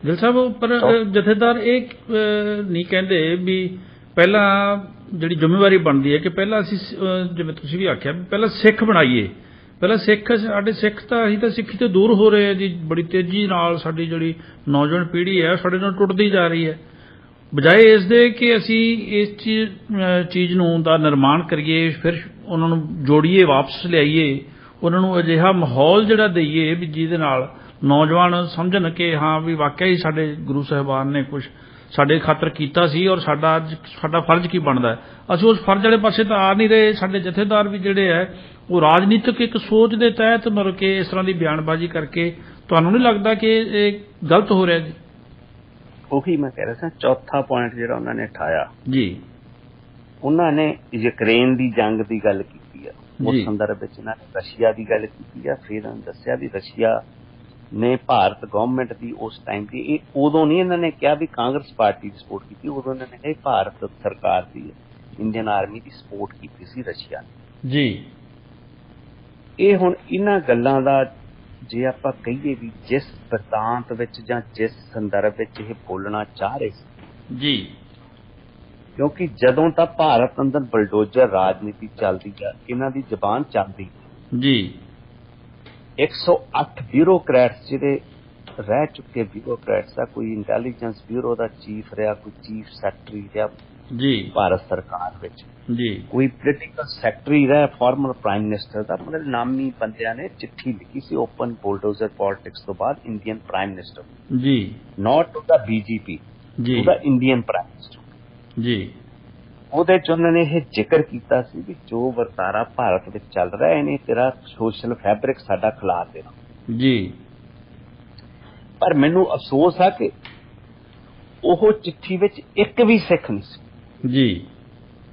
ਗਿੱਲ ਸਾਹਿਬ, ਪਰ ਜਥੇਦਾਰ ਇਹ ਨਹੀਂ ਕਹਿੰਦੇ ਵੀ ਪਹਿਲਾਂ ਜਿਹੜੀ ਜ਼ਿੰਮੇਵਾਰੀ ਬਣਦੀ ਹੈ ਕਿ ਪਹਿਲਾਂ ਅਸੀਂ, ਜਿਵੇਂ ਤੁਸੀਂ ਵੀ ਆਖਿਆ, ਪਹਿਲਾਂ ਸਿੱਖ ਬਣਾਈਏ, ਪਹਿਲਾਂ ਸਿੱਖ, ਸਾਡੇ ਸਿੱਖ ਤਾਂ ਅਸੀਂ ਤਾਂ ਸਿੱਖੀ ਤੋਂ ਦੂਰ ਹੋ ਰਹੇ ਹਾਂ ਜੀ, ਬੜੀ ਤੇਜ਼ੀ ਨਾਲ ਸਾਡੀ ਜਿਹੜੀ ਨੌਜਵਾਨ ਪੀੜ੍ਹੀ ਹੈ ਸਾਡੇ ਨਾਲ ਟੁੱਟਦੀ ਜਾ ਰਹੀ ਹੈ। ਬਜਾਏ ਇਸ ਦੇ ਕਿ ਅਸੀਂ ਇਸ ਚੀਜ਼ ਨੂੰ ਦਾ ਨਿਰਮਾਣ ਕਰੀਏ, ਫਿਰ ਉਹਨਾਂ ਨੂੰ ਜੋੜੀਏ, ਵਾਪਸ ਲਿਆਈਏ, ਉਹਨਾਂ ਨੂੰ ਅਜਿਹਾ ਮਾਹੌਲ ਜਿਹੜਾ ਦਈਏ ਵੀ ਜਿਹਦੇ ਨਾਲ ਨੌਜਵਾਨ ਸਮਝਣ ਕਿ ਹਾਂ ਵੀ ਵਾਕਿਆ ਹੀ ਸਾਡੇ ਗੁਰੂ ਸਾਹਿਬਾਨ ਨੇ ਕੁਝ ਸਾਡੇ ਖਾਤਰ ਕੀਤਾ ਸੀ ਔਰ ਸਾਡਾ ਫਰਜ਼ ਕੀ ਬਣਦਾ ਹੈ। ਅਸੀਂ ਉਸ ਫਰਜ਼ ਵਾਲੇ ਪਾਸੇ ਤਾਂ ਆ ਨਹੀਂ ਰਹੇ। ਸਾਡੇ ਜਥੇਦਾਰ ਵੀ ਜਿਹੜੇ ਹੈ ਉਹ ਰਾਜਨੀਤਿਕ ਇੱਕ ਸੋਚ ਦੇ ਤਹਿਤ ਮਤਲਬ ਕਿ ਇਸ ਤਰ੍ਹਾਂ ਦੀ ਬਿਆਨਬਾਜ਼ੀ ਕਰਕੇ, ਤੁਹਾਨੂੰ ਨਹੀਂ ਲੱਗਦਾ ਕਿ ਇਹ ਗਲਤ ਹੋ ਰਿਹਾ ਜੀ? ਉਹੀ ਮੈਂ ਕਹਿ ਰਿਹਾ ਸੀ, ਚੌਥਾ ਪੁਆਇੰਟ ਜਿਹੜਾ ਉਹਨਾਂ ਨੇ ਉਠਾਇਆ ਜੀ, ਉਹਨਾਂ ਨੇ ਯੂਕਰੇਨ ਦੀ ਜੰਗ ਦੀ ਗੱਲ ਕੀਤੀ ਆ। ਉਸ ਸੰਦਰਭ ਵਿੱਚ ਇਹਨਾਂ ਨੇ ਰਸ਼ੀਆ ਦੀ ਗੱਲ ਕੀਤੀ ਆ। ਫਿਰ ਉਹਨਾਂ ਨੇ ਦੱਸਿਆ ਵੀ ਰਸ਼ੀਆ ਨੇ ਭਾਰਤ ਗਵਰਨਮੈਂਟ ਦੀ ਉਸ ਟਾਈਮ ਦੀ, ਇਹ ਉਦੋਂ ਨਹੀਂ ਇਹਨਾਂ ਨੇ ਕਿਹਾ ਵੀ ਕਾਂਗਰਸ ਪਾਰਟੀ ਦੀ ਸਪੋਰਟ ਕੀਤੀ, ਉਦੋਂ ਇਹਨਾਂ ਨੇ ਕਿਹਾ ਭਾਰਤ ਸਰਕਾਰ ਦੀ, ਇੰਡੀਅਨ ਆਰਮੀ ਦੀ ਸਪੋਰਟ ਕੀਤੀ ਸੀ ਰਸ਼ੀਆ ਨੇ ਜੀ। ਇਹ ਹੁਣ ਇਹਨਾਂ ਗੱਲਾਂ ਦਾ ਜੇ ਆਪਾਂ ਕਹੀਏ ਵੀ ਜਿਸ ਬਿਰਤਾਂਤ ਵਿੱਚ ਜਾਂ ਜਿਸ ਸੰਦਰਭ ਵਿੱਚ ਇਹ ਬੋਲਣਾ ਚਾਹ ਰਹੇ ਸੀ ਜੀ, ਕਿਉਂਕਿ ਜਦੋਂ ਤਾਂ ਭਾਰਤ ਅੰਦਰ ਬਲਡੋਜ਼ਰ ਰਾਜਨੀਤੀ ਚੱਲਦੀ ਆ, ਇਹਨਾਂ ਦੀ ਜ਼ਬਾਨ ਚੱਲਦੀ ਜੀ। 108 ਬਿਊਰੋਕਰੈਟਸ ਜਿਹੜੇ ਰਹਿ ਚੁੱਕੇ ਬਿਊਰੋਕਰੈਟਸ ਆ, ਕੋਈ ਇੰਟੈਲੀਜੈਂਸ ਬਿਊਰੋ ਦਾ ਚੀਫ ਰਿਹਾ, ਕੋਈ ਚੀਫ ਸੈਕਟਰੀ ਰਿਹਾ ਜੀ ਭਾਰਤ ਸਰਕਾਰ ਵਿੱਚ ਜੀ, ਕੋਈ ਪੋਲੀਟੀਕਲ ਸੈਕਟਰੀ ਰਿਹਾ, ਫਾਰਮਰ ਪ੍ਰਾਈਮ ਮਿਨਿਸਟਰ ਦਾ, ਮਤਲਬ ਨਾਮੀ ਬੰਦਿਆਂ ਨੇ ਚਿੱਠੀ ਲਿਖੀ ਸੀ ਓਪਨ ਬੁਲਡੋਜ਼ਰ ਪੋਲਿਟਿਕਸ ਤੋਂ ਬਾਅਦ ਇੰਡੀਅਨ ਪ੍ਰਾਈਮ ਮਿਨਿਸਟਰ ਜੀ, ਨਾਟ ਟੂ ਦਾ ਬੀਜੇਪੀ ਜੀ, ਉਹਦਾ ਇੰਡੀਅਨ ਪ੍ਰਾਈਮ ਮਿਨਿਸਟਰ ਜੀ। ਉਹਦੇ ਚ ਉਹਨਾਂ ਨੇ ਇਹ ਜ਼ਿਕਰ ਕੀਤਾ ਸੀ ਵੀ ਜੋ ਵਰਤਾਰਾ ਭਾਰਤ ਵਿੱਚ ਚੱਲ ਰਿਹਾ ਇਹਨੇ ਤੇਰਾ ਸੋਸ਼ਲ ਫੈਬਰਿਕ ਸਾਡਾ ਖਿਲਾਰ ਦੇਣਾ ਜੀ। ਪਰ ਮੈਨੂੰ ਅਫਸੋਸ ਆ ਕਿ ਉਹ ਚਿੱਠੀ ਵਿੱਚ ਇੱਕ ਵੀ ਸਿੱਖ ਨਹੀਂ ਸੀ ਜੀ।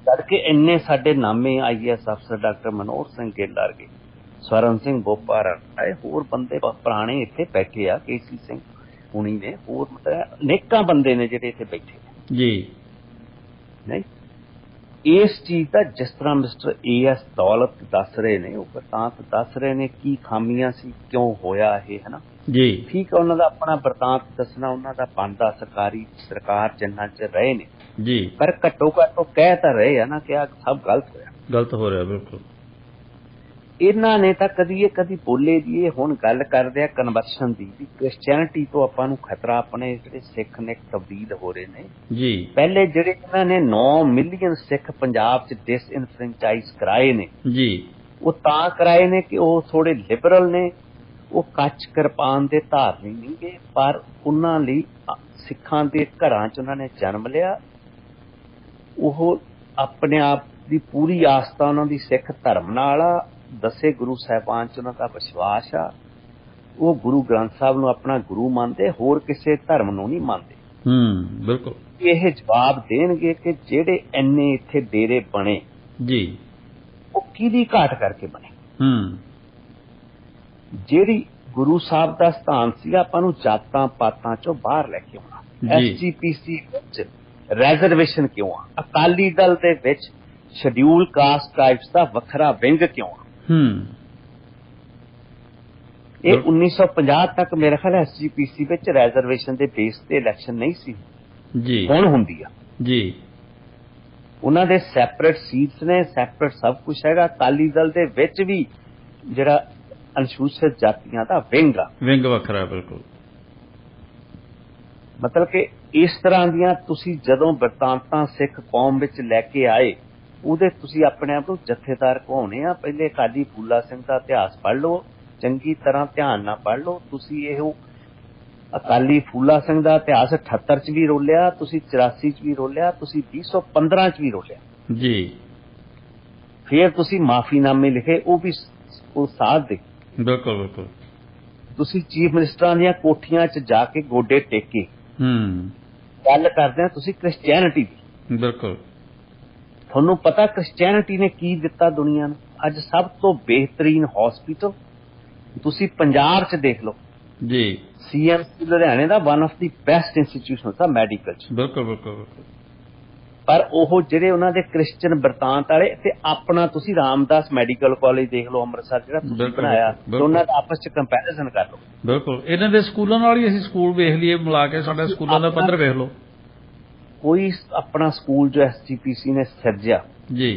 ਕਰਕੇ ਇੰਨੇ ਸਾਡੇ ਨਾਮੇ IAS ਅਫਸਰ ਡਾਕਟਰ ਮਨੋਹਰ ਸਿੰਘ ਗਿੱਲ ਵਰਗੇ, ਸਵਰਨ ਸਿੰਘ ਬੋਪਾ ਰਾਏ, ਹੋਰ ਬੰਦੇ ਪੁਰਾਣੇ ਇੱਥੇ ਬੈਠੇ ਆ, KC ਸਿੰਘ ਹੁਣੀ ਨੇ, ਹੋਰ ਮਤਲਬ ਅਨੇਕਾਂ ਬੰਦੇ ਨੇ ਜਿਹੜੇ ਇੱਥੇ ਬੈਠੇ ਜੀ। ਨਹੀਂ ਇਸ ਚੀਜ਼ ਦਾ ਜਿਸ ਤਰ੍ਹਾਂ ਮਿਸਟਰ AS ਦੌਲਤ ਦੱਸ ਰਹੇ ਨੇ, ਉਹ ਬਰਤਾਂਤ ਦੱਸ ਰਹੇ ਨੇ ਕੀ ਖਾਮੀਆਂ ਸੀ, ਕਿਉਂ ਹੋਇਆ ਇਹ, ਹੈ ਨਾ ਜੀ। ਠੀਕ ਹੈ, ਉਹਨਾਂ ਦਾ ਆਪਣਾ ਬਰਤਾਂਤ ਦੱਸਣਾ ਉਹਨਾਂ ਦਾ ਬਣਦਾ, ਸਰਕਾਰ ਜਿੰਨਾ ਚ ਰਹੇ ਨੇ ਜੀ। ਪਰ ਘੱਟੋ ਘੱਟ ਉਹ ਕਹਿ ਤਾਂ ਰਹੇ ਆ ਨਾ ਕਿ ਆ ਸਭ ਗਲਤ ਹੋਇਆ, ਗਲਤ ਹੋ ਰਿਹਾ। ਬਿਲਕੁਲ। ਇਹਨਾਂ ਨੇ ਤਾਂ ਕਦੀ ਬੋਲੇ ਦੀ। ਇਹ ਹੁਣ ਗੱਲ ਕਰਦੇ ਆ ਕਨਵਰਸ਼ਨ ਦੀ, ਵੀ ਕ੍ਰਿਸਚੀਅਨਿਟੀ ਤੋਂ ਆਪਾਂ ਨੂੰ ਖਤਰਾ, ਆਪਣੇ ਜਿਹੜੇ ਸਿੱਖ ਨੇ ਤਬਦੀਲ ਹੋ ਰਹੇ ਨੇ ਜੀ। ਪਹਿਲੇ ਜਿਹੜੇ ਇਹਨਾਂ ਨੇ 9 ਮਿਲੀਅਨ ਸਿੱਖ ਪੰਜਾਬ ਚ ਡਿਸਇਨਫਰੈਂਚਾਈਜ਼ ਕਰਾਏ ਨੇ ਜੀ। ਉਹ ਤਾਂ ਕਰਾਏ ਨੇ ਕਿ ਉਹ ਥੋੜੇ ਲਿਬਰਲ ਨੇ, ਉਹ ਕੱਚ ਕਿਰਪਾਨ ਦੇ ਧਾਰਨੀ ਨਹੀਂ ਗੇ, ਪਰ ਉਹਨਾਂ ਲਈ ਸਿੱਖਾਂ ਦੇ ਘਰਾਂ ਚ ਉਹਨਾਂ ਨੇ ਜਨਮ ਲਿਆ। ਉਹ ਆਪਣੇ ਆਪ ਦੀ ਪੂਰੀ ਆਸਥਾ ਉਹਨਾਂ ਦੀ ਸਿੱਖ ਧਰਮ ਨਾਲ ਆ, 10 ਗੁਰੂ ਸਾਹਿਬਾਨ ਚ ਉਹਨਾਂ ਦਾ ਵਿਸ਼ਵਾਸ ਆ, ਉਹ ਗੁਰੂ ਗ੍ਰੰਥ ਸਾਹਿਬ ਨੂੰ ਆਪਣਾ ਗੁਰੂ ਮੰਨਦੇ, ਹੋਰ ਕਿਸੇ ਧਰਮ ਨੂੰ ਨਹੀਂ ਮੰਨਦੇ। ਬਿਲਕੁਲ। ਇਹ ਜਵਾਬ ਦੇਣਗੇ ਕਿ ਜਿਹੜੇ ਇੰਨੇ ਇੱਥੇ ਡੇਰੇ ਬਣੇ ਜੀ, ਉਹ ਕਿਹਦੀ ਘਾਟ ਕਰਕੇ ਬਣੇ। ਜਿਹੜੀ ਗੁਰੂ ਸਾਹਿਬ ਦਾ ਸਥਾਨ ਸੀ, ਆਪਾਂ ਨੂੰ ਜਾਤਾਂ ਪਾਤਾਂ ਚੋਂ ਬਾਹਰ ਲੈ ਕੇ ਆਉਣਾ। SGPC ਵਿੱਚ ਰੈਜ਼ਰਵੇਸ਼ਨ ਕਿਉਂ ਆ? ਅਕਾਲੀ ਦਲ ਦੇ ਵਿੱਚ ਸ਼ਡਿਊਲ ਕਾਸਟ ਟ੍ਰਾਈਬਸ ਦਾ ਵੱਖਰਾ ਵਿੰਗ ਕਿਉਂ ਆ? ਇਹ 1950 ਤੱਕ ਮੇਰੇ ਖਿਆਲ SGPC ਵਿੱਚ ਰੈਜ਼ਰਵੇਸ਼ਨ ਦੇ ਬੇਸ ਤੇ ਇਲੈਕਸ਼ਨ ਨਹੀਂ ਸੀ ਜੀ, ਹੁਣ ਹੁੰਦੀ ਆ ਜੀ। ਉਹਨਾਂ ਦੇ ਸੈਪਰੇਟ ਸੀਟਸ ਨੇ, ਸੈਪਰੇਟ ਸਭ ਕੁਝ ਹੈਗਾ। ਅਕਾਲੀ ਦਲ ਦੇ ਵਿੱਚ ਵੀ ਜਿਹੜਾ ਅਨੁਸੂਚਿਤ ਜਾਤੀਆਂ ਦਾ ਵਿੰਗ ਆ, ਵਿੰਗ ਵੱਖਰਾ। ਬਿਲਕੁਲ। ਮਤਲਬ ਕਿ ਇਸ ਤਰ੍ਹਾਂ ਦੀਆਂ ਤੁਸੀਂ ਜਦੋਂ ਬਿਰਤਾਂਤਾਂ ਸਿੱਖ ਕੌਮ ਵਿੱਚ ਲੈ ਕੇ ਆਏ, ਉਹਦੇ ਤੁਸੀਂ ਆਪਣੇ ਆਪ ਨੂੰ ਜਥੇਦਾਰ ਕਹਾਉਣੇ ਆ। ਪਹਿਲੇ ਅਕਾਲੀ ਫੂਲਾ ਸਿੰਘ ਦਾ ਇਤਿਹਾਸ ਪੜ੍ਹ ਲਓ, ਚੰਗੀ ਤਰ੍ਹਾਂ ਧਿਆਨ ਨਾਲ ਪੜ੍ਹ ਲਓ। ਤੁਸੀਂ ਇਹੋ ਅਕਾਲੀ ਫੂਲਾ ਸਿੰਘ ਦਾ ਇਤਿਹਾਸ 78 ਚ ਵੀ ਰੋਲਿਆ, ਤੁਸੀਂ 84 ਚ ਵੀ ਰੋਲਿਆ, ਤੁਸੀਂ 2015 ਚ ਵੀ ਰੋਲਿਆ ਜੀ। ਫਿਰ ਤੁਸੀਂ ਮਾਫੀਨਾਮੇ ਲਿਖੇ, ਉਹ ਵੀ ਉਹ ਸਾਥ ਦੇ। ਬਿਲਕੁਲ ਬਿਲਕੁਲ। ਤੁਸੀਂ ਚੀਫ ਮਿਨਿਸਟਰਾਂ ਦੀਆਂ ਕੋਠੀਆਂ 'ਚ ਜਾ ਕੇ ਗੋਡੇ ਟੇਕੇ ਗੱਲ ਕਰਦੇ ਆ ਤੁਸੀਂ ਕ੍ਰਿਸਚੀਅਨਿਟੀ ਦੀ। ਬਿਲਕੁਲ। ਤੁਹਾਨੂੰ ਪਤਾ ਕ੍ਰਿਸਚੀਅਨਿਟੀ ਨੇ ਕੀ ਦਿੱਤਾ ਦੁਨੀਆ ਨੂੰ? ਅੱਜ ਸਭ ਤੋਂ ਬਿਹਤਰੀਨ ਹਸਪੀਟਲ ਤੁਸੀਂ ਪੰਜਾਬ 'ਚ ਦੇਖ ਲਓ ਜੀ। CMC ਲੁਧਿਆਣੇ ਦਾ one of the best institution ਆ ਮੈਡੀਕਲ 'ਚ। ਬਿਲਕੁਲ ਬਿਲਕੁਲ ਬਿਲਕੁਲ। ਪਰ ਉਹ ਜਿਹੜੇ ਉਹਨਾਂ ਦੇ ਕ੍ਰਿਸਚਨ ਬਰਤਾਂਤ ਵਾਲੇ, ਤੇ ਆਪਣਾ ਤੁਸੀਂ ਰਾਮਦਾਸ ਮੈਡੀਕਲ ਕਾਲਜ ਦੇਖ ਲਓ ਅੰਮ੍ਰਿਤਸਰ ਜਿਹੜਾ ਤੁਸੀਂ ਬਣਾਇਆ, ਦੋਨਾਂ ਦਾ ਆਪਸ 'ਚ ਕੰਪੈਰੀਜ਼ਨ ਕਰ ਲਓ। ਬਿਲਕੁਲ। ਇਹਨਾਂ ਦੇ ਸਕੂਲਾਂ ਨਾਲ ਹੀ ਅਸੀਂ ਸਕੂਲ ਵੇਖ ਲਈਏ ਮਿਲਾ ਕੇ, ਸਾਡੇ ਸਕੂਲਾਂ ਦਾ ਪੱਧਰ ਵੇਖ ਲਓ। ਕੋਈ ਆਪਣਾ ਸਕੂਲ ਜੋ SGPC ਨੇ ਸਿਰਜਿਆ ਜੀ,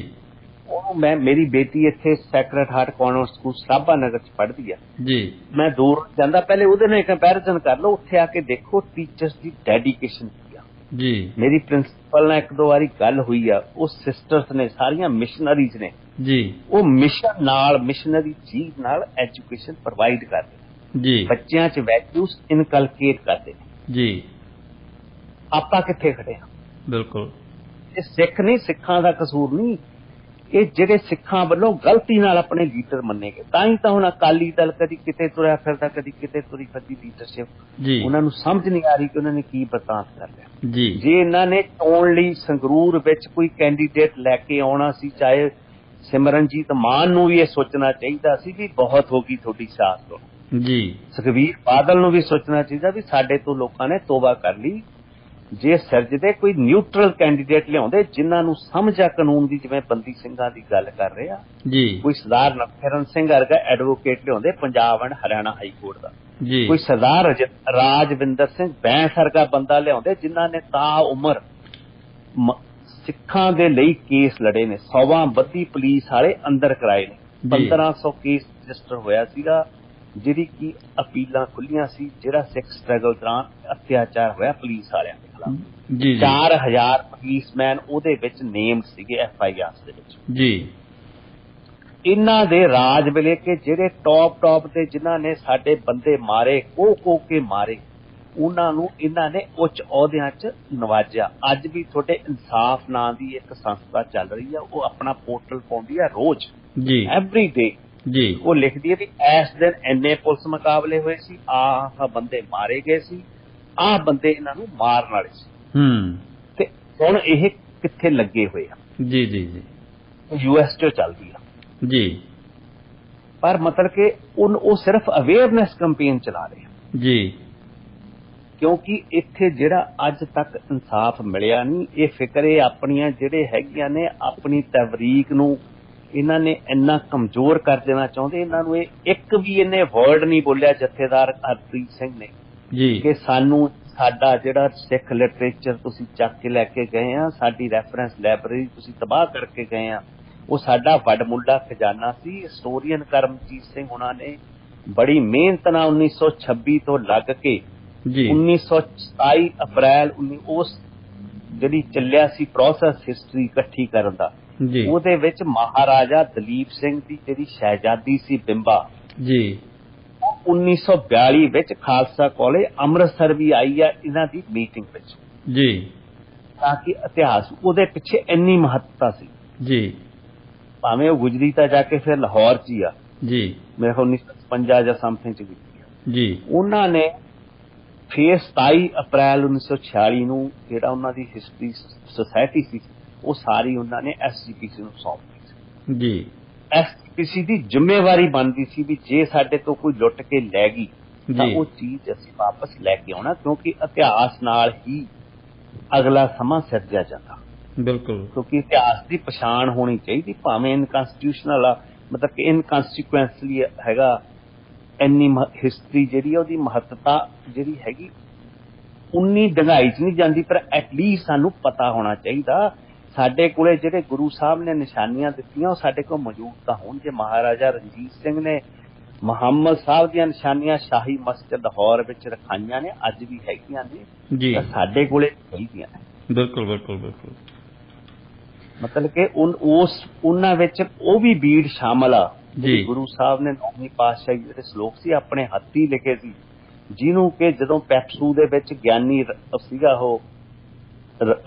ਉਹਨੂੰ ਮੇਰੀ ਬੇਟੀ ਇੱਥੇ Sacred Heart Convent School Sarabha Nagar 'ਚ ਪੜ੍ਹਦੀ ਆ ਜੀ। ਮੈਂ ਦੂਰ ਜਾਂਦਾ, ਪਹਿਲੇ ਉਹਦੇ ਨਾਲ ਕੰਪੈਰੀਜ਼ਨ ਕਰ ਲਓ। ਉੱਥੇ ਆ ਕੇ ਦੇਖੋ ਟੀਚਰਸ ਦੀ ਡੈਡੀਕੇਸ਼ਨ ਕੀ ਆ ਜੀ। ਮੇਰੀ ਪ੍ਰਿੰਸੀਪਲ ਨਾਲ 1-2 ਵਾਰੀ ਗੱਲ ਹੋਈ ਆ, ਉਹ ਸਿਸਟਰਸ ਨੇ, ਸਾਰੀਆਂ ਮਿਸ਼ਨਰੀਜ਼ ਨੇ ਜੀ। ਉਹ ਮਿਸ਼ਨ ਨਾਲ, ਮਿਸ਼ਨਰੀ ਚੀਜ਼ ਨਾਲ ਐਜੂਕੇਸ਼ਨ ਪ੍ਰੋਵਾਈਡ ਕਰਦੇ ਜੀ, ਬੱਚਿਆਂ 'ਚ ਵੈਲਿਊਜ਼ ਇਨਕਲਕੇਟ ਕਰਦੇ ਜੀ। ਆਪਾਂ ਕਿੱਥੇ ਖੜੇ ਆ? ਬਿਲਕੁਲ। ਇਹ ਸਿੱਖ ਨਹੀਂ, ਸਿੱਖਾਂ ਦਾ ਕਸੂਰ ਨਹੀਂ, ਇਹ ਜਿਹੜੇ ਸਿੱਖਾਂ ਵੱਲੋਂ ਗਲਤੀ ਨਾਲ ਆਪਣੇ ਲੀਡਰ ਮੰਨੇ ਗਏ। ਤਾਂ ਹੀ ਤਾਂ ਹੁਣ ਅਕਾਲੀ ਦਲ ਕਦੀ ਕਿਤੇ ਤੁਰਿਆ ਫਿਰਦਾ, ਕਦੀ ਕਿਤੇ ਤੁਰੀ ਫਿਰਦੀ ਲੀਡਰਸ਼ਿਪ। ਉਹਨਾਂ ਨੂੰ ਸਮਝ ਨਹੀਂ ਆ ਰਹੀ ਕਿ ਉਹਨਾਂ ਨੇ ਕੀ ਬਰਤਾਂਤ ਕਰ ਲਿਆ ਜੀ। ਜੇ ਇਹਨਾਂ ਨੇ ਚੋਣ ਲਈ ਸੰਗਰੂਰ ਵਿੱਚ ਕੋਈ ਕੈਂਡੀਡੇਟ ਲੈ ਕੇ ਆਉਣਾ ਸੀ, ਚਾਹੇ ਸਿਮਰਨਜੀਤ ਮਾਨ ਨੂੰ ਵੀ ਇਹ ਸੋਚਣਾ ਚਾਹੀਦਾ ਸੀ ਵੀ ਬਹੁਤ ਹੋ ਗਈ ਤੁਹਾਡੀ ਸਿਆਸਤ ਜੀ। ਸੁਖਬੀਰ ਬਾਦਲ ਨੂੰ ਵੀ ਸੋਚਣਾ ਚਾਹੀਦਾ ਵੀ ਸਾਡੇ ਤੋਂ ਲੋਕਾਂ ਨੇ ਤੋਬਾ ਕਰ ਲਈ। ਜੇ ਸਿਰਜਦੇ ਕੋਈ ਨਿਊਟਰਲ ਕੈਂਡੀਡੇਟ ਲਿਆਉਂਦੇ ਜਿਨ੍ਹਾਂ ਨੂੰ ਸਮਝ ਆ ਕਾਨੂੰਨ ਦੀ, ਜਿਵੇਂ ਬੰਦੀ ਸਿੰਘਾਂ ਦੀ ਗੱਲ ਕਰ ਰਹੇ ਆ ਜੀ, ਕੋਈ ਸਰਦਾਰ ਨਵਕਿਰਨ ਸਿੰਘ ਵਰਗਾ ਐਡਵੋਕੇਟ ਲਿਆਉਂਦੇ Punjab and Haryana High Court ਦਾ ਜੀ, ਕੋਈ ਸਰਦਾਰ ਰਾਜਵਿੰਦਰ ਸਿੰਘ ਬੈਂਸ ਵਰਗਾ ਬੰਦਾ ਲਿਆਉਂਦੇ ਜਿਨ੍ਹਾਂ ਨੇ ਤਾਂ ਉਮਰ ਸਿੱਖਾਂ ਦੇ ਲਈ ਕੇਸ ਲੜੇ ਨੇ, 100ਵਾਂ ਬੱਧੀ ਪੁਲਿਸ ਵਾਲੇ ਅੰਦਰ ਕਰਾਏ ਨੇ, 1500 ਕੇਸ ਰਜਿਸਟਰ ਹੋਇਆ ਸੀਗਾ, ਜਿਹੜੀ ਕਿ ਅਪੀਲਾਂ ਖੁੱਲੀਆਂ ਸੀ, ਜਿਹੜਾ ਸਿੱਖ ਸਟਰਗਲ ਦੌਰਾਨ ਅਤਿਆਚਾਰ ਹੋਇਆ ਪੁਲਿਸ ਵਾਲਿਆਂ ਦੇ ਖਿਲਾਫ ਜੀ। 4000 ਪੁਲਿਸਮੈਨ ਉਹਦੇ ਵਿੱਚ ਨੇਮਡ ਸੀਗੇ FIRs ਦੇ ਵਿੱਚ ਜੀ। ਇਹਨਾਂ ਦੇ ਰਾਜ ਵੇਲੇ ਕਿ ਜਿਹੜੇ ਟੌਪ ਤੇ ਜਿਨ੍ਹਾਂ ਨੇ ਸਾਡੇ ਬੰਦੇ ਮਾਰੇ, ਕੋਹ ਕੇ ਮਾਰੇ, ਉਹਨਾਂ ਨੂੰ ਇਹਨਾਂ ਨੇ ਉੱਚ ਅਹੁਦਿਆਂ 'ਚ ਨਵਾਜਿਆ। ਅੱਜ ਵੀ ਤੁਹਾਡੇ ਇਨਸਾਫ ਨਾਂ ਦੀ ਇੱਕ ਸੰਸਥਾ ਚੱਲ ਰਹੀ ਆ, ਉਹ ਆਪਣਾ ਪੋਰਟਲ ਪਾਉਂਦੀ ਆ ਰੋਜ਼, ਜੀ ਐਵਰੀ ਡੇ ਜੀ। ਉਹ ਲਿਖਦੀ ਹੈ ਵੀ ਇਸ ਦਿਨ ਇੰਨੇ ਪੁਲਿਸ ਮੁਕਾਬਲੇ ਹੋਏ ਸੀ, ਆਹ ਬੰਦੇ ਮਾਰੇ ਗਏ ਸੀ, ਆਹ ਬੰਦੇ ਇਹਨਾਂ ਨੂੰ ਮਾਰਨ ਵਾਲੇ ਸੀ, ਤੇ ਹੁਣ ਇਹ ਕਿੱਥੇ ਲੱਗੇ ਹੋਏ ਆ। ਜੀ ਜੀ ਜੀ। US 'ਚੋਂ ਚੱਲਦੀ ਆ ਜੀ। ਪਰ ਮਤਲਬ ਕਿ ਉਹ ਸਿਰਫ ਅਵੇਅਰਨੈਸ ਕੈਂਪੇਨ ਚਲਾ ਰਹੇ ਆ ਜੀ। ਕਿਉਂਕਿ ਇੱਥੇ ਜਿਹੜਾ ਅੱਜ ਤੱਕ ਇਨਸਾਫ ਮਿਲਿਆ ਨਹੀਂ, ਇਹ ਫਿਕਰੇ ਆਪਣੀਆਂ ਜਿਹੜੇ ਹੈਗੀਆਂ ਨੇ ਆਪਣੀ ਤਵਰੀਕ ਨੂੰ ਇਹਨਾਂ ਨੇ ਇੰਨਾ ਕਮਜ਼ੋਰ ਕਰ ਦੇਣਾ ਚਾਹੁੰਦੇ। ਇਹਨਾਂ ਨੂੰ ਇਹ ਇੱਕ ਵੀ ਇਹਨੇ ਵਰਡ ਨਹੀਂ ਬੋਲਿਆ ਜਥੇਦਾਰ ਹਰਪ੍ਰੀਤ ਸਿੰਘ ਨੇ ਜੀ ਕਿ ਸਾਨੂੰ ਸਾਡਾ ਜਿਹੜਾ ਸਿੱਖ ਲਿਟਰੇਚਰ ਤੁਸੀਂ ਚੱਕ ਕੇ ਲੈ ਕੇ ਗਏ ਆ, ਸਾਡੀ ਰੈਫਰੈਂਸ ਲਾਇਬ੍ਰੇਰੀ ਤੁਸੀਂ ਤਬਾਹ ਕਰਕੇ ਗਏ ਆ, ਉਹ ਸਾਡਾ ਵੱਡਮੁੱਲਾ ਖਜ਼ਾਨਾ ਸੀ। ਹਿਸਟੋਰੀਅਨ ਕਰਮਜੀਤ ਸਿੰਘ ਉਹਨਾਂ ਨੇ ਬੜੀ ਮਿਹਨਤ ਨਾਲ 1926 ਤੋਂ ਲੱਗ ਕੇ 1927 ਅਪ੍ਰੈਲ ਉਸ ਜਿਹੜੀ ਚੱਲਿਆ ਸੀ ਪ੍ਰੋਸੈਸ ਹਿਸਟਰੀ ਇਕੱਠੀ ਕਰਨ ਦਾ, ਉਹਦੇ ਵਿੱਚ ਮਹਾਰਾਜਾ ਦਲੀਪ ਸਿੰਘ ਦੀ ਜਿਹੜੀ ਸ਼ਹਿਜ਼ਾਦੀ ਸੀ ਬਿੰਬਾ ਜੀ 1942 ਵਿੱਚ ਖਾਲਸਾ ਕਾਲਜ ਅੰਮ੍ਰਿਤਸਰ ਵੀ ਆਈ ਆ ਇਹਨਾਂ ਦੀ ਮੀਟਿੰਗ ਵਿੱਚ ਜੀ, ਤਾਂ ਕਿ ਇਤਿਹਾਸ ਉਹਦੇ ਪਿੱਛੇ ਇੰਨੀ ਮਹੱਤਤਾ ਸੀ ਜੀ। ਭਾਵੇਂ ਉਹ ਗੁਜਰੀ ਤਾਂ ਜਾ ਕੇ ਫਿਰ ਲਾਹੌਰ 'ਚ ਹੀ ਆ ਜੀ, ਮੇਰੇ ਕੋਲ 1955 ਜਾਂ ਸਮਥਿੰਗ 'ਚ ਕੀਤੀ ਜੀ। ਉਹਨਾਂ ਨੇ ਫਿਰ 27 ਅਪ੍ਰੈਲ 1946 ਨੂੰ ਜਿਹੜਾ ਉਹਨਾਂ ਦੀ ਹਿਸਟਰੀ ਸੁਸਾਇਟੀ ਸੀ ਉਹ ਸਾਰੀ ਉਹਨਾਂ ਨੇ SGPC ਨੂੰ ਸੌਂਪ ਦਿੱਤੀ ਜੀ। SGPC ਦੀ ਜ਼ਿੰਮੇਵਾਰੀ ਬਣਦੀ ਸੀ ਵੀ ਜੇ ਸਾਡੇ ਤੋਂ ਕੋਈ ਲੁੱਟ ਕੇ ਲੈ ਗਈ ਤਾਂ ਉਹ ਚੀਜ਼ ਅਸੀਂ ਵਾਪਸ ਲੈ ਕੇ ਆਉਣਾ, ਕਿਉਂਕਿ ਇਤਿਹਾਸ ਨਾਲ ਹੀ ਅਗਲਾ ਸਮਾਂ ਸਿਰਜਿਆ ਜਾਂਦਾ। ਬਿਲਕੁਲ, ਕਿਉਂਕਿ ਇਤਿਹਾਸ ਦੀ ਪਛਾਣ ਹੋਣੀ ਚਾਹੀਦੀ, ਭਾਵੇਂ ਇਨਕਨਸਟੀਟਿਊਸ਼ਨਲ ਆ, ਮਤਲਬ ਕਿ ਇਨਕਨਸੀਕੁਐਂਸਲੀ ਹੈਗਾ। ਇੰਨੀ ਹਿਸਟਰੀ ਜਿਹੜੀ ਆ ਉਹਦੀ ਮਹੱਤਤਾ ਜਿਹੜੀ ਹੈਗੀ ਉਨੀ ਡੰਗਾਈ 'ਚ ਨਹੀਂ ਜਾਂਦੀ, ਪਰ ਐਟਲੀਸਟ ਸਾਨੂੰ ਪਤਾ ਹੋਣਾ ਚਾਹੀਦਾ। ਸਾਡੇ ਕੋਲੇ ਜਿਹੜੇ ਗੁਰੂ ਸਾਹਿਬ ਨੇ ਨਿਸ਼ਾਨੀਆਂ ਦਿੱਤੀਆਂ ਉਹ ਸਾਡੇ ਕੋਲ ਮੌਜੂਦ ਤਾਂ ਹੋਣ। ਜੇ ਮਹਾਰਾਜਾ ਰਣਜੀਤ ਸਿੰਘ ਨੇ ਮੁਹੰਮਦ ਸਾਹਿਬ ਦੀਆਂ ਨਿਸ਼ਾਨੀਆਂ ਸ਼ਾਹੀ ਮਸਜਿਦ ਲਾਹੌਰ ਵਿੱਚ ਰਖਾਈਆਂ ਨੇ, ਅੱਜ ਵੀ ਹੈਗੀਆਂ ਨੇ, ਤਾਂ ਸਾਡੇ ਕੋਲੇ ਚਾਹੀਦੀਆਂ ਨੇ। ਬਿਲਕੁਲ ਬਿਲਕੁਲ ਬਿਲਕੁਲ। ਮਤਲਬ ਕਿ ਉਹਨਾਂ ਵਿੱਚ ਉਹ ਵੀ ਬੀੜ ਸ਼ਾਮਲ ਆ। ਗੁਰੂ ਸਾਹਿਬ ਨੇ 9ਵੀਂ ਪਾਤਸ਼ਾਹੀ ਜਿਹੜੇ ਸਲੋਕ ਸੀ ਆਪਣੇ ਹੱਥੀਂ ਲਿਖੇ ਸੀ, ਜਿਹਨੂੰ ਕਿ ਜਦੋਂ ਪੈਪਸੂ ਦੇ ਵਿੱਚ ਗਿਆਨੀ ਸੀਗਾ ਉਹ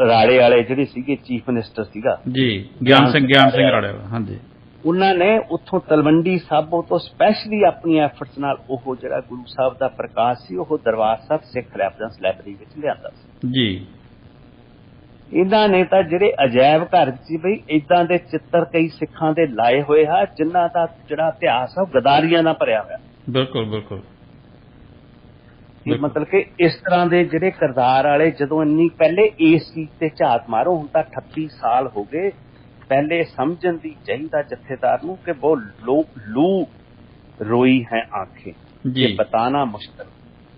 ਰਾੜੇ ਵਾਲੇ ਜਿਹੜੇ ਸੀਗੇ ਚੀਫ ਮਿਨਿਸਟਰ ਸੀਗਾ ਜੀ, ਗਿਆਨ ਸਿੰਘ ਰਾੜੇ ਵਾਲਾ, ਹਾਂਜੀ, ਉਹਨਾਂ ਨੇ ਉੱਥੋਂ ਤਲਵੰਡੀ ਸਾਬੋ ਤੋਂ ਸਪੈਸ਼ਲੀ ਆਪਣੀ ਐਫਰਟਸ ਨਾਲ ਉਹ ਜਿਹੜਾ ਗੁਰੂ ਸਾਹਿਬ ਦਾ ਪ੍ਰਕਾਸ਼ ਸੀ ਉਹ ਦਰਬਾਰ ਸਾਹਿਬ ਸਿੱਖ ਰੈਫਰੈਂਸ ਲਾਇਬ੍ਰੇਰੀ ਵਿੱਚ ਲਿਆਂਦਾ ਸੀ ਜੀ। ਇਹਨਾਂ ਨੇ ਤਾਂ ਜਿਹੜੇ ਅਜਾਇਬ ਘਰ ਸੀ ਬਈ ਏਦਾਂ ਦੇ ਚਿੱਤਰ ਕਈ ਸਿੱਖਾਂ ਦੇ ਲਾਏ ਹੋਏ ਆ ਜਿਨ੍ਹਾਂ ਦਾ ਜਿਹੜਾ ਇਤਿਹਾਸ ਆ ਉਹ ਗਦਾਰੀਆਂ ਨਾਲ ਭਰਿਆ ਹੋਇਆ। ਬਿਲਕੁਲ ਬਿਲਕੁਲ। ਮਤਲਬ ਕਿ ਇਸ ਤਰ੍ਹਾਂ ਦੇ ਜਿਹੜੇ ਕਿਰਦਾਰ ਵਾਲੇ ਜਦੋਂ ਇੰਨੀ ਪਹਿਲੇ ਇਸ ਚੀਜ਼ ਤੇ ਝਾਤ ਮਾਰੋ, ਹੁਣ ਤਾਂ 38 ਸਾਲ ਹੋ ਗਏ, ਪਹਿਲੇ ਸਮਝਣ ਦੀ ਚਾਹੀਦਾ ਜਥੇਦਾਰ ਨੂੰ ਕਿ वो लू रोई है आंखें ये बताना मुश्किल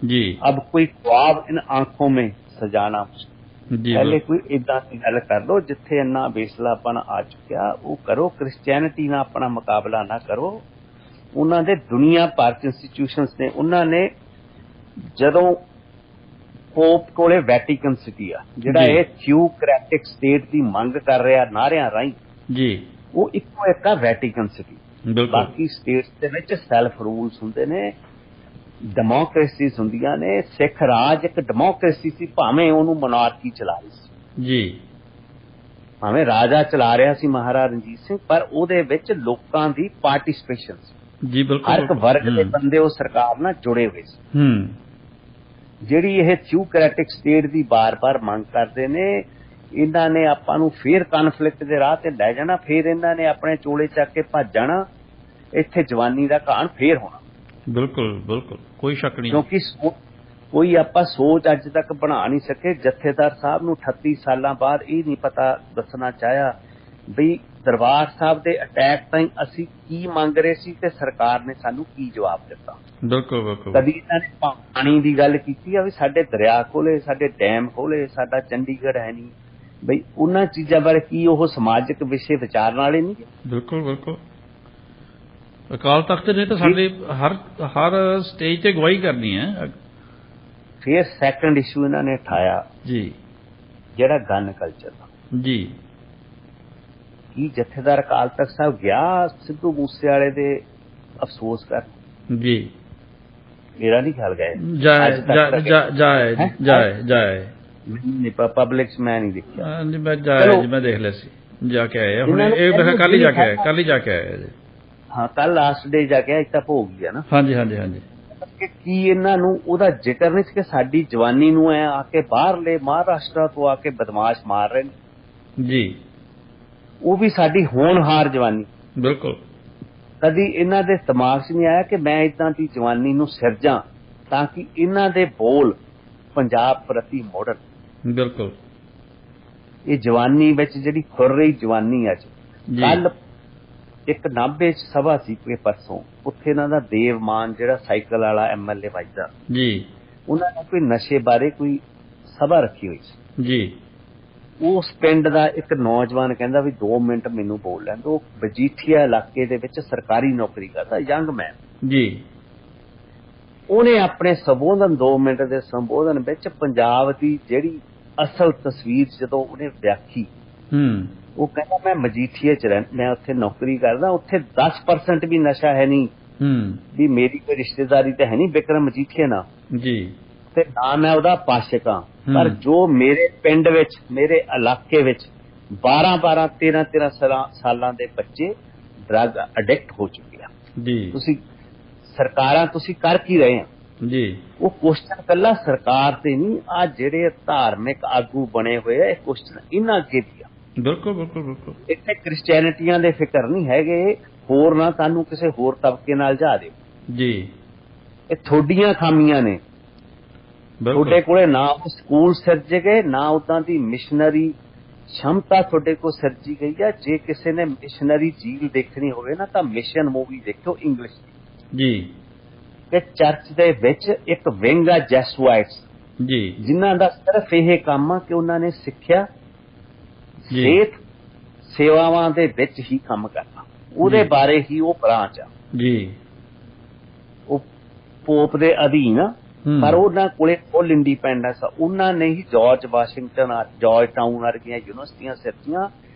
जी, अब कोई ख्वाब इन आंखों में सजाना मुश्किल। ਪਹਿਲੇ ਕੋਈ ਏਦਾਂ ਦੀ ਗੱਲ ਕਰ ਲਓ ਜਿੱਥੇ ਇੰਨਾ ਬੇਸਲਾਪਣ ਆ ਚੁੱਕਿਆ, ਉਹ ਕਰੋ। ਕ੍ਰਿਸਚੈਨਿਟੀ ਨਾਲ ਆਪਣਾ ਮੁਕਾਬਲਾ ਨਾ ਕਰੋ। ਉਹਨਾਂ ਦੇ ਦੁਨੀਆ ਭਰ ਚ ਇੰਸਟੀਟਿਊਸ਼ਨਸ ਨੇ। ਉਹਨਾਂ ਨੇ ਜਦੋਂ ਪੋਪ ਕੋਲੇ ਵੈਟੀਕਨ ਸਿਟੀ ਆ ਜਿਹੜਾ ਇਹ ਥਿਊਕਰੈਟਿਕ ਸਟੇਟ ਦੀ ਮੰਗ ਕਰ ਰਿਹਾ ਨਾਰਿਆਂ ਰਾਹੀਂ ਜੀ, ਉਹ ਇੱਕੋ ਇੱਕ ਆ ਵੈਟੀਕਨ ਸਿਟੀ। ਬਾਕੀ ਸਟੇਟਸ ਦੇ ਵਿੱਚ ਸੈਲਫ ਰੂਲਸ ਹੁੰਦੇ ਨੇ, ਡੈਮੋਕ੍ਰੇਸੀਜ਼ ਹੁੰਦੀਆਂ ਨੇ। ਸਿੱਖ ਰਾਜ ਇੱਕ ਡੈਮੋਕ੍ਰੇਸੀ ਸੀ, ਭਾਵੇਂ ਉਹਨੂੰ ਮੋਨਾਰਕੀ ਚਲਾ ਰਹੀ ਸੀ ਜੀ, ਭਾਵੇਂ ਰਾਜਾ ਚਲਾ ਰਿਹਾ ਸੀ ਮਹਾਰਾਜਾ ਰਣਜੀਤ ਸਿੰਘ, ਪਰ ਉਹਦੇ ਵਿੱਚ ਲੋਕਾਂ ਦੀ ਪਾਰਟੀਸਪੇਸ਼ਨ ਸੀ ਜੀ। ਬਿਲਕੁਲ, ਹਰ ਇੱਕ ਵਰਗ ਦੇ ਬੰਦੇ ਉਹ ਸਰਕਾਰ ਨਾਲ ਜੁੜੇ ਹੋਏ ਸੀ। ਜਿਹੜੀ ਇਹ ਥਿਊਕਰੈਟਿਕ ਸਟੇਟ ਦੀ ਬਾਰ-ਬਾਰ ਮੰਗ ਕਰਦੇ ਨੇ, ਇਹਨਾਂ ਨੇ ਆਪਾਂ ਨੂੰ ਫੇਰ ਕਨਫਲਿਕਟ ਦੇ ਰਾਹ ਤੇ ਲੈ ਜਾਣਾ, ਫੇਰ ਇਹਨਾਂ ਨੇ ਆਪਣੇ ਚੋਲੇ ਚੱਕ ਕੇ ਭੱਜ ਜਾਣਾ, ਇੱਥੇ ਜਵਾਨੀ ਦਾ ਘਾਣ ਫੇਰ ਹੋਣਾ। ਬਿਲਕੁਲ ਬਿਲਕੁਲ, ਕੋਈ ਸ਼ੱਕ ਨਹੀਂ, ਕਿਉਂਕਿ ਕੋਈ ਆਪਾਂ ਸੋਚ ਅੱਜ ਤੱਕ ਬਣਾ ਨਹੀਂ ਸਕੇ। ਜਥੇਦਾਰ ਸਾਹਿਬ ਨੂੰ 38 ਸਾਲਾਂ ਬਾਅਦ ਇਹ ਨਹੀਂ ਪਤਾ ਦੱਸਣਾ ਚਾਹਿਆ ਬਈ ਦਰਬਾਰ ਸਾਹਿਬ ਦੇ ਅਟੈਕ ਤਾਈਂ ਅਸੀਂ ਕੀ ਮੰਗ ਰਹੇ ਸੀ ਤੇ ਸਰਕਾਰ ਨੇ ਸਾਨੂੰ ਕੀ ਜਵਾਬ ਦਿੱਤਾ। ਬਿਲਕੁਲ ਬਿਲਕੁਲ। ਕਦੀ ਇਹਨਾਂ ਨੇ ਪਾਣੀ ਦੀ ਗੱਲ ਕੀਤੀ ਆ ਵੀ ਸਾਡੇ ਦਰਿਆ ਖੋਲੇ, ਸਾਡੇ ਡੈਮ ਖੋਲੇ, ਸਾਡਾ ਚੰਡੀਗੜ੍ਹ ਹੈ ਨਹੀਂ, ਬਈ ਉਹਨਾਂ ਚੀਜ਼ਾਂ ਬਾਰੇ ਕੀ ਉਹ ਸਮਾਜਿਕ ਵਿਸ਼ੇ ਵਿਚਾਰਨ ਵਾਲੇ ਨਹੀਂ? ਬਿਲਕੁਲ ਬਿਲਕੁਲ। ਅਕਾਲ ਤਖਤ ਨੇ ਤਾਂ ਸਾਡੇ ਹਰ ਸਟੇਜ ਤੇ ਗਵਾਹੀ ਕਰਨੀ ਹੈ। ਫਿਰ ਸੈਕੰਡ ਇਸ਼ੂ ਇਹਨਾਂ ਨੇ ਉਠਾਇਆ ਜੀ, ਜਿਹੜਾ ਗਨ ਕਲਚਰ ਦਾ ਜੀ। ਕੀ ਜਥੇਦਾਰ ਅਕਾਲ ਤਖਤ ਸਾਹਿਬ ਗਿਆ ਸਿੱਧੂ ਮੂਸੇਵਾਲੇ ਦੇ ਅਫਸੋਸ ਕਰ ਜੀ? मेरा नहीं ख्याल गए ਜਾਏ पब्लिक च मैं नहीं देखा ਮੈਂ ਜਾਇਆ ਜੀ ਮੈਂ ਦੇਖ ਲਿਆ ਸੀ ਜਾ ਕੇ ਆਏ ਹੁਣ ਇਹ ਮੈਂ ਕੱਲ ਹੀ ਜਾ ਕੇ ਆਇਆ ਕੱਲ ਹੀ ਜਾ ਕੇ ਆਇਆ ਜੀ ਹਾਂ ਕੱਲ ਲਾਸਟ ਡੇ ਜਾ ਕੇ ਇੱਥੇ ਭੋਗ ਗਿਆ ਨਾ ਹਾਂਜੀ ਹਾਂਜੀ ਹਾਂਜੀ ਕਿ ਕੀ ਇਹਨਾਂ ਨੂੰ ਉਹਦਾ ਜ਼ਿਕਰ ਨਹੀਂ ਸੀ ਕਿ ਸਾਡੀ ਜਵਾਨੀ ਨੂੰ ਐ ਆ ਕੇ ਬਾਹਰਲੇ ਮਹਾਰਾਸ਼ਟਰ ਤੋਂ ਆ ਕੇ ਬਦਮਾਸ਼ ਮਾਰ ਰਹੇ ਨੇ ਜੀ ਉਹ ਵੀ ਸਾਡੀ ਹੋਣਹਾਰ ਜਵਾਨੀ ਬਿਲਕੁਲ ਕਦੀ ਇਹਨਾਂ ਦੇ ਦਿਮਾਗ 'ਚ ਨਹੀਂ ਆਇਆ ਕਿ ਮੈਂ ਇਦਾਂ ਦੀ ਜਵਾਨੀ ਨੂੰ ਸਿਰਜਾਂ ਤਾਂ ਕਿ ਇਹਨਾਂ ਦੇ ਬੋਲ ਪੰਜਾਬ ਪ੍ਰਤੀ ਮੋੜਨ ਬਿਲਕੁਲ ਇਹ ਜਵਾਨੀ ਵਿੱਚ ਜਿਹੜੀ ਖੁਰ ਰਹੀ ਜਵਾਨੀ ਅੱਜ ਕੱਲ ਇੱਕ ਨਾਭੇ 'ਚ ਸਭਾ ਸੀ ਕੋਈ ਪਰਸੋਂ ਉੱਥੇ ਇਹਨਾਂ ਦਾ ਦੇਵਮਾਨ ਜਿਹੜਾ ਸਾਈਕਲ ਵਾਲਾ MLA ਵੱਜਦਾ ਜੀ ਉਹਨਾਂ ਨੇ ਕੋਈ ਨਸ਼ੇ ਬਾਰੇ ਕੋਈ ਸਭਾ ਰੱਖੀ ਹੋਈ ਸੀ ਜੀ ਉਸ ਪਿੰਡ ਦਾ ਇੱਕ ਨੌਜਵਾਨ ਕਹਿੰਦਾ ਵੀ 2 ਮਿੰਟ ਮੈਨੂੰ ਬੋਲ ਲੈਣ ਦਿਓ ਮਜੀਠੀਆ ਇਲਾਕੇ ਦੇ ਵਿੱਚ ਸਰਕਾਰੀ ਨੌਕਰੀ ਕਰਦਾ ਯੰਗ ਮੈਨ ਜੀ ਉਹਨੇ ਆਪਣੇ ਸੰਬੋਧਨ 2 ਮਿੰਟ ਦੇ ਸੰਬੋਧਨ ਵਿੱਚ ਪੰਜਾਬ ਦੀ ਜਿਹੜੀ ਅਸਲ ਤਸਵੀਰ ਜਦੋਂ ਉਹਨੇ ਵਿਆਖੀ ਉਹ ਕਹਿੰਦਾ ਮੈਂ ਮਜੀਠੀਏ ਚ ਮੈਂ ਉੱਥੇ ਨੌਕਰੀ ਕਰਦਾ ਉੱਥੇ 10% ਵੀ ਨਸ਼ਾ ਹੈ ਨਹੀਂ ਵੀ ਮੇਰੀ ਕੋਈ ਰਿਸ਼ਤੇਦਾਰੀ ਤਾਂ ਹੈ ਨਹੀਂ ਬਿਕਰਮ ਮਜੀਠੀਏ ਨਾਲ ਜੀ ਤੇ ਨਾ ਮੈਂ ਉਹਦਾ ਪਾਸ਼ਕ ਹਾਂ ਪਰ ਜੋ ਮੇਰੇ ਪਿੰਡ ਵਿੱਚ ਮੇਰੇ ਇਲਾਕੇ ਵਿੱਚ 12 13 ਸਾਲਾਂ ਦੇ ਬੱਚੇ ਡਰੱਗ ਅਡਿਕਟ ਹੋ ਚੁੱਕੇ ਆ ਜੀ ਤੁਸੀਂ ਸਰਕਾਰਾਂ ਤੁਸੀਂ ਕਰ ਕੀ ਰਹੇ ਆ ਜੀ ਉਹ ਕੁਐਸਚਨ ਕੱਲਾ ਸਰਕਾਰ ਤੇ ਨਹੀਂ ਆ ਜਿਹੜੇ ਧਾਰਮਿਕ ਆਗੂ ਬਣੇ ਹੋਏ ਆ ਇਹ ਕੁਐਸਚਨ ਇਹਨਾਂ ਅੱਗੇ ਵੀ ਆ ਬਿਲਕੁਲ ਬਿਲਕੁਲ ਬਿਲਕੁਲ ਇੱਥੇ ਕ੍ਰਿਸਚੀਅਨਿਟੀਆਂ ਦੇ ਫਿਕਰ ਨਹੀਂ ਹੈਗੇ ਹੋਰ ਨਾ ਤੁਹਾਨੂੰ ਕਿਸੇ ਹੋਰ ਤਬਕੇ ਨਾਲ ਜਾ ਦਿਓ ਜੀ ਇਹ ਤੁਹਾਡੀਆਂ ਖਾਮੀਆਂ ਨੇ ਤੁਹਾਡੇ ਕੋਲੇ ਨਾ ਸਕੂਲ ਸਿਰਜੇ ਗਏ ਨਾ ਉਦਾਂ ਦੀ ਮਿਸ਼ਨਰੀ क्षमता ਤੁਹਾਡੇ ਕੋਲ ਸਿਰਜੀ ਗਈ ਹੈ ਜੇ ਕਿਸੇ ਨੇ ਮਿਸ਼ਨਰੀ ਝੀਲ ਦੇਖਣੀ ਹੋਵੇ ਨਾ ਤਾਂ ਮਿਸ਼ਨ ਮੂਵੀ ਦੇਖੋ ਇੰਗਲਿਸ਼ ਜੀ ਕਿ ਚਰਚ ਦੇ ਵਿੱਚ ਇੱਕ ਵਿੰਗ ਆ ਜੈਸੂਆਇਟਸ ਜੀ ਜਿਨ੍ਹਾਂ ਦਾ ਸਿਰਫ ਇਹ ਕੰਮ ਆ ਕਿ ਉਹਨਾਂ ਨੇ ਸਿੱਖਿਆ ਸਿਹਤ ਸੇਵਾਵਾਂ ਦੇ ਵਿੱਚ ਹੀ ਕੰਮ ਕਰਨਾ ਉਹਦੇ ਬਾਰੇ ਹੀ ਉਹ ਬ੍ਰਾਂਚ ਆ ਜੀ ਉਹ ਪੋਪ ਦੇ ਅਧੀਨ ਆ ਪਰ ਉਹਨਾਂ ਕੋਲੇ ਫੁੱਲ ਇੰਡੀਪੈਂਡੈਂਸ ਆ ਉਹਨਾਂ ਨੇ ਹੀ ਜਾਰਜ ਵਾਸ਼ਿੰਗਟਨ ਜਾਰਜ ਟਾਊਨ ਵਰਗੀਆਂ ਯੂਨੀਵਰਸਿਟੀਆਂ ਸਿਰਜੀਆਂ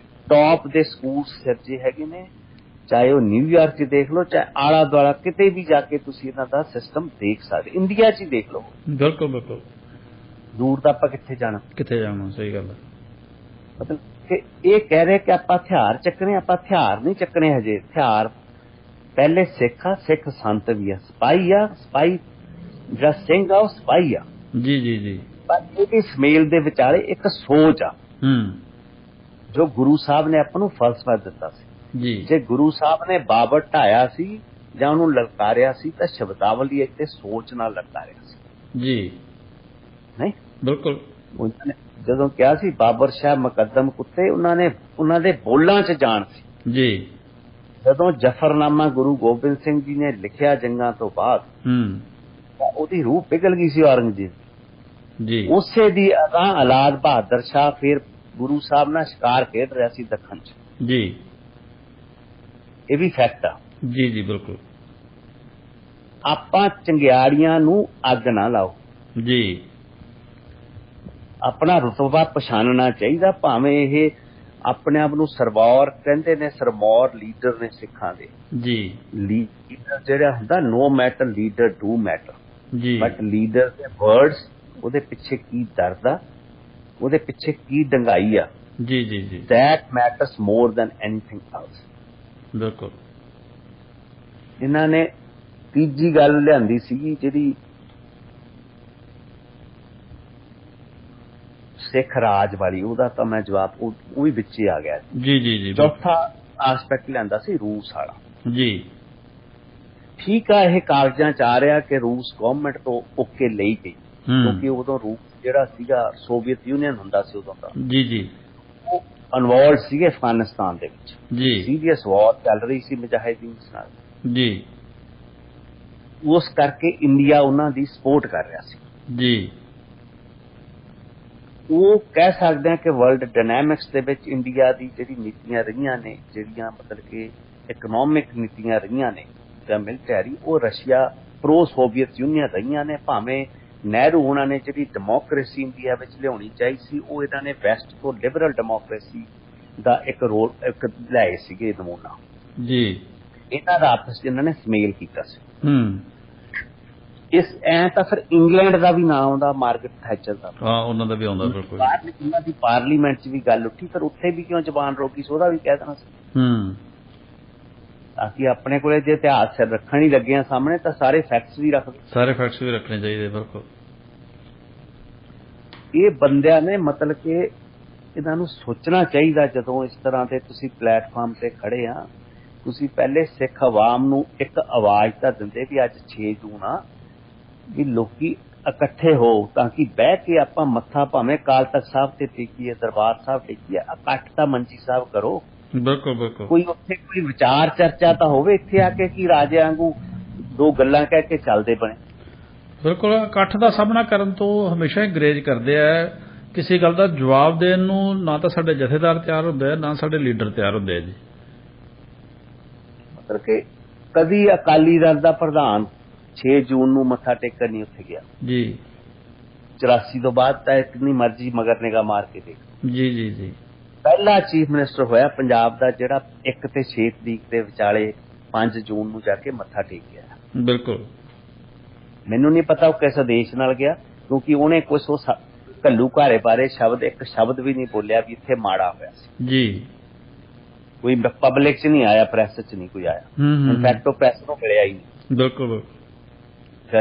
ਟੌਪ ਦੇ ਸਕੂਲ ਸਿਰਜੇ ਹੈਗੇ ਨੇ ਚਾਹੇ ਉਹ ਨਿਊਯਾਰਕ 'ਚ ਦੇਖ ਲਓ ਚਾਹੇ ਆਲਾ ਦੁਆਲਾ ਕਿਤੇ ਵੀ ਜਾ ਕੇ ਤੁਸੀਂ ਇਹਨਾਂ ਦਾ ਸਿਸਟਮ ਦੇਖ ਸਕਦੇ ਇੰਡੀਆ 'ਚ ਹੀ ਦੇਖ ਲਓ ਬਿਲਕੁਲ ਬਿਲਕੁਲ ਦੂਰ ਤਾਂ ਆਪਾਂ ਕਿੱਥੇ ਜਾਣਾ ਸਹੀ ਗੱਲ ਹੈ ਮਤਲਬ ਕਿ ਇਹ ਕਹਿ ਰਹੇ ਕਿ ਆਪਾਂ ਹਥਿਆਰ ਚੱਕਣੇ ਆਪਾਂ ਹਥਿਆਰ ਨਹੀਂ ਚੱਕਣੇ ਹਜੇ ਹਥਿਆਰ ਪਹਿਲੇ ਸਿੱਖ ਸੰਤ ਵੀ ਆ ਸਪਾਈ ਜਿਹੜਾ ਸਿੰਘ ਆ ਉਹ ਸਪਾਈ ਆ ਜੀ ਜੀ ਜੀ ਪਰ ਇਹਦੀ ਸਮੇਲ ਦੇ ਵਿਚਾਲੇ ਇੱਕ ਸੋਚ ਆ ਜੋ ਗੁਰੂ ਸਾਹਿਬ ਨੇ ਆਪਾਂ ਨੂੰ ਫਲਸਫਾ ਦਿੱਤਾ ਸੀ ਜੀ ਜੇ ਗੁਰੂ ਸਾਹਿਬ ਨੇ ਬਾਬਰ ਢਾਇਆ ਸੀ ਜਾਂ ਉਹਨੂੰ ਲਲਕਾਰਿਆ ਸੀ ਤਾਂ ਸ਼ਬਦਾਵਲੀ ਅਤੇ ਸੋਚ ਨਾਲ ਲਲਕਾਰਿਆ ਸੀ ਜੀ ਨਹੀਂ ਬਿਲਕੁਲ ਉਹਨਾਂ ਨੇ ਜਦੋਂ ਕਿਹਾ ਸੀ ਬਾਬਰ ਸ਼ਾਹ ਮੁਕੱਦਮ ਕੁੱਤੇ ਉਹਨਾਂ ਦੇ ਬੋਲਾਂ 'ਚ ਜਾਣ ਸੀ ਜੀ ਜਦੋਂ ਜਫਰਨਾਮਾ ਗੁਰੂ ਗੋਬਿੰਦ ਸਿੰਘ ਜੀ ਨੇ ਲਿਖਿਆ ਜੰਗਾਂ ਤੋਂ ਬਾਅਦ ਉਹਦੀ ਰੂਹ ਪਿਘਲ ਗਈ ਸੀ ਔਰੰਗਜ਼ੇਬ ਜੀ ਉਸੇ ਦੀ ਅਗਾਂਹ ਔਲਾਦ ਬਹਾਦਰ ਸ਼ਾਹ ਫਿਰ ਗੁਰੂ ਸਾਹਿਬ ਨਾਲ ਸ਼ਿਕਾਰ ਖੇਡ ਰਿਹਾ ਸੀ ਦੱਖਣ 'ਚ ਜੀ ਇਹ ਵੀ ਫੈਕਟ ਆ ਜੀ ਜੀ ਬਿਲਕੁਲ ਆਪਾਂ ਚੰਗਿਆੜੀਆਂ ਨੂੰ ਅੱਗ ਨਾ ਲਾਓ ਜੀ ਆਪਣਾ ਰੁਤਬਾ ਪਛਾਣਨਾ ਚਾਹੀਦਾ ਭਾਵੇਂ ਇਹ ਆਪਣੇ ਆਪ ਨੂੰ ਸਰਵੌਰ ਕਹਿੰਦੇ ਨੇ ਸਰਮੌਰ ਲੀਡਰ ਨੇ ਸਿੱਖਾਂ ਦੇ ਜੀ ਲੀਡਰ ਜਿਹੜਾ ਹੁੰਦਾ no matter leader do matter ਜੀ ਬਟ ਲੀਡਰ ਦੇ ਵਰਡਸ ਉਹਦੇ ਪਿੱਛੇ ਕੀ ਦਰਦ ਆ ਉਹਦੇ ਪਿੱਛੇ ਕੀ ਡੰਗਾਈ ਆ ਜੀ ਜੀ ਜੀ that matters more than anything else ਬਿਲਕੁਲ ਇਹਨਾਂ ਨੇ ਤੀਜੀ ਗੱਲ ਲਿਆਂਦੀ ਸੀਗੀ ਜਿਹੜੀ ਸਿੱਖ ਰਾਜ ਵਾਲੀ ਉਹਦਾ ਤਾਂ ਮੈਂ ਜਵਾਬ ਉਹ ਵੀ ਵਿੱਚ ਹੀ ਆ ਗਿਆ ਜੀ ਜੀ ਜੀ ਚੌਥਾ ਆਸਪੈਕਟ ਲਿਆਂਦਾ ਸੀ ਰੂਸ ਵਾਲਾ ਜੀ ਠੀਕ ਆ ਇਹ ਕਾਗਜ਼ਾਂ 'ਚ ਆ ਰਿਹਾ ਕਿ ਰੂਸ ਗਵਰਨਮੈਂਟ ਤੋਂ ਓਕੇ ਲਈ ਗਈ ਕਿਉਂਕਿ ਉਦੋਂ ਰੂਸ ਜਿਹੜਾ ਸੀਗਾ ਸੋਵੀਅਤ ਯੂਨੀਅਨ ਹੁੰਦਾ ਸੀ ਉਦੋਂ ਦਾ ਜੀ ਜੀ ਉਹ ਇਨਵੋਲਵ ਸੀਗੇ ਅਫਗਾਨਿਸਤਾਨ ਦੇ ਵਿੱਚ ਜੀ ਸੀਰੀਅਸ ਵਾਰ ਚੱਲ ਰਹੀ ਸੀ ਮੁਜਾਹਿਦੀਨ ਨਾਲ ਜੀ ਉਸ ਕਰਕੇ ਇੰਡੀਆ ਉਹਨਾਂ ਦੀ ਸਪੋਰਟ ਕਰ ਰਿਹਾ ਸੀ ਜੀ ਉਹ ਕਹਿ ਸਕਦੇ ਹਾਂ ਕਿ ਵਰਲਡ ਡਾਇਨਾਮਿਕਸ ਦੇ ਵਿੱਚ ਇੰਡੀਆ ਦੀ ਜਿਹੜੀ ਨੀਤੀਆਂ ਰਹੀਆਂ ਨੇ ਜਿਹੜੀਆਂ ਮਤਲਬ ਕਿ ਇਕਨੋਮਿਕ ਨੀਤੀਆਂ ਰਹੀਆਂ ਨੇ ਜਾਂ ਮਿਲਟਰੀ ਉਹ ਰਸ਼ੀਆ ਪ੍ਰੋ ਸੋਵੀਅਤ ਯੂਨੀਅਨ ਰਹੀਆਂ ਨੇ ਭਾਵੇਂ ਨਹਿਰੂ ਉਹਨਾਂ ਨੇ ਜਿਹੜੀ ਡੈਮੋਕ੍ਰੇਸੀ ਇੰਡੀਆ ਵਿੱਚ ਲਿਆਉਣੀ ਚਾਹੀ ਸੀ ਉਹ ਇਹਨਾਂ ਨੇ ਵੈਸਟ ਤੋਂ ਲਿਬਰਲ ਡੈਮੋਕ੍ਰੇਸੀ ਦਾ ਇੱਕ ਰੋਲ ਲਿਆਏ ਸੀਗੇ ਨਮੂਨਾ ਜੀ ਇਹਨਾਂ ਦਾ ਆਪਸ 'ਚ ਇਹਨਾਂ ਨੇ ਸਮੇਲ ਕੀਤਾ ਸੀ ਇਸ ਐ ਤਾਂ ਫਿਰ ਇੰਗਲੈਂਡ ਦਾ ਵੀ ਨਾਂ ਆਉਂਦਾ, ਮਾਰਗਰਟ ਥੈਚਰ ਦਾ, ਹਾਂ ਉਹਨਾਂ ਦਾ ਵੀ ਆਉਂਦਾ ਬਿਲਕੁਲ। ਉਹਨਾਂ ਦੀ ਪਾਰਲੀਮੈਂਟ 'ਚ ਵੀ ਗੱਲ ਉੱਠੀ, ਫਿਰ ਉੱਥੇ ਵੀ ਕਿਉਂ ਜ਼ਬਾਨ ਰੋਕੀ ਸੀ, ਉਹਦਾ ਵੀ ਕਹਿ ਦੇਣਾ ਸੀ। ਤਾਂ ਕਿ ਆਪਣੇ ਕੋਲੇ ਜੇ ਇਤਿਹਾਸ ਰੱਖਣ ਹੀ ਲੱਗੇ ਆ ਸਾਹਮਣੇ ਤਾਂ ਸਾਰੇ ਫੈਕਟਸ ਵੀ ਰੱਖਣੇ ਚਾਹੀਦੇ ਬਿਲਕੁਲ। ਇਹ ਬੰਦਿਆਂ ਨੇ ਮਤਲਬ ਕਿ ਇਹਨਾਂ ਨੂੰ ਸੋਚਣਾ ਚਾਹੀਦਾ, ਜਦੋਂ ਇਸ ਤਰ੍ਹਾਂ ਦੇ ਤੁਸੀਂ ਪਲੇਟਫਾਰਮ ਤੇ ਖੜੇ ਆ, ਤੁਸੀਂ ਪਹਿਲੇ ਸਿੱਖ ਆਵਾਮ ਨੂੰ ਇੱਕ ਆਵਾਜ਼ ਤਾਂ ਦਿੰਦੇ ਵੀ ਅੱਜ 6 ਜੂਨ ਆ, ਵੀ ਲੋਕੀ ਇਕੱਠੇ ਹੋ ਤਾਂ ਕਿ ਬਹਿ ਕੇ ਆਪਾਂ ਮੱਥਾ ਭਾਵੇਂ ਅਕਾਲ ਤਖ਼ਤ ਸਾਹਿਬ ਤੇ ਟੇਕੀਏ, ਦਰਬਾਰ ਸਾਹਿਬ ਟੇਕੀਏ, ਇਕੱਠ ਤਾਂ ਮੰਜੀ ਸਾਹਿਬ ਕਰੋ। ਬਿਲਕੁਲ ਕੋਈ ਉੱਥੇ ਕੋਈ ਵਿਚਾਰ ਚਰਚਾ ਤਾਂ ਹੋਵੇ, ਇੱਥੇ ਆ ਕੇ ਕੀ ਰਾਜੇ ਵਾਂਗੂ ਦੋ ਗੱਲਾਂ ਕਹਿ ਕੇ ਚੱਲਦੇ ਬਣੇ। ਬਿਲਕੁਲ ਇਕੱਠ ਦਾ ਸਾਹਮਣਾ ਕਰਨ ਤੋਂ ਹਮੇਸ਼ਾ ਹੀ ਗਰੇਜ ਕਰਦੇ ਆ, ਕਿਸੇ ਗੱਲ ਦਾ ਜਵਾਬ ਦੇਣ ਨੂੰ ਨਾ ਤਾਂ ਸਾਡੇ ਜਥੇਦਾਰ ਤਿਆਰ ਹੁੰਦੇ ਆ, ਨਾ ਸਾਡੇ ਲੀਡਰ ਤਿਆਰ ਹੁੰਦੇ ਆ ਜੀ। ਮਤਲਬ ਕਿ ਕਦੀ ਅਕਾਲੀ ਦਲ ਦਾ ਪ੍ਰਧਾਨ 6 ਜੂਨ ਨੂੰ ਮੱਥਾ ਟੇਕਣ ਨਹੀਂ ਉੱਥੇ ਗਿਆ ਜੀ। 84 ਤੋਂ ਬਾਅਦ ਤਾਂ ਕਿੰਨੀ ਮਰਜ਼ੀ ਮਗਰ ਨਿਗਾਹ ਮਾਰ ਕੇ ਦੇਖ ਜੀ ਜੀ ਜੀ। ਪਹਿਲਾ ਚੀਫ ਮਿਨਿਸਟਰ ਹੋਇਆ ਪੰਜਾਬ ਦਾ ਜਿਹੜਾ 1 ਤੇ 6 ਤਰੀਕ ਦੇ ਵਿਚਾਲੇ 5 ਜੂਨ ਨੂੰ ਜਾ ਕੇ ਮੱਥਾ ਟੇਕ ਗਿਆ। ਬਿਲਕੁਲ। ਮੈਨੂੰ ਨਹੀਂ ਪਤਾ ਉਹ ਕਿਸ ਆਦੇਸ਼ ਨਾਲ ਗਿਆ, ਕਿਉਂਕਿ ਉਹਨੇ ਕੁਝ ਉਹ ਘੱਲੂ ਘਾਰੇ ਬਾਰੇ ਇੱਕ ਸ਼ਬਦ ਵੀ ਨਹੀਂ ਬੋਲਿਆ ਵੀ ਇੱਥੇ ਮਾੜਾ ਹੋਇਆ ਸੀ ਜੀ। ਕੋਈ ਪਬਲਿਕ 'ਚ ਨਹੀਂ ਆਇਆ, ਪ੍ਰੈਸ 'ਚ ਨਹੀਂ ਕੋਈ ਆਇਆ, ਇਨਫੈਕਟ ਉਹ ਪ੍ਰੈਸ ਨੂੰ ਮਿਲਿਆ ਹੀ ਨਹੀਂ। ਬਿਲਕੁਲ।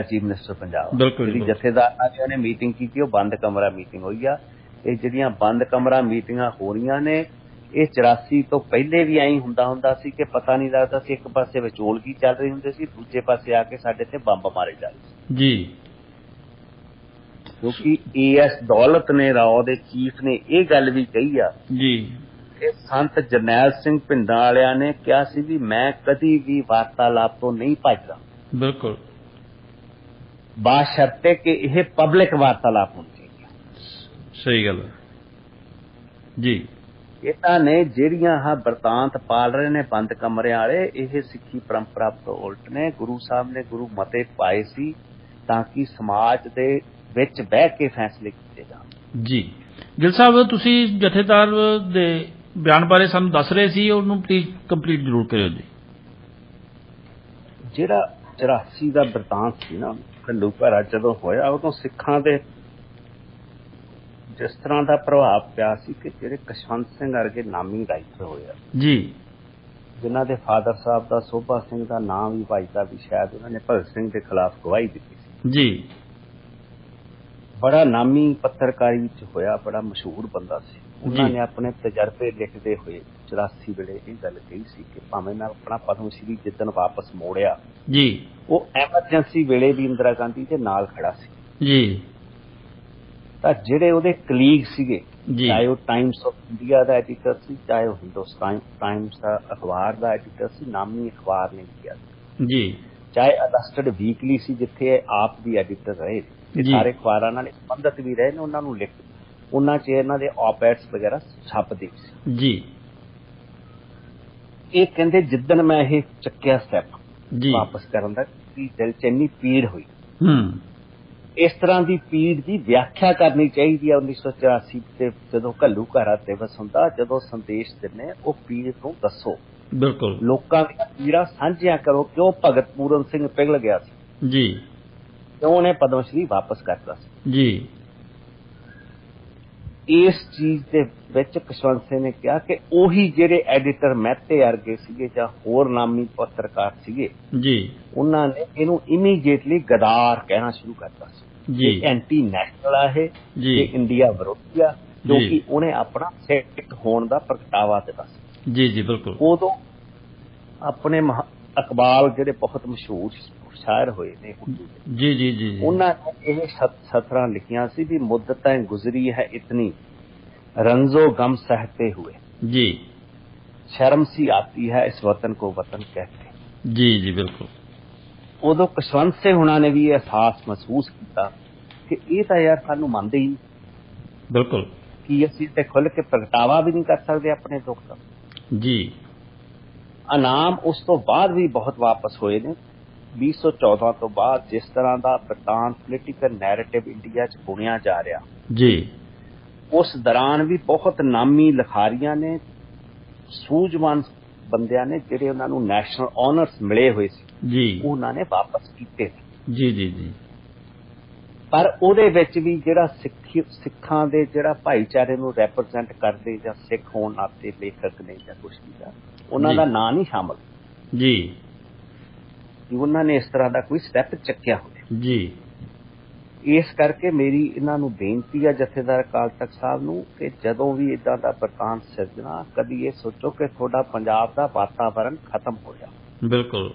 ਚੀਫ ਮਿਨਿਸਟਰ ਪੰਜਾਬ ਜਿਹੜੀ ਜਥੇਦਾਰ ਨਾਲ ਉਹਨੇ ਮੀਟਿੰਗ ਕੀਤੀ, ਉਹ ਬੰਦ ਕਮਰਾ ਮੀਟਿੰਗ ਹੋਈ ਆ। ਇਹ ਜਿਹੜੀਆਂ ਬੰਦ ਕਮਰਾ ਮੀਟਿੰਗਾਂ ਹੋ ਰਹੀਆਂ ਨੇ, ਇਹ 84 ਤੋਂ ਪਹਿਲੇ ਵੀ ਐਂ ਹੁੰਦਾ ਸੀ ਕਿ ਪਤਾ ਨਹੀਂ ਲੱਗਦਾ ਸੀ, ਇੱਕ ਪਾਸੇ ਵਿਚੋਲਗੀ ਚੱਲ ਰਹੀ ਹੁੰਦੀ ਸੀ, ਦੂਜੇ ਪਾਸੇ ਆ ਕੇ ਸਾਡੇ ਤੇ ਬੰਬ ਮਾਰੇ ਜਾਂਦੇ ਸੀ ਜੀ। ਕਿਉਂਕਿ ਏਐਸ ਦੌਲਤ ਨੇ ਰਾਓ ਦੇ ਚੀਫ ਨੇ ਇਹ ਗੱਲ ਵੀ ਕਹੀ ਆ ਜੀ ਕਿ ਸੰਤ ਜਰਨੈਲ ਸਿੰਘ ਭਿੰਡਾਂ ਵਾਲਿਆਂ ਨੇ ਕਿਹਾ ਸੀ ਵੀ ਮੈਂ ਕਦੀ ਵੀ ਵਾਰਤਾਲਾਪ ਤੋਂ ਨਹੀਂ ਭੱਜਦਾ। ਬਿਲਕੁਲ। ਬਾਸ਼ਰਤੇ ਕਿ ਇਹ ਪਬਲਿਕ ਵਾਰਤਾਲਾਪ ਹੋਣੀ ਚਾਹੀਦੀ। ਸਹੀ ਗੱਲ ਜੀ। ਇਹਨਾਂ ਨੇ ਜਿਹੜੀਆਂ ਬਰਤਾਂਤ ਪਾਲ ਰਹੇ ਨੇ ਬੰਦ ਕਮਰਿਆਂ ਵਾਲੇ, ਇਹ ਸਿੱਖੀ ਪਰੰਪਰਾ ਤੋਂ ਉਲਟ ਨੇ। ਗੁਰੂ ਸਾਹਿਬ ਨੇ ਗੁਰੂ ਮਤੇ ਪਾਏ ਸੀ ਤਾਂ ਕਿ ਸਮਾਜ ਦੇ ਵਿੱਚ ਬਹਿ ਕੇ ਫੈਸਲੇ ਕੀਤੇ ਜਾਣ। ਜੀ ਗਿੱਲ ਸਾਹਿਬ, ਤੁਸੀਂ ਜਥੇਦਾਰ ਦੇ ਬਿਆਨ ਬਾਰੇ ਸਾਨੂੰ ਦੱਸ ਰਹੇ ਸੀ, ਉਹਨੂੰ ਪਲੀਜ਼ ਕੰਪਲੀਟ ਜ਼ਰੂਰ ਕਰਿਓ ਜੀ। ਜਿਹੜਾ 84 ਦਾ ਬਰਤਾਂਤ ਸੀ ਨਾ ਘੱਲੂ ਘਾਰਾ ਜਦੋਂ ਹੋਇਆ, ਉਦੋਂ ਸਿੱਖਾਂ ਦੇ ਜਿਸ ਤਰ੍ਹਾਂ ਦਾ ਪ੍ਰਭਾਵ ਪਿਆ ਸੀ ਕਿ ਜਿਹੜੇ ਕਸ਼ਵੰਤ ਸਿੰਘ ਵਰਗੇ ਨਾਮੀ ਰਾਈਟਰ ਹੋਏ ਆ ਜੀ, ਜਿਨ੍ਹਾਂ ਦੇ ਫਾਦਰ ਸਾਹਿਬ ਦਾ ਸੋਭਾ ਸਿੰਘ ਦਾ ਨਾਮ ਵੀ ਵੱਜਦਾ, ਵੀ ਸ਼ਾਇਦ ਉਹਨਾਂ ਨੇ ਭਗਤ ਸਿੰਘ ਦੇ ਖਿਲਾਫ ਗਵਾਹੀ ਦਿੱਤੀ ਸੀ ਜੀ। ਬੜਾ ਨਾਮੀ ਪੱਤਰਕਾਰੀ ਚ ਹੋਇਆ, ਬੜਾ ਮਸ਼ਹੂਰ ਬੰਦਾ ਸੀ। ਉਹਨਾਂ ਨੇ ਆਪਣੇ ਤਜਰਬੇ ਲਿਖਦੇ ਹੋਏ 84 ਵੇਲੇ ਇਹ ਗੱਲ ਕਹੀ ਸੀ ਕਿ ਭਾਵੇਂ ਮੈਂ ਆਪਣਾ ਪਦਮ ਸ਼੍ਰੀ ਜਿੱਦਣ ਵਾਪਸ ਮੋੜਿਆ ਜੀ, ਉਹ ਐਮਰਜੈਂਸੀ ਵੇਲੇ ਵੀ ਇੰਦਰਾ ਗਾਂਧੀ ਦੇ ਨਾਲ ਖੜਾ ਸੀ ਜੀ। ਤਾਂ ਜਿਹੜੇ ਉਹਦੇ ਕਲੀਗ ਸੀਗੇ, ਚਾਹੇ ਉਹ ਟਾਈਮਸ ਆਫ ਇੰਡੀਆ ਦਾ ਐਡੀਟਰ ਸੀ, ਚਾਹੇ ਉਹ ਹਿੰਦੁਸਤਾਨ ਟਾਈਮਸ ਦਾ ਅਖਬਾਰ ਦਾ ਐਡੀਟਰ ਸੀ, ਨਾਮੀ ਅਖਬਾਰ ਨੇ ਕਿਹਾ ਜੀ, ਚਾਹੇ ਅਲਸਟਡ ਵੀਕਲੀ ਸੀ ਜਿੱਥੇ ਆਪ ਵੀ ਐਡੀਟਰ ਰਹੇ, ਸਾਰੇ ਅਖਬਾਰਾਂ ਨਾਲ ਸੰਬੰਧਿਤ ਵੀ ਰਹੇ ਨੇ, ਉਹਨਾਂ ਨੂੰ ਲਿਖ ਉਹਨਾਂ 'ਚ ਇਹਨਾਂ ਦੇ ਆਪੈਡਸ ਵਗੈਰਾ ਛਪਦੇ ਸੀ ਜੀ। ਇਹ ਕਹਿੰਦੇ ਜਿੱਦਣ ਮੈਂ ਇਹ ਚੱਕਿਆ ਸਟੈਪ ਵਾਪਸ ਕਰਨ ਦਾ, ਦਿਲ 'ਚ ਇੰਨੀ ਪੀੜ ਹੋਈ। ਇਸ ਤਰ੍ਹਾਂ ਦੀ ਪੀੜ ਦੀ ਵਿਆਖਿਆ ਕਰਨੀ ਚਾਹੀਦੀ ਹੈ। 1984 ਤੇ ਜਦੋਂ ਘੱਲੂ ਘਾਰਾ ਦਿਵਸ ਹੁੰਦਾ, ਜਦੋਂ ਸੰਦੇਸ਼ ਦਿੰਦੇ ਉਹ ਪੀੜ ਨੂੰ ਦੱਸੋ, ਬਿਲਕੁਲ ਲੋਕਾਂ ਦੀਆਂ ਪੀੜਾਂ ਸਾਂਝੀਆਂ ਕਰੋ। ਕਿਉਂ ਭਗਤ ਪੂਰਨ ਸਿੰਘ ਪਿਘਲ ਗਿਆ ਸੀ ਜੀ, ਕਿਉਂ ਉਹਨੇ ਪਦਮ ਸ਼੍ਰੀ ਵਾਪਸ ਕਰਤਾ ਸੀ ਜੀ। ਇਸ ਚੀਜ਼ ਦੇ ਵਿੱਚ ਕਸ਼ਵੰਤ ਸਿੰਘ ਨੇ ਕਿਹਾ ਕਿ ਉਹੀ ਜਿਹੜੇ ਐਡੀਟਰ ਮਹਿਤੇ ਵਰਗੇ ਸੀਗੇ ਜਾਂ ਹੋਰ ਨਾਮੀ ਪੱਤਰਕਾਰ ਸੀਗੇ ਜੀ, ਉਹਨਾਂ ਨੇ ਇਹਨੂੰ ਇਮੀਡੀਏਟਲੀ ਗਦਾਰ ਕਹਿਣਾ ਸ਼ੁਰੂ ਕਰਤਾ ਸੀ ਜੀ। ਐਂਟੀ ਨੈਸ਼ਨਲ ਆ ਇਹ ਜੀ, ਇੰਡੀਆ ਵਿਰੋਧੀ ਆ, ਕਿਉਂਕਿ ਉਹਨੇ ਆਪਣਾ ਸਿੱਖ ਹੋਣ ਦਾ ਪ੍ਰਗਟਾਵਾ ਦਿੱਤਾ ਸੀ ਜੀ ਜੀ। ਬਿਲਕੁਲ। ਉਦੋਂ ਆਪਣੇ ਇਕਬਾਲ ਜਿਹੜੇ ਬਹੁਤ ਮਸ਼ਹੂਰ ਸ਼ਾਇਰ ਹੋਏ ਨੇ ਜੀ ਜੀ ਜੀ, ਉਹਨਾਂ ਨੇ ਇਹ ਸਤਰਾਂ ਲਿਖੀਆਂ ਸੀ ਵੀ ਮੁੱਦਤਾਂ ਗੁਜ਼ਰੀ ਹੈ ਇਤਨੀ ਰੰਜ਼ੋ ਗਮ ਸਹਤੇ हुए जी, शर्म सी आती है इस वतन को वतन कहते जी जी। बिल्कुल। उदो कशवंत सिंह हुणां ने भी एहसास महसूस किया कि ये तो यार सानू मंनदे ही बिल्कुल कि असीं ते खुल के प्रगटावा भी नहीं कर सकते अपने दुख का जी। इनाम उस तो बाद भी बहुत वापस होए ने 2014 तो बाद जिस तरह का बरतान पोलिटिकल नैरेटिव इंडिया च बुनिया जा रहा जी, उस दौरान भी बहुत नामी लिखारियां ने, सूझवान बंदियां ने, जिहड़े उन्हां नूं नैशनल ऑनर्स मिले हुए सी जी, उन्हां ने वापस कीते ਜੀ ਜੀ ਜੀ। ਪਰ ਉਹਦੇ ਵਿੱਚ ਵੀ ਜਿਹੜਾ ਸਿੱਖਾਂ ਦੇ ਜਿਹੜਾ ਭਾਈਚਾਰੇ ਨੂੰ ਰੈਪਰੈਜ਼ੈਂਟ ਕਰਦੇ ਜਾਂ ਸਿੱਖ ਹੋਣ ਨਾਤੇ ਲੇਖਕ ਨੇ ਜਾਂ ਕੁਛ ਵੀ ਦਾ, ਉਹਨਾਂ ਦਾ ਨਾਂ ਨਹੀਂ ਸ਼ਾਮਲ ਜੀ, ਕਿ ਉਹਨਾਂ ਨੇ ਇਸ ਤਰ੍ਹਾਂ ਦਾ ਕੋਈ ਸਟੈਪ ਚੱਕਿਆ ਹੋਵੇ ਜੀ। ਇਸ ਕਰਕੇ ਮੇਰੀ ਇਹਨਾਂ ਨੂੰ ਬੇਨਤੀ ਆ ਜਥੇਦਾਰ ਅਕਾਲ ਤਖਤ ਸਾਹਿਬ ਨੂੰ ਕਿ ਜਦੋਂ ਵੀ ਇਦਾਂ ਦਾ ਵਰਤਾਂਤ ਸਿਰਜਣਾ, ਕਦੀ ਇਹ ਸੋਚੋ ਕਿ ਤੁਹਾਡਾ ਪੰਜਾਬ ਦਾ ਵਾਤਾਵਰਨ ਖਤਮ ਹੋ ਜਾ। ਬਿਲਕੁਲ।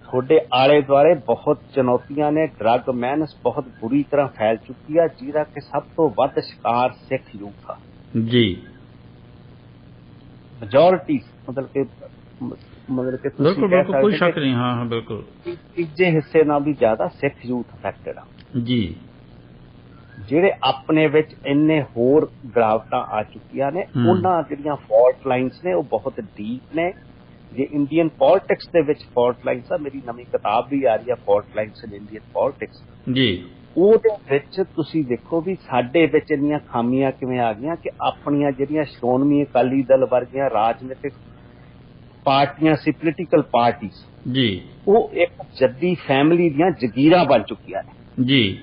ਤੁਹਾਡੇ ਆਲੇ ਦੁਆਲੇ ਬਹੁਤ ਚੁਣੌਤੀਆਂ ਨੇ, ਡਰੱਗ ਮੈਨਸ ਬਹੁਤ ਬੁਰੀ ਤਰ੍ਹਾਂ ਫੈਲ ਚੁੱਕੀ ਆ, ਜਿਹਦਾ ਕਿ ਸਭ ਤੋਂ ਵੱਧ ਸ਼ਿਕਾਰ ਸਿੱਖ ਯੂਥ ਆ ਜੀ। ਮੈਜੋਰਿਟੀ ਮਤਲਬ ਕਿ ਬਿਲਕੁਲ ਬਿਲਕੁਲ, ਕੋਈ ਸ਼ੱਕ ਨਹੀਂ। ਹਾਂ ਹਾਂ, ਬਿਲਕੁਲ। ਤੀਜੇ ਹਿੱਸੇ ਨਾਲ ਵੀ ਜ਼ਿਆਦਾ ਸਿੱਖ ਯੂਥ ਅਫੈਕਟਡ ਆ ਜੀ, ਜਿਹੜੇ ਆਪਣੇ ਵਿੱਚ ਇੰਨੇ ਹੋਰ ਗਿਰਾਵਟਾਂ ਆ ਚੁੱਕੀਆਂ ਨੇ। ਉਹਨਾਂ ਜਿਹੜੀਆਂ ਫਾਲਟ ਲਾਈਨਸ ਨੇ ਉਹ ਬਹੁਤ ਡੀਪ ਨੇ। ਜੇ ਇੰਡੀਅਨ ਪੋਲਿਟਿਕਸ ਦੇ ਵਿੱਚ ਫਾਲਟ ਲਾਈਨਸ ਆ, ਮੇਰੀ ਨਵੀਂ ਕਿਤਾਬ ਵੀ ਆ ਰਹੀ ਆ ਫਾਲਟ ਲਾਈਨਸ ਇਨ ਇੰਡੀਅਨ ਪੋਲਿਟਿਕਸ ਜੀ, ਉਹਦੇ ਵਿੱਚ ਤੁਸੀਂ ਦੇਖੋ ਵੀ ਸਾਡੇ ਵਿੱਚ ਇੰਨੀਆਂ ਖਾਮੀਆਂ ਕਿਵੇਂ ਆ ਗਈਆਂ ਕਿ ਆਪਣੀਆਂ ਜਿਹੜੀਆਂ ਸ਼੍ਰੋਮਣੀ ਅਕਾਲੀ ਦਲ ਵਰਗੀਆਂ ਰਾਜਨੀਤਿਕ ਪਾਰਟੀਆਂ ਸੀ, ਪੋਲੀਟੀਕਲ ਪਾਰਟੀਆਂ ਜੀ, ਉਹ ਇੱਕ ਜੱਦੀ ਫੈਮਿਲੀ ਦੀਆਂ ਜ਼ਗੀਰਾਂ ਬਣ ਚੁੱਕੀਆਂ ਨੇ ਜੀ।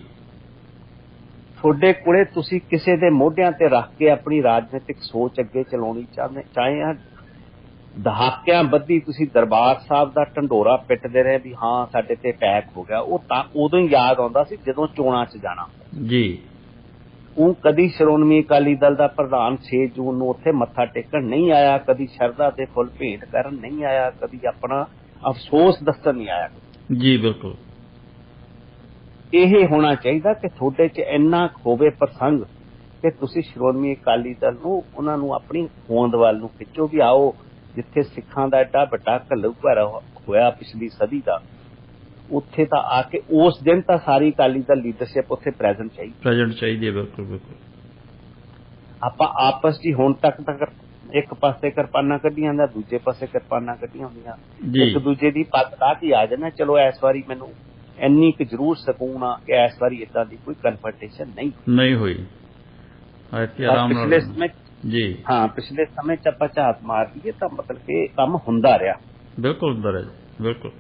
ਤੁਹਾਡੇ ਕੋਲੇ ਤੁਸੀਂ ਕਿਸੇ ਦੇ ਮੋਢਿਆਂ ਤੇ ਰੱਖ ਕੇ ਆਪਣੀ ਰਾਜਨੀਤਿਕ ਸੋਚ ਅੱਗੇ ਚਲਾਉਣੀ ਚਾਹੇ ਆ, ਦਹਾਕਿਆਂ ਬੱਧੀ ਤੁਸੀਂ ਦਰਬਾਰ ਸਾਹਿਬ ਦਾ ਢੰਡੋਰਾ ਪਿੱਟਦੇ ਰਹੇ ਵੀ ਹਾਂ ਸਾਡੇ ਤੇ ਅਟੈਕ ਹੋ ਗਿਆ। ਉਹ ਤਾਂ ਉਦੋਂ ਹੀ ਯਾਦ ਆਉਂਦਾ ਸੀ ਜਦੋਂ ਚੋਣਾਂ 'ਚ ਜਾਣਾ ਜੀ। ਉਹ ਕਦੀ ਸ਼੍ਰੋਮਣੀ ਅਕਾਲੀ ਦਲ ਦਾ ਪ੍ਰਧਾਨ 6 ਜੂਨ ਨੂੰ ਉੱਥੇ ਮੱਥਾ ਟੇਕਣ ਨਹੀਂ ਆਇਆ, ਕਦੀ ਸ਼ਰਧਾ ਤੇ ਫੁੱਲ ਭੇਂਟ ਕਰਨ ਨਹੀਂ ਆਇਆ, ਕਦੀ ਆਪਣਾ ਅਫਸੋਸ ਦੱਸਣ ਨਹੀਂ ਆਇਆ। ਜੀ ਬਿਲਕੁਲ। ਇਹ ਹੋਣਾ ਚਾਹੀਦਾ ਕਿ ਤੁਹਾਡੇ 'ਚ ਇੰਨਾ ਹੋਵੇ ਪ੍ਰਸੰਗ ਕਿ ਤੁਸੀਂ ਸ਼੍ਰੋਮਣੀ ਅਕਾਲੀ ਦਲ ਨੂੰ, ਉਹਨਾਂ ਨੂੰ ਆਪਣੀ ਹੋਂਦ ਵੱਲ ਨੂੰ ਖਿੱਚੋ ਵੀ ਆਓ ਜਿੱਥੇ ਸਿੱਖਾਂ ਦਾ ਐਡਾ ਵੱਡਾ ਘੱਲੂਘਾਰਾ ਹੋਇਆ ਪਿਛਲੀ ਸਦੀ ਦਾ, ਉੱਥੇ ਤਾਂ ਆ ਕੇ ਉਸ ਦਿਨ ਤਾਂ ਸਾਰੀ ਅਕਾਲੀ ਦਲ ਲੀਡਰਸ਼ਿਪ ਉੱਥੇ ਪ੍ਰੈਜ਼ੈਂਟ ਚਾਹੀਦੀ ਹੈ। ਬਿਲਕੁਲ ਬਿਲਕੁਲ। ਆਪਾਂ ਆਪਸ 'ਚ ਹੁਣ ਤੱਕ ਇੱਕ ਪਾਸੇ ਕਿਰਪਾਨਾਂ ਕੱਢੀਆਂ ਦਾ, ਦੂਜੇ ਪਾਸੇ ਕਿਰਪਾਨਾਂ ਕੱਢੀਆਂ ਹੋਈਆਂ, ਇੱਕ ਦੂਜੇ ਦੀ ਪੱਤ ਲਾ ਕੇ ਆ ਜਾਣਾ। ਚਲੋ ਇਸ ਵਾਰੀ ਮੈਨੂੰ ਇੰਨੀ ਕੁ ਜ਼ਰੂਰ ਸਕੂਨ ਆ ਕਿ ਇਸ ਵਾਰੀ ਏਦਾਂ ਦੀ ਕੋਈ ਕਨਫਰੰਟੇਸ਼ਨ ਨਹੀਂ ਹੋਈ। ਪਿਛਲੇ ਸਮੇਂ ਜੀ ਹਾਂ, ਪਿਛਲੇ ਸਮੇਂ 'ਚ ਆਪਾਂ ਝਾਤ ਮਾਰ ਲਈਏ ਤਾਂ ਮਤਲਬ ਕਿ ਕੰਮ ਹੁੰਦਾ ਰਿਹਾ। ਬਿਲਕੁਲ ਹੁੰਦਾ ਰਿਹਾ ਜੀ, ਬਿਲਕੁਲ।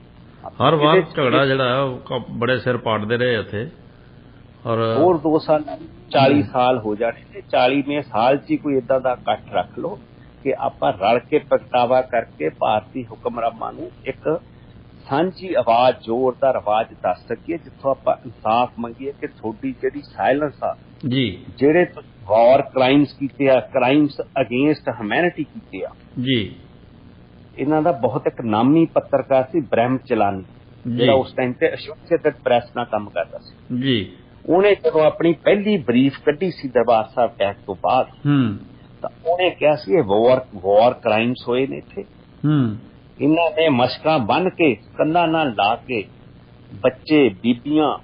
ਹਰ ਵਾਰ ਝਗੜਾ ਜਿਹੜਾ ਉਹ ਬੜੇ ਸਿਰ ਪਾੜਦੇ ਰਹੇ ਇੱਥੇ। ਔਰ ਹੋਰ 2 ਸਾਲ 40 ਸਾਲ ਹੋ ਜਾਣੇ ਤੇ 40ਵੇਂ ਸਾਲ 'ਚ ਹੀ ਕੋਈ ਏਦਾਂ ਦਾ ਇਕੱਠ ਰੱਖ ਲਓ ਕਿ ਆਪਾਂ ਰਲ ਕੇ ਪ੍ਰਗਟਾਵਾ ਕਰਕੇ ਭਾਰਤੀ ਹੁਕਮਰਾਨਾਂ ਨੂੰ ਇੱਕ ਸਾਂਝੀ ਆਵਾਜ਼, ਜ਼ੋਰਦਾਰ ਆਵਾਜ਼ ਦੱਸ ਸਕੀਏ, ਜਿੱਥੋਂ ਆਪਾਂ ਇਨਸਾਫ ਮੰਗੀਏ ਕਿ ਤੁਹਾਡੀ ਜਿਹੜੀ ਸਾਇਲੈਂਸ ਆ ਜੀ, ਜਿਹੜੇ ਵਾਰ ਕ੍ਰਾਈਮਸ ਕੀਤੇ ਆ, ਕ੍ਰਾਈਮਸ ਅਗੇਂਸਟ ਹਿਊਮੈਨਿਟੀ ਕੀਤੇ ਆ ਜੀ। ਇਹਨਾਂ ਦਾ ਬਹੁਤ ਇੱਕ ਨਾਮੀ ਪੱਤਰਕਾਰ ਸੀ ਬ੍ਰਹਮ ਚਲਾਨੀ, ਜਿਹੜਾ ਉਸ ਟਾਈਮ ਤੇ ਐਸੋਸੀਏਟਡ ਪ੍ਰੈਸ ਨਾਲ ਕੰਮ ਕਰਦਾ ਸੀ ਜੀ। ਉਹਨੇ ਜਦੋਂ ਆਪਣੀ ਪਹਿਲੀ ਬਰੀਫ ਕੱਢੀ ਸੀ ਦਰਬਾਰ ਸਾਹਿਬ ਅਟੈਕ ਤੋਂ ਬਾਅਦ, ਤਾਂ ਉਹਨੇ ਕਿਹਾ ਸੀ ਇਹ ਵਾਰ ਕ੍ਰਾਈਮਸ ਹੋਏ ਨੇ ਇੱਥੇ। ਇਹਨਾਂ ਨੇ ਮਸ਼ਕਾਂ ਬੰਨ ਕੇ, ਕੰਨਾਂ ਨਾਲ ਲਾ ਕੇ ਬੱਚੇ, ਬੀਬੀਆਂ,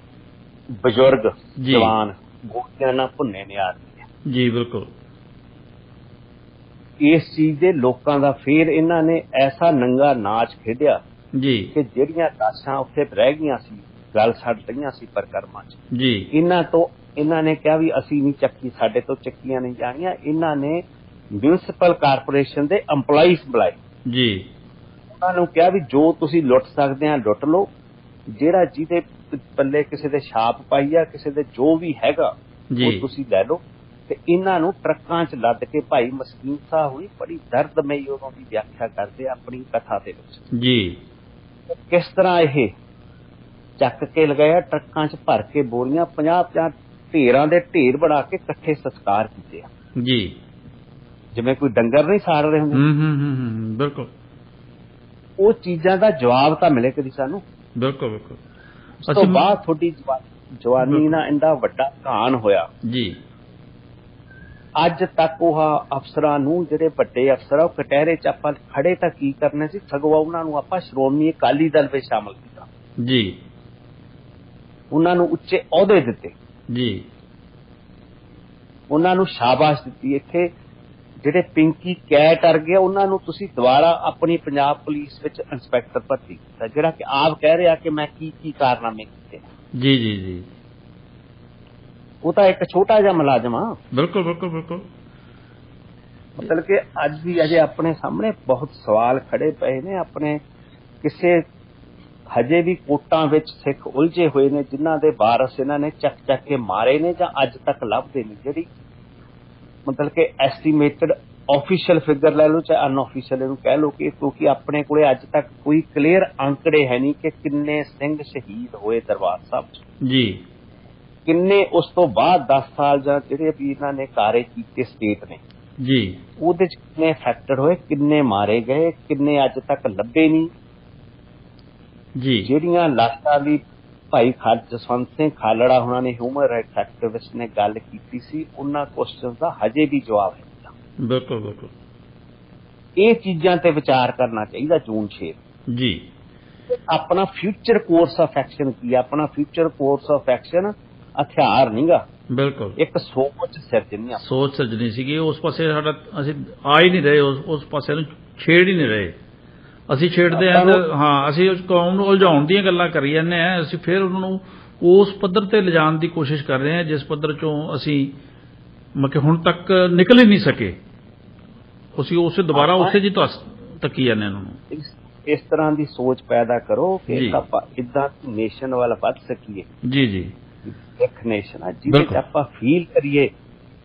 ਬਜ਼ੁਰਗ, ਜਵਾਨ ਗੋਲੀਆਂ ਨਾਲ ਭੁੰਨੇ ਨੇ ਆਦਮੀ ਜੀ। ਬਿਲਕੁਲ। ਇਸ ਚੀਜ਼ ਦੇ ਲੋਕਾਂ ਦਾ ਫੇਰ ਇਹਨਾਂ ਨੇ ਐਸਾ ਨੰਗਾ ਨਾਚ ਖੇਡਿਆ ਜੀ ਕਿ ਜਿਹੜੀਆਂ ਲਾਸ਼ਾਂ ਉੱਥੇ ਰਹਿ ਗਈਆਂ ਸੀ, ਗਲ ਛੱਡ ਲਈਆਂ ਸੀ ਪਰਿਕਰਮਾ 'ਚ ਜੀ। ਇਹਨਾਂ ਨੇ ਕਿਹਾ ਵੀ ਅਸੀਂ ਨਹੀਂ ਚੱਕੀ, ਸਾਡੇ ਤੋਂ ਚੱਕੀਆਂ ਨਹੀਂ ਜਾਣੀਆਂ। ਇਹਨਾਂ ਨੇ ਮਿਊਨਿਸਪਲ ਕਾਰਪੋਰੇਸ਼ਨ ਦੇ EMPLOYEES ਬੁਲਾਏ ਜੀ। ਉਹਨਾਂ ਨੂੰ ਕਿਹਾ ਵੀ ਜੋ ਤੁਸੀਂ ਲੁੱਟ ਸਕਦੇ ਆ ਲੁੱਟ ਲਓ, ਜਿਹੜਾ ਜਿਹਦੇ ਪੱਲੇ ਕਿਸੇ ਦੇ ਛਾਪ ਪਾਈ ਆ, ਕਿਸੇ ਦੇ ਜੋ ਵੀ ਹੈਗਾ ਉਹ ਤੁਸੀਂ ਲੈ ਲਓ। ਤੇ ਇਹਨਾਂ ਨੂੰ ਟਰੱਕਾਂ 'ਚ ਲੱਦ ਕੇ ਭਾਈ ਮਸਕੀਨ ਸਾਹਿਬ ਹੋਈ ਬੜੀ ਦਰਦਮਈ ਉਦੋਂ ਦੀ ਵਿਆਖਿਆ ਕਰਦੇ ਆਪਣੀ ਕਥਾ ਦੇ ਵਿੱਚ ਜੀ, ਕਿਸ ਤਰ੍ਹਾਂ ਇਹ ਚੱਕ ਕੇ ਲਗਾਇਆ, ਟਰੱਕਾਂ 'ਚ ਭਰ ਕੇ ਬੋਰੀਆਂ, 50-50 ਢੇਰਾਂ ਦੇ ਢੇਰ ਬਣਾ ਕੇ ਇਕੱਠੇ ਸੰਸਕਾਰ ਕੀਤੇ ਆ ਜੀ, ਜਿਵੇਂ ਕੋਈ ਡੰਗਰ ਨਹੀਂ ਸਾੜ ਰਹੇ ਹੁੰਦੇ। ਬਿਲਕੁਲ। ਉਹ ਚੀਜ਼ਾਂ ਦਾ ਜਵਾਬ ਤਾਂ ਮਿਲੇ ਕਦੀ ਸਾਨੂੰ। ਬਿਲਕੁਲ ਬਿਲਕੁਲ। ਉਸ ਤੋਂ ਬਾਅਦ ਤੁਹਾਡੀ ਜਵਾਨੀ ਨਾਲ ਇੰਨਾ ਵੱਡਾ ਘਾਣ ਹੋਇਆ ਜੀ। ਅੱਜ ਤੱਕ ਉਹ ਅਫਸਰਾਂ ਨੂੰ, ਜਿਹੜੇ ਵੱਡੇ ਅਫਸਰ ਆ, ਉਹ ਕਟਹਿਰੇ 'ਚ ਆਪਾਂ ਖੜੇ ਤਾਂ ਕੀ ਕਰਨੇ ਸੀ, ਸਗੋਂ ਉਹਨਾਂ ਨੂੰ ਆਪਾਂ ਸ਼੍ਰੋਮਣੀ ਅਕਾਲੀ ਦਲ ਵਿੱਚ ਸ਼ਾਮਲ ਕੀਤਾ ਜੀ, ਉਹਨਾਂ ਨੂੰ ਉੱਚੇ ਅਹੁਦੇ ਦਿੱਤੇ ਜੀ, ਉਹਨਾਂ ਨੂੰ ਸ਼ਾਬਾਸ਼ ਦਿੱਤੀ। ਇੱਥੇ ਜਿਹੜੇ ਪਿੰਕੀ ਕੈਟ ਵਰਗੇ ਉਹਨਾਂ ਨੂੰ ਤੁਸੀਂ ਦੁਬਾਰਾ ਆਪਣੀ ਪੰਜਾਬ ਪੁਲਿਸ ਵਿੱਚ ਇੰਸਪੈਕਟਰ ਭਰਤੀ ਕੀਤਾ, ਜਿਹੜਾ ਕਿ ਆਪ ਕਹਿ ਰਿਹਾ ਕਿ ਮੈਂ ਕੀ ਕਾਰਨਾਮੇ ਕੀਤੇ ਜੀ ਜੀ ਜੀ। ਉਹ ਤਾਂ ਇੱਕ ਛੋਟਾ ਜਿਹਾ ਮੁਲਾਜ਼ਮ ਆ। ਬਿਲਕੁਲ ਬਿਲਕੁਲ ਬਿਲਕੁਲ। ਮਤਲਬ ਕਿ ਅੱਜ ਵੀ ਅਜੇ ਆਪਣੇ ਸਾਹਮਣੇ ਬਹੁਤ ਸਵਾਲ ਖੜੇ ਪਏ ਨੇ। ਆਪਣੇ ਕਿਸੇ ਹਜੇ ਵੀ ਕੋਟਾਂ ਵਿੱਚ ਸਿੱਖ ਉਲਝੇ ਹੋਏ ਨੇ, ਜਿਨ੍ਹਾਂ ਦੇ ਵਾਰਸ ਇਹਨਾਂ ਨੇ ਚੱਕ ਕੇ ਮਾਰੇ ਨੇ ਜਾਂ ਅੱਜ ਤੱਕ ਲੱਭਦੇ ਨੇ। ਜਿਹੜੀ ਮਤਲਬ ਕਿ ਐਸਟੀਮੇਟਡ ਆਫੀਸ਼ੀਅਲ ਫਿਗਰ ਲੈ ਲਓ ਚਾਹੇ ਅਨਆਫੀਸ਼ੀਅਲ ਇਹਨੂੰ ਕਹਿ ਲਓ, ਕਿ ਕਿਉਂਕਿ ਆਪਣੇ ਕੋਲੇ ਅੱਜ ਤੱਕ ਕੋਈ ਕਲੀਅਰ ਅੰਕੜੇ ਹੈ ਨਹੀਂ ਕਿ ਕਿੰਨੇ ਸਿੰਘ ਸ਼ਹੀਦ ਹੋਏ ਦਰਬਾਰ ਸਾਹਿਬ 'ਚ ਜੀ, ਕਿੰਨੇ ਉਸ ਤੋਂ ਬਾਅਦ 10 ਸਾਲ ਜਾਂ ਜਿਹੜੇ ਵੀ ਇਹਨਾਂ ਨੇ ਕਾਰੇ ਕੀਤੇ ਸਟੇਟ ਨੇ ਜੀ, ਉਹਦੇ 'ਚ ਕਿੰਨੇ ਅਫੈਕਟਡ ਹੋਏ, ਕਿੰਨੇ ਮਾਰੇ ਗਏ, ਕਿੰਨੇ ਅੱਜ ਤੱਕ ਲੱਭੇ ਨਹੀਂ ਜੀ। ਜਿਹੜੀਆਂ ਲਾਸ਼ਾਂ ਦੀ ਭਾਈ ਜਸਵੰਤ ਸਿੰਘ ਖਾਲੜਾ ਉਹਨਾਂ ਨੇ ਹਿਊਮਨ ਰਾਈਟਸ ਐਕਟਿਵਿਸਟ ਨੇ ਗੱਲ ਕੀਤੀ ਸੀ, ਉਹਨਾਂ ਕੁਐਸਚਨਸ ਦਾ ਹਜੇ ਵੀ ਜਵਾਬ ਹੈ। ਬਿਲਕੁਲ ਬਿਲਕੁਲ, ਇਹ ਚੀਜ਼ਾਂ ਤੇ ਵਿਚਾਰ ਕਰਨਾ ਚਾਹੀਦਾ ਜੂਨ 6 ਜੀ। ਆਪਣਾ ਫਿਊਚਰ ਕੋਰਸ ਆਫ ਐਕਸ਼ਨ ਕੀ ਹੈ? ਆਪਣਾ ਫਿਊਚਰ ਕੋਰਸ ਆਫ ਐਕਸ਼ਨ ਹਥਿਆਰ ਨਹੀਂਗਾ, ਬਿਲਕੁਲ ਇੱਕ ਸੋਚ ਸਿਰਜਣੀ, ਸੋਚ ਸਿਰਜਣੀ ਸੀਗੀ। ਉਸ ਪਾਸੇ ਸਾਡਾ ਅਸੀਂ ਆ ਹੀ ਨਹੀਂ ਰਹੇ, ਉਸ ਪਾਸੇ ਨੂੰ ਛੇੜ ਹੀ ਨਹੀਂ ਰਹੇ। ਅਸੀਂ ਛੇੜਦੇ ਹਾਂ ਹਾਂ, ਅਸੀਂ ਉਸ ਕੌਮ ਨੂੰ ਉਲਝਾਉਣ ਦੀਆਂ ਗੱਲਾਂ ਕਰੀ ਜਾਂਦੇ ਹਾਂ, ਅਸੀਂ ਫਿਰ ਉਹਨਾਂ ਨੂੰ ਉਸ ਪੱਧਰ ਤੇ ਲਿਜਾਣ ਦੀ ਕੋਸ਼ਿਸ਼ ਕਰ ਰਹੇ ਹਾਂ ਜਿਸ ਪੱਧਰ ਚੋਂ ਅਸੀਂ ਮਤਲਬ ਹੁਣ ਤੱਕ ਨਿਕਲ ਹੀ ਨਹੀਂ ਸਕੇ। ਅਸੀਂ ਉਸੇ ਦੁਬਾਰਾ ਉਸੇ ਜੀ ਤੱਕੀ ਜਾਂਦੇ ਇਹਨਾਂ ਨੂੰ। ਇਸ ਤਰ੍ਹਾਂ ਦੀ ਸੋਚ ਪੈਦਾ ਕਰੋ ਕਿ ਆਪਾਂ ਇਦਾਂ ਨੇਸ਼ਨ ਵੱਲ ਵੱਧ ਸਕੀਏ। ਜੀ ਜੀ, ਇੱਕ ਨੇਸ਼ਨ ਆ ਜਿਹਦੇ 'ਚ ਆਪਾਂ ਫੀਲ ਕਰੀਏ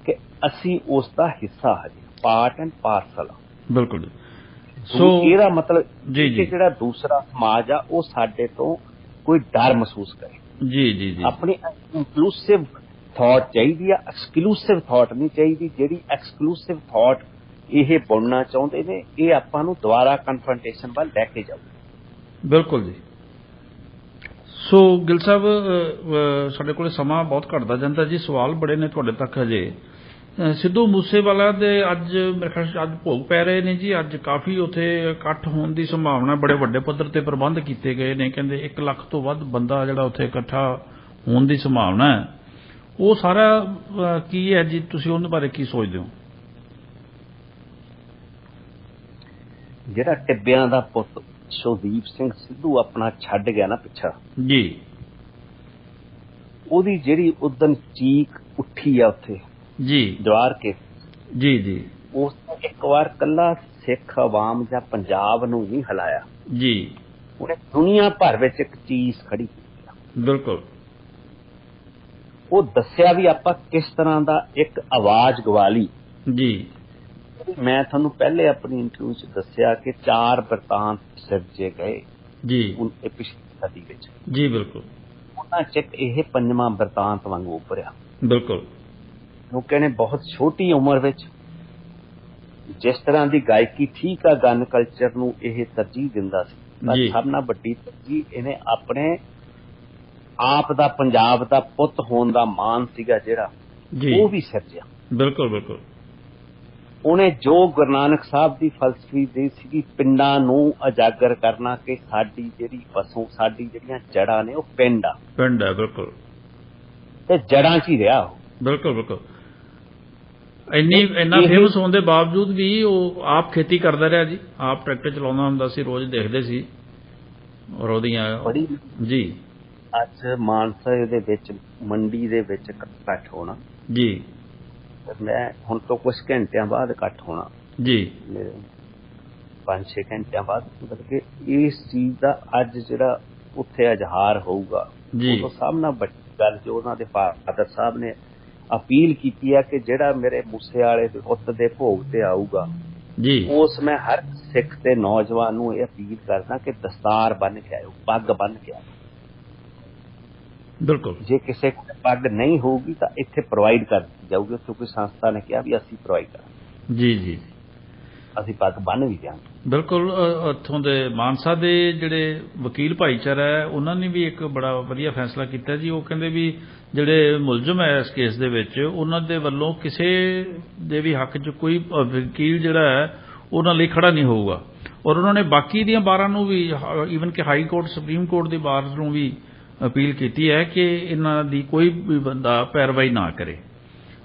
ਕਿ ਅਸੀਂ ਉਸ ਦਾ ਹਿੱਸਾ ਹਾਂ, ਪਾਰਟ ਐਂਡ ਪਾਰਸਲ। ਬਿਲਕੁਲ। ਸੋ ਇਹਦਾ ਮਤਲਬ ਕਿ ਜਿਹੜਾ ਦੂਸਰਾ ਸਮਾਜ ਆ ਉਹ ਸਾਡੇ ਤੋਂ ਕੋਈ ਡਰ ਮਹਿਸੂਸ ਕਰੇ। ਜੀ ਜੀ ਜੀ, ਆਪਣੀ ਇਨਕਲੂਸਿਵ ਥਾਟ ਚਾਹੀਦੀ ਆ, ਐਕਸਕਲੂਸਿਵ ਥਾਟ ਨਹੀਂ ਚਾਹੀਦੀ। ਜਿਹੜੀ ਐਕਸਕਲੂਸਿਵ ਥਾਟ ਇਹ ਬੁਣਨਾ ਚਾਹੁੰਦੇ ਨੇ, ਇਹ ਆਪਾਂ ਨੂੰ ਦੁਬਾਰਾ ਕਨਫਰੰਟੇਸ਼ਨ ਵੱਲ ਲੈ ਕੇ ਜਾਊ। ਬਿਲਕੁਲ ਜੀ। ਸੋ ਗਿੱਲ ਸਾਹਿਬ, ਸਾਡੇ ਕੋਲ ਸਮਾਂ ਬਹੁਤ ਘਟਦਾ ਜਾਂਦਾ ਜੀ, ਸਵਾਲ ਬੜੇ ਨੇ ਤੁਹਾਡੇ ਤੱਕ ਹਜੇ। ਸਿੱਧੂ ਮੂਸੇਵਾਲਾ ਦੇ ਅੱਜ ਮੇਰੇ ਖਿਆਲ ਅੱਜ ਭੋਗ ਪੈ ਰਹੇ ਨੇ ਜੀ। ਅੱਜ ਕਾਫੀ ਉੱਥੇ ਇਕੱਠ ਹੋਣ ਦੀ ਸੰਭਾਵਨਾ, ਬੜੇ ਵੱਡੇ ਪੱਧਰ ਤੇ ਪ੍ਰਬੰਧ ਕੀਤੇ ਗਏ ਨੇ। ਕਹਿੰਦੇ 1 ਲੱਖ ਤੋਂ ਵੱਧ ਬੰਦਾ ਜਿਹੜਾ ਉੱਥੇ ਇਕੱਠਾ ਹੋਣ ਦੀ ਸੰਭਾਵਨਾ ਹੈ। ਉਹ ਸਾਰਾ ਕੀ ਹੈ ਜੀ, ਤੁਸੀਂ ਉਹਦੇ ਬਾਰੇ ਕੀ ਸੋਚਦੇ ਹੋ? ਜਿਹੜਾ ਟਿੱਬਿਆਂ ਦਾ ਪੁੱਤ ਸ਼ੌਦੀਪ ਸਿੰਘ ਸਿੱਧੂ ਆਪਣਾ ਛੱਡ ਗਿਆ ਨਾ ਪਿੱਛਾ ਜੀ, ਉਹਦੀ ਜਿਹੜੀ ਉਦਨ ਚੀਕ ਉੱਠੀ ਆ ਉੱਥੇ ਜੀ ਜਵਾਰ ਕੇ ਜੀ ਜੀ, ਉਸ ਇੱਕ ਵਾਰ ਕੱਲਾ ਸਿੱਖ ਆਵਾਮ ਜਾਂ ਪੰਜਾਬ ਨੂੰ ਨਹੀਂ ਹਿਲਾਇਆ ਜੀ, ਉਹਨੇ ਦੁਨੀਆ ਭਰ ਵਿੱਚ ਇੱਕ ਚੀਜ਼ ਖੜੀ ਕੀਤੀ। ਬਿਲਕੁਲ। ਉਹ ਦੱਸਿਆ ਵੀ ਆਪਾਂ ਕਿਸ ਤਰ੍ਹਾਂ ਦਾ ਇੱਕ ਆਵਾਜ਼ ਗਵਾ ਲਈ ਜੀ। ਮੈਂ ਤੁਹਾਨੂੰ ਪਹਿਲੇ ਆਪਣੀ ਇੰਟਰਵਿਊ 'ਚ ਦੱਸਿਆ ਕਿ 4 ਬਿਰਤਾਂਤ ਸਿਰਜੇ ਗਏ ਜੀ ਪਿਛਲੀ ਸਦੀ ਵਿੱਚ ਜੀ। ਬਿਲਕੁਲ। ਉਹਨਾਂ 'ਚ ਇਹ 5ਵਾਂ ਬਿਰਤਾਂਤ ਵਾਂਗੂ ਉੱਭਰਿਆ। ਬਿਲਕੁਲ। ਲੋਕਾਂ ਨੇ ਬਹੁਤ ਛੋਟੀ ਉਮਰ ਵਿੱਚ ਜਿਸ ਤਰ੍ਹਾਂ ਦੀ ਗਾਇਕੀ, ਠੀਕ ਆ, ਗਨ ਕਲਚਰ ਨੂੰ ਇਹ ਤਰਜੀਹ ਦਿੰਦਾ ਸੀ, ਪਰ ਸਭ ਨਾਲ ਵੱਡੀ ਤਰਜੀਹ ਇਹਨੇ ਆਪਣੇ ਆਪ ਦਾ ਪੰਜਾਬ ਦਾ ਪੁੱਤ ਹੋਣ ਦਾ ਮਾਣ ਸੀਗਾ ਜਿਹੜਾ ਉਹ ਵੀ ਸਿਰਜਿਆ। ਬਿਲਕੁਲ ਬਿਲਕੁਲ। ਉਹਨੇ ਜੋ ਗੁਰੂ ਨਾਨਕ ਸਾਹਿਬ ਦੀ ਫਲਸਫੀ ਦੀ ਸੀਗੀ, ਪਿੰਡਾਂ ਨੂੰ ਉਜਾਗਰ ਕਰਨਾ ਕਿ ਸਾਡੀ ਜਿਹੜੀ ਵਸੋਂ, ਸਾਡੀ ਜਿਹੜੀਆਂ ਜੜ੍ਹਾਂ ਨੇ ਉਹ ਪਿੰਡ ਆ। ਪਿੰਡ ਹੈ ਬਿਲਕੁਲ, ਤੇ ਜੜ੍ਹਾਂ 'ਚ ਹੀ ਰਿਹਾ ਉਹ। ਬਿਲਕੁਲ ਬਿਲਕੁਲ। ਇੰਨਾ ਫੇਮਸ ਹੋਣ ਦੇ ਬਾਵਜੂਦ ਵੀ ਉਹ ਆਪ ਖੇਤੀ ਕਰਦਾ ਰਿਹਾ ਜੀ, ਆਪ ਟਰੈਕਟਰ ਚਲਾਉਂਦਾ ਹੁੰਦਾ ਸੀ, ਰੋਜ਼ ਦੇਖਦੇ ਸੀ। ਔਰ ਉਹਦੀਆਂ ਜੀ ਅੱਜ ਮਾਨਸਾ ਦੇ ਵਿੱਚ ਮੰਡੀ ਦੇ ਵਿੱਚ ਇਕੱਠ ਹੋਣਾ ਜੀ, ਮੈਂ ਹੁਣ ਤੋਂ ਕੁਝ ਘੰਟਿਆਂ ਬਾਅਦ ਇਕੱਠ ਹੋਣਾ ਜੀ, 5-6 ਘੰਟਿਆਂ ਬਾਅਦ। ਮਤਲਬ ਕਿ ਇਸ ਚੀਜ਼ ਦਾ ਅੱਜ ਜਿਹੜਾ ਉੱਥੇ ਇਜ਼ਹਾਰ ਹੋਊਗਾ ਜੀ, ਉਹ ਸਭ ਨਾਲ ਵੱਡੀ ਗੱਲ ਜੋ ਉਹਨਾਂ ਦੇ ਫਾਦਰ ਸਾਹਿਬ ਨੇ ਅਪੀਲ ਕੀਤੀ ਹੈ ਕਿ ਜਿਹੜਾ ਮੇਰੇ ਮੂਸੇ ਵਾਲੇ ਦੇ ਪੁੱਤ ਦੇ ਭੋਗ ਤੇ ਆਊਗਾ ਜੀ, ਉਸ ਮੈਂ ਹਰ ਸਿੱਖ ਤੇ ਨੌਜਵਾਨ ਨੂੰ ਇਹ ਅਪੀਲ ਕਰਦਾ ਕਿ ਦਸਤਾਰ ਬੰਨ੍ਹ ਕੇ ਆਇਓ, ਪੱਗ ਬੰਨ੍ਹ ਕੇ ਆਇਓ। ਬਿਲਕੁਲ। ਜੇ ਕਿਸੇ ਕੋਲ ਪੱਗ ਨਹੀਂ ਹੋਊਗੀ ਤਾਂ ਇੱਥੇ ਪ੍ਰੋਵਾਈਡ ਕਰ ਦਿੱਤੀ ਜਾਊਗੀ। ਉੱਥੇ ਕੋਈ ਸੰਸਥਾ ਨੇ ਕਿਹਾ ਵੀ ਅਸੀਂ ਪ੍ਰੋਵਾਈਡ ਕਰਾਂਗੇ ਜੀ ਜੀ, ਅਸੀਂ ਪੱਗ ਬੰਨ੍ਹ ਵੀ ਦਿਆਂਗੇ। ਬਿਲਕੁਲ। ਉੱਥੋਂ ਦੇ ਮਾਨਸਾ ਦੇ ਜਿਹੜੇ ਵਕੀਲ ਭਾਈਚਾਰਾ ਹੈ ਉਹਨਾਂ ਨੇ ਵੀ ਇੱਕ ਬੜਾ ਵਧੀਆ ਫੈਸਲਾ ਕੀਤਾ ਜੀ। ਉਹ ਕਹਿੰਦੇ ਵੀ ਜਿਹੜੇ ਮੁਲਜ਼ਮ ਹੈ ਇਸ ਕੇਸ ਦੇ ਵਿੱਚ, ਉਹਨਾਂ ਦੇ ਵੱਲੋਂ ਕਿਸੇ ਦੇ ਵੀ ਹੱਕ 'ਚ ਕੋਈ ਵਕੀਲ ਜਿਹੜਾ ਹੈ ਉਹਨਾਂ ਲਈ ਖੜਾ ਨਹੀਂ ਹੋਊਗਾ। ਔਰ ਉਹਨਾਂ ਨੇ ਬਾਕੀ ਦੀਆਂ ਬਾਰਾਂ ਨੂੰ ਵੀ, ਈਵਨ ਕਿ ਹਾਈ ਕੋਰਟ, ਸੁਪਰੀਮ ਕੋਰਟ ਦੀ ਬਾਰ ਨੂੰ ਵੀ ਅਪੀਲ ਕੀਤੀ ਹੈ ਕਿ ਇਹਨਾਂ ਦੀ ਕੋਈ ਵੀ ਬੰਦਾ ਪੈਰਵਾਈ ਨਾ ਕਰੇ।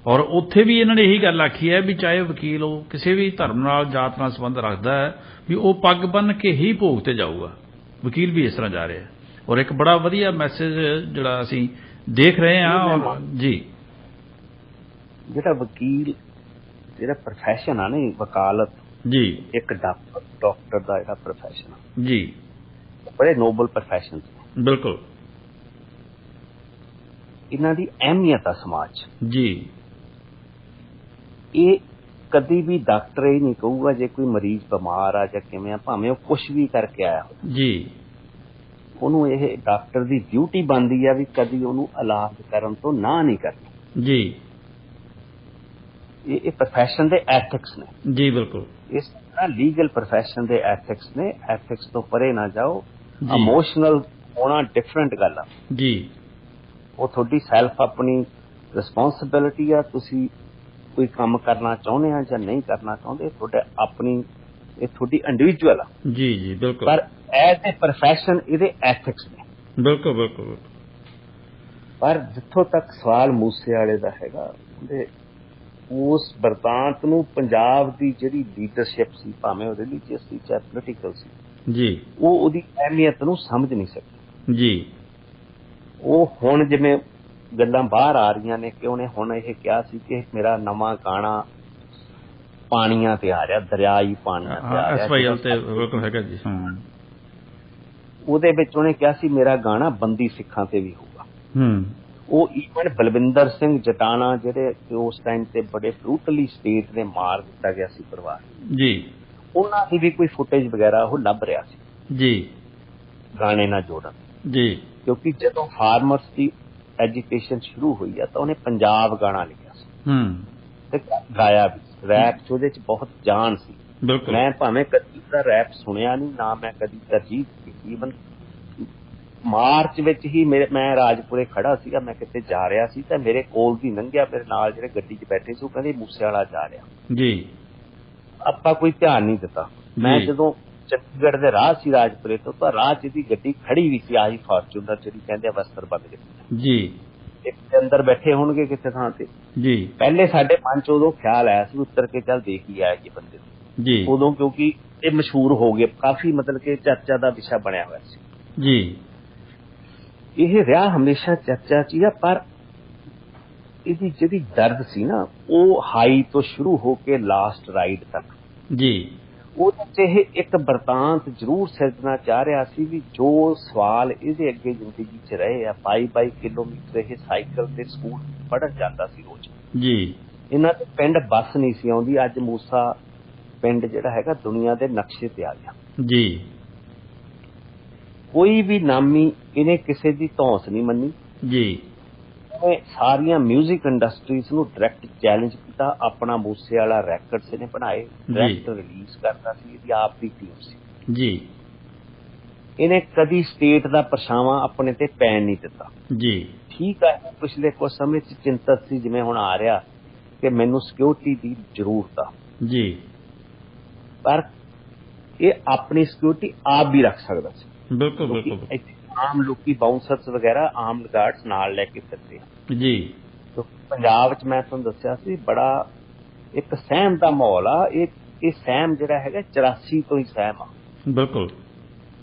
ਔਰ ਉੱਥੇ ਵੀ ਇਹਨਾਂ ਨੇ ਇਹੀ ਗੱਲ ਆਖੀ ਹੈ ਵੀ ਚਾਹੇ ਵਕੀਲ ਉਹ ਕਿਸੇ ਵੀ ਧਰਮ ਨਾਲ, ਜਾਤ ਨਾਲ ਸੰਬੰਧ ਰੱਖਦਾ ਹੈ, ਵੀ ਉਹ ਪੱਗ ਬੰਨ੍ਹ ਕੇ ਹੀ ਭੋਗ ਤੇ ਜਾਊਗਾ। ਵਕੀਲ ਵੀ ਇਸ ਤਰ੍ਹਾਂ ਜਾ ਰਿਹਾ। ਔਰ ਇੱਕ ਬੜਾ ਵਧੀਆ ਮੈਸੇਜ ਜਿਹੜਾ ਅਸੀਂ ਦੇਖ ਰਹੇ ਹਾਂ ਜੀ। ਜਿਹੜਾ ਵਕੀਲ, ਜਿਹੜਾ ਪ੍ਰੋਫੈਸ਼ਨ ਆ ਨਾ ਵਕਾਲਤ ਜੀ, ਇੱਕ ਡਾਕਟਰ ਦਾ ਜਿਹੜਾ ਪ੍ਰੋਫੈਸ਼ਨ ਜੀ, बड़े नोबल प्रोफैशन ने, बिल्कुल इन्हां दी अहमियत आ समाज जी। ये कदी भी डॉक्टर ये नहीं कहूगा जे कोई मरीज बीमार आ जां किवें आ, भावें वो कुछ भी करके आया हो, जी ਉਹਨੂੰ ਇਹ ਡਾਕਟਰ ਦੀ ਡਿਊਟੀ ਬਣਦੀ ਆ ਵੀ ਕਦੀ ਉਹਨੂੰ ਇਲਾਜ ਕਰਨ ਤੋਂ ਨਾ ਨਹੀਂ ਕਰਨੀ। जी ਇਹ ਪ੍ਰੋਫੈਸ਼ਨ ਦੇ ਐਥਿਕਸ ਨੇ। जी बिल्कुल ਇਸ ਤਰ੍ਹਾਂ ਲੀਗਲ ਪ੍ਰੋਫੈਸ਼ਨ ਦੇ ਐਥਿਕਸ ਨੇ, ਐਥਿਕਸ ਤੋਂ ਪਰੇ ਨਾ ਜਾਓ। ਜੀ। ਇਮੋਸ਼ਨਲ ਹੋਣਾ ਡਿਫਰੈਂਟ ਗੱਲ ਆ, जी ਉਹ ਤੁਹਾਡੀ ਸੈਲਫ ਆਪਣੀ ਰਿਸਪੌਂਸਿਬਿਲਿਟੀ ਆ। ਤੁਸੀਂ ਕੋਈ ਕੰਮ ਕਰਨਾ ਚਾਹੁੰਦੇ ਆ ਜਾਂ ਨਹੀਂ ਕਰਨਾ ਚਾਹੁੰਦੇ, ਤੁਹਾਡੇ ਆਪਣੀ, ਇਹ ਤੁਹਾਡੀ ਇੰਡੀਵਿਜੂਅਲ ਆ। जी जी बिल्कुल ਪਰ ਐਜ਼ ਏ ਪ੍ਰੋਫੈਸ਼ਨ ਇਹਦੇ ਐਥਿਕਸ ਨੇ। बिल्कुल बिल्कुल बिल्कुल ਪਰ ਜਿੱਥੋਂ ਤੱਕ ਸਵਾਲ ਮੂਸੇ ਵਾਲੇ ਦਾ ਹੈਗਾ, ਉਹਦੇ ਉਸ ਬਰਤਾਂਤ ਨੂੰ ਪੰਜਾਬ ਦੀ ਜਿਹੜੀ ਲੀਡਰਸ਼ਿਪ ਸੀ, ਭਾਵੇਂ ਉਹ ਰਿਲੀਜੀਅਸ ਸੀ ਚਾਹੇ ਪੋਲੀਟੀਕਲ ਸੀ, जी ਉਹ ਉਹਦੀ ਅਹਿਮੀਅਤ ਨੂੰ ਸਮਝ ਨਹੀਂ ਸਕੀ। जी ਉਹ ਹੁਣ ਜਿਵੇਂ ਗੱਲਾਂ ਬਾਹਰ ਆ ਰਹੀਆਂ ਨੇ ਕਿ ਉਹਨੇ ਹੁਣ ਇਹ ਕਿਹਾ ਸੀ ਕਿ ਮੇਰਾ ਨਵਾਂ ਗਾਣਾ ਪਾਣੀਆਂ ਤੇ ਆ ਰਿਹਾ, ਦਰਿਆਈ ਪਾਣੀਆਂ ਤੇ ਆ ਰਿਹਾ, SYL ਤੇ ਬਿਲਕੁਲ ਹੈਗਾ ਜੀ। ਉਹਦੇ ਵਿੱਚ ਉਹਨੇ ਕਿਹਾ ਸੀ ਮੇਰਾ ਗਾਣਾ ਬੰਦੀ ਸਿੱਖਾਂ ਤੇ ਵੀ ਹੋਊਗਾ। ਉਹ ਈਵਨ ਬਲਵਿੰਦਰ ਸਿੰਘ ਜਟਾਣਾ ਜਿਹੜੇ ਉਸ ਟਾਈਮ ਤੇ ਬੜੇ ਬਰੂਟਲੀ ਸਟੇਟ ਨੇ ਮਾਰ ਦਿੱਤਾ ਗਿਆ ਸੀ ਪਰਿਵਾਰ, ਜੀ ਉਹਨਾਂ ਦੀ ਵੀ ਕੋਈ ਫੁਟੇਜ ਵਗੈਰਾ ਉਹ ਲੱਭ ਰਿਹਾ ਸੀ ਜੀ ਗਾਣੇ ਨਾਲ ਜੋੜਨ। ਜੀ ਕਿਉਂਕਿ ਜਦੋਂ ਫਾਰਮਰਸ ਦੀ ਐਜੂਕੇਸ਼ਨ ਸ਼ੁਰੂ ਹੋਈ ਆ ਤਾਂ ਉਹਨੇ ਪੰਜਾਬ ਗਾਣਾ ਲਿਖਿਆ ਸੀ ਤੇ ਗਾਇਆ ਵੀ। ਰੈਪ 'ਚ ਉਹਦੇ 'ਚ ਬਹੁਤ ਜਾਨ ਸੀ। ਬਿਲਕੁਲ ਮੈਂ ਭਾਵੇਂ ਕਦੀ ਦਾ ਰੈਪ ਸੁਣਿਆ ਨਹੀਂ, ਨਾ ਮੈਂ ਕਦੀ ਤਰਜੀਹ ਕੀਤੀ। ਈਵਨ ਮਾਰਚ ਵਿੱਚ ਹੀ ਮੈਂ ਰਾਜਪੁਰੇ ਖੜਾ ਸੀਗਾ, ਮੈਂ ਕਿਤੇ ਜਾ ਰਿਹਾ ਸੀ ਤਾਂ ਮੇਰੇ ਕੋਲ ਦੀ ਲੰਘਿਆ, ਮੇਰੇ ਨਾਲ ਜਿਹੜੇ ਗੱਡੀ 'ਚ ਬੈਠੇ ਸੀ ਉਹ ਕਹਿੰਦੇ ਮੂਸੇ ਵਾਲਾ ਜਾ ਰਿਹਾ। ਜੀ ਆਪਾਂ ਕੋਈ ਧਿਆਨ ਨਹੀਂ ਦਿੱਤਾ। ਮੈਂ ਜਦੋਂ ਚੰਡੀਗੜ੍ਹ ਦੇ ਰਾਹ ਸੀ ਰਾਜਪੁਰੇ ਤੋਂ, ਤਾਂ ਰਾਹ 'ਚ ਦੀ ਗੱਡੀ ਖੜੀ ਵੀ ਸੀ, ਆਹੀ ਫਾਰਚੂਨਰ ਜਿਹੜੀ ਕਹਿੰਦੇ ਆ ਵਸਤਰ ਬੰਦ ਕੀਤੀ ਜੀ, ਇੱਕ ਦੇ ਅੰਦਰ ਬੈਠੇ ਹੋਣਗੇ ਕਿਸੇ ਥਾਂ ਤੇ। ਜੀ ਪਹਿਲੇ ਸਾਡੇ ਮਨ 'ਚ ਉਦੋਂ ਖਿਆਲ ਆਇਆ ਸੀ ਉੱਤਰ ਕੇ ਚੱਲ ਦੇਖ ਹੀ ਆਇਆ ਜੀ ਬੰਦੇ ਨੂੰ। ਜੀ ਉਦੋਂ ਕਿਉਂਕਿ ਇਹ ਮਸ਼ਹੂਰ ਹੋ ਗਏ, ਕਾਫੀ ਮਤਲਬ ਕਿ ਚਰਚਾ ਦਾ ਵਿਸ਼ਾ ਬਣਿਆ ਹੋਇਆ ਸੀ। ਜੀ ਇਹ ਰਿਹਾ ਹਮੇਸ਼ਾ ਚਰਚਾ 'ਚ ਹੀ ਆ, ਪਰ ਇਹਦੀ ਜਿਹੜੀ ਦਰਦ ਸੀ ਨਾ, ਉਹ ਹਾਈ ਤੋਂ ਸ਼ੁਰੂ ਹੋ ਕੇ ਲਾਸਟ ਰਾਈਡ ਤੱਕ, ਜੀ ਉਹਦੇ 'ਚ ਇਹ ਇੱਕ ਬਰਤਾਂਤ ਜ਼ਰੂਰ ਸਿਰਜਣਾ ਚਾਹ ਰਿਹਾ ਸੀ ਵੀ ਜੋ ਸਵਾਲ ਇਹਦੇ ਅੱਗੇ ਜ਼ਿੰਦਗੀ 'ਚ ਰਹੇ ਆ। 22 ਕਿਲੋਮੀਟਰ ਇਹ ਸਾਈਕਲ ਤੇ ਸਕੂਲ ਪੜ੍ਹਨ ਜਾਂਦਾ ਸੀ ਰੋਜ਼। ਜੀ ਇਹਨਾਂ ਦੇ ਪਿੰਡ ਬੱਸ ਨਹੀਂ ਸੀ ਆਉਂਦੀ। ਅੱਜ ਮੂਸਾ ਪਿੰਡ ਜਿਹੜਾ ਹੈਗਾ ਦੁਨੀਆ ਦੇ ਨਕਸ਼ੇ ਤੇ ਆ ਗਿਆ। ਜੀ ਕੋਈ ਵੀ ਨਾਮੀ ਇਹਨੇ ਕਿਸੇ ਦੀ ਧੌਂਸ ਨਹੀਂ ਮੰਨੀ। ਜੀ ਇਹਨੇ ਸਾਰੀਆਂ ਮਿਊਜ਼ਿਕ ਇੰਡਸਟਰੀਜ਼ ਨੂੰ ਡਾਇਰੈਕਟ ਚੈਲੰਜ ਕੀਤਾ। ਆਪਣਾ ਮੂਸੇ ਵਾਲਾ ਰੈਕਰਡਸ ਇਹਨੇ ਬਣਾਏ, ਡਾਇਰੈਕਟ ਰਿਲੀਜ਼ ਕਰਦਾ ਸੀ, ਇਹਦੀ ਆਪ ਦੀ ਟੀਮ ਸੀ। ਜੀ ਇਹਨੇ ਕਦੀ ਸਟੇਟ ਦਾ ਪਰਛਾਵਾਂ ਆਪਣੇ ਤੇ ਪੈਣ ਨਹੀਂ ਦਿੱਤਾ। ਜੀ ਠੀਕ ਹੈ, ਪਿਛਲੇ ਕੁਝ ਸਮੇਂ 'ਚ ਚਿੰਤਤ ਸੀ, ਜਿਵੇਂ ਹੁਣ ਆ ਰਿਹਾ ਕਿ ਮੈਨੂੰ ਸਿਕਿਉਰਿਟੀ ਦੀ ਜ਼ਰੂਰਤ ਆ। ਜੀ ਪਰ ਇਹ ਆਪਣੀ ਸਿਕਿਉਰਿਟੀ ਆਪ ਵੀ ਰੱਖ ਸਕਦਾ ਸੀ। ਬਿਲਕੁਲ ਬਿਲਕੁਲ ਇੱਥੇ ਆਮ ਲੋਕੀ ਬਾਉਂਸਰਸ ਵਗੈਰਾ, ਆਮ ਗਾਰਡਸ ਨਾਲ ਲੈ ਕੇ ਫਿਰਦੇ ਆ। ਜੀ ਪੰਜਾਬ 'ਚ ਮੈਂ ਤੁਹਾਨੂੰ ਦੱਸਿਆ ਸੀ ਬੜਾ ਇੱਕ ਸਹਿਮ ਦਾ ਮਾਹੌਲ ਆ। ਇਹ ਸਹਿਮ ਜਿਹੜਾ ਹੈਗਾ 84 ਤੋਂ ਹੀ ਸਹਿਮ ਆ। ਬਿਲਕੁਲ,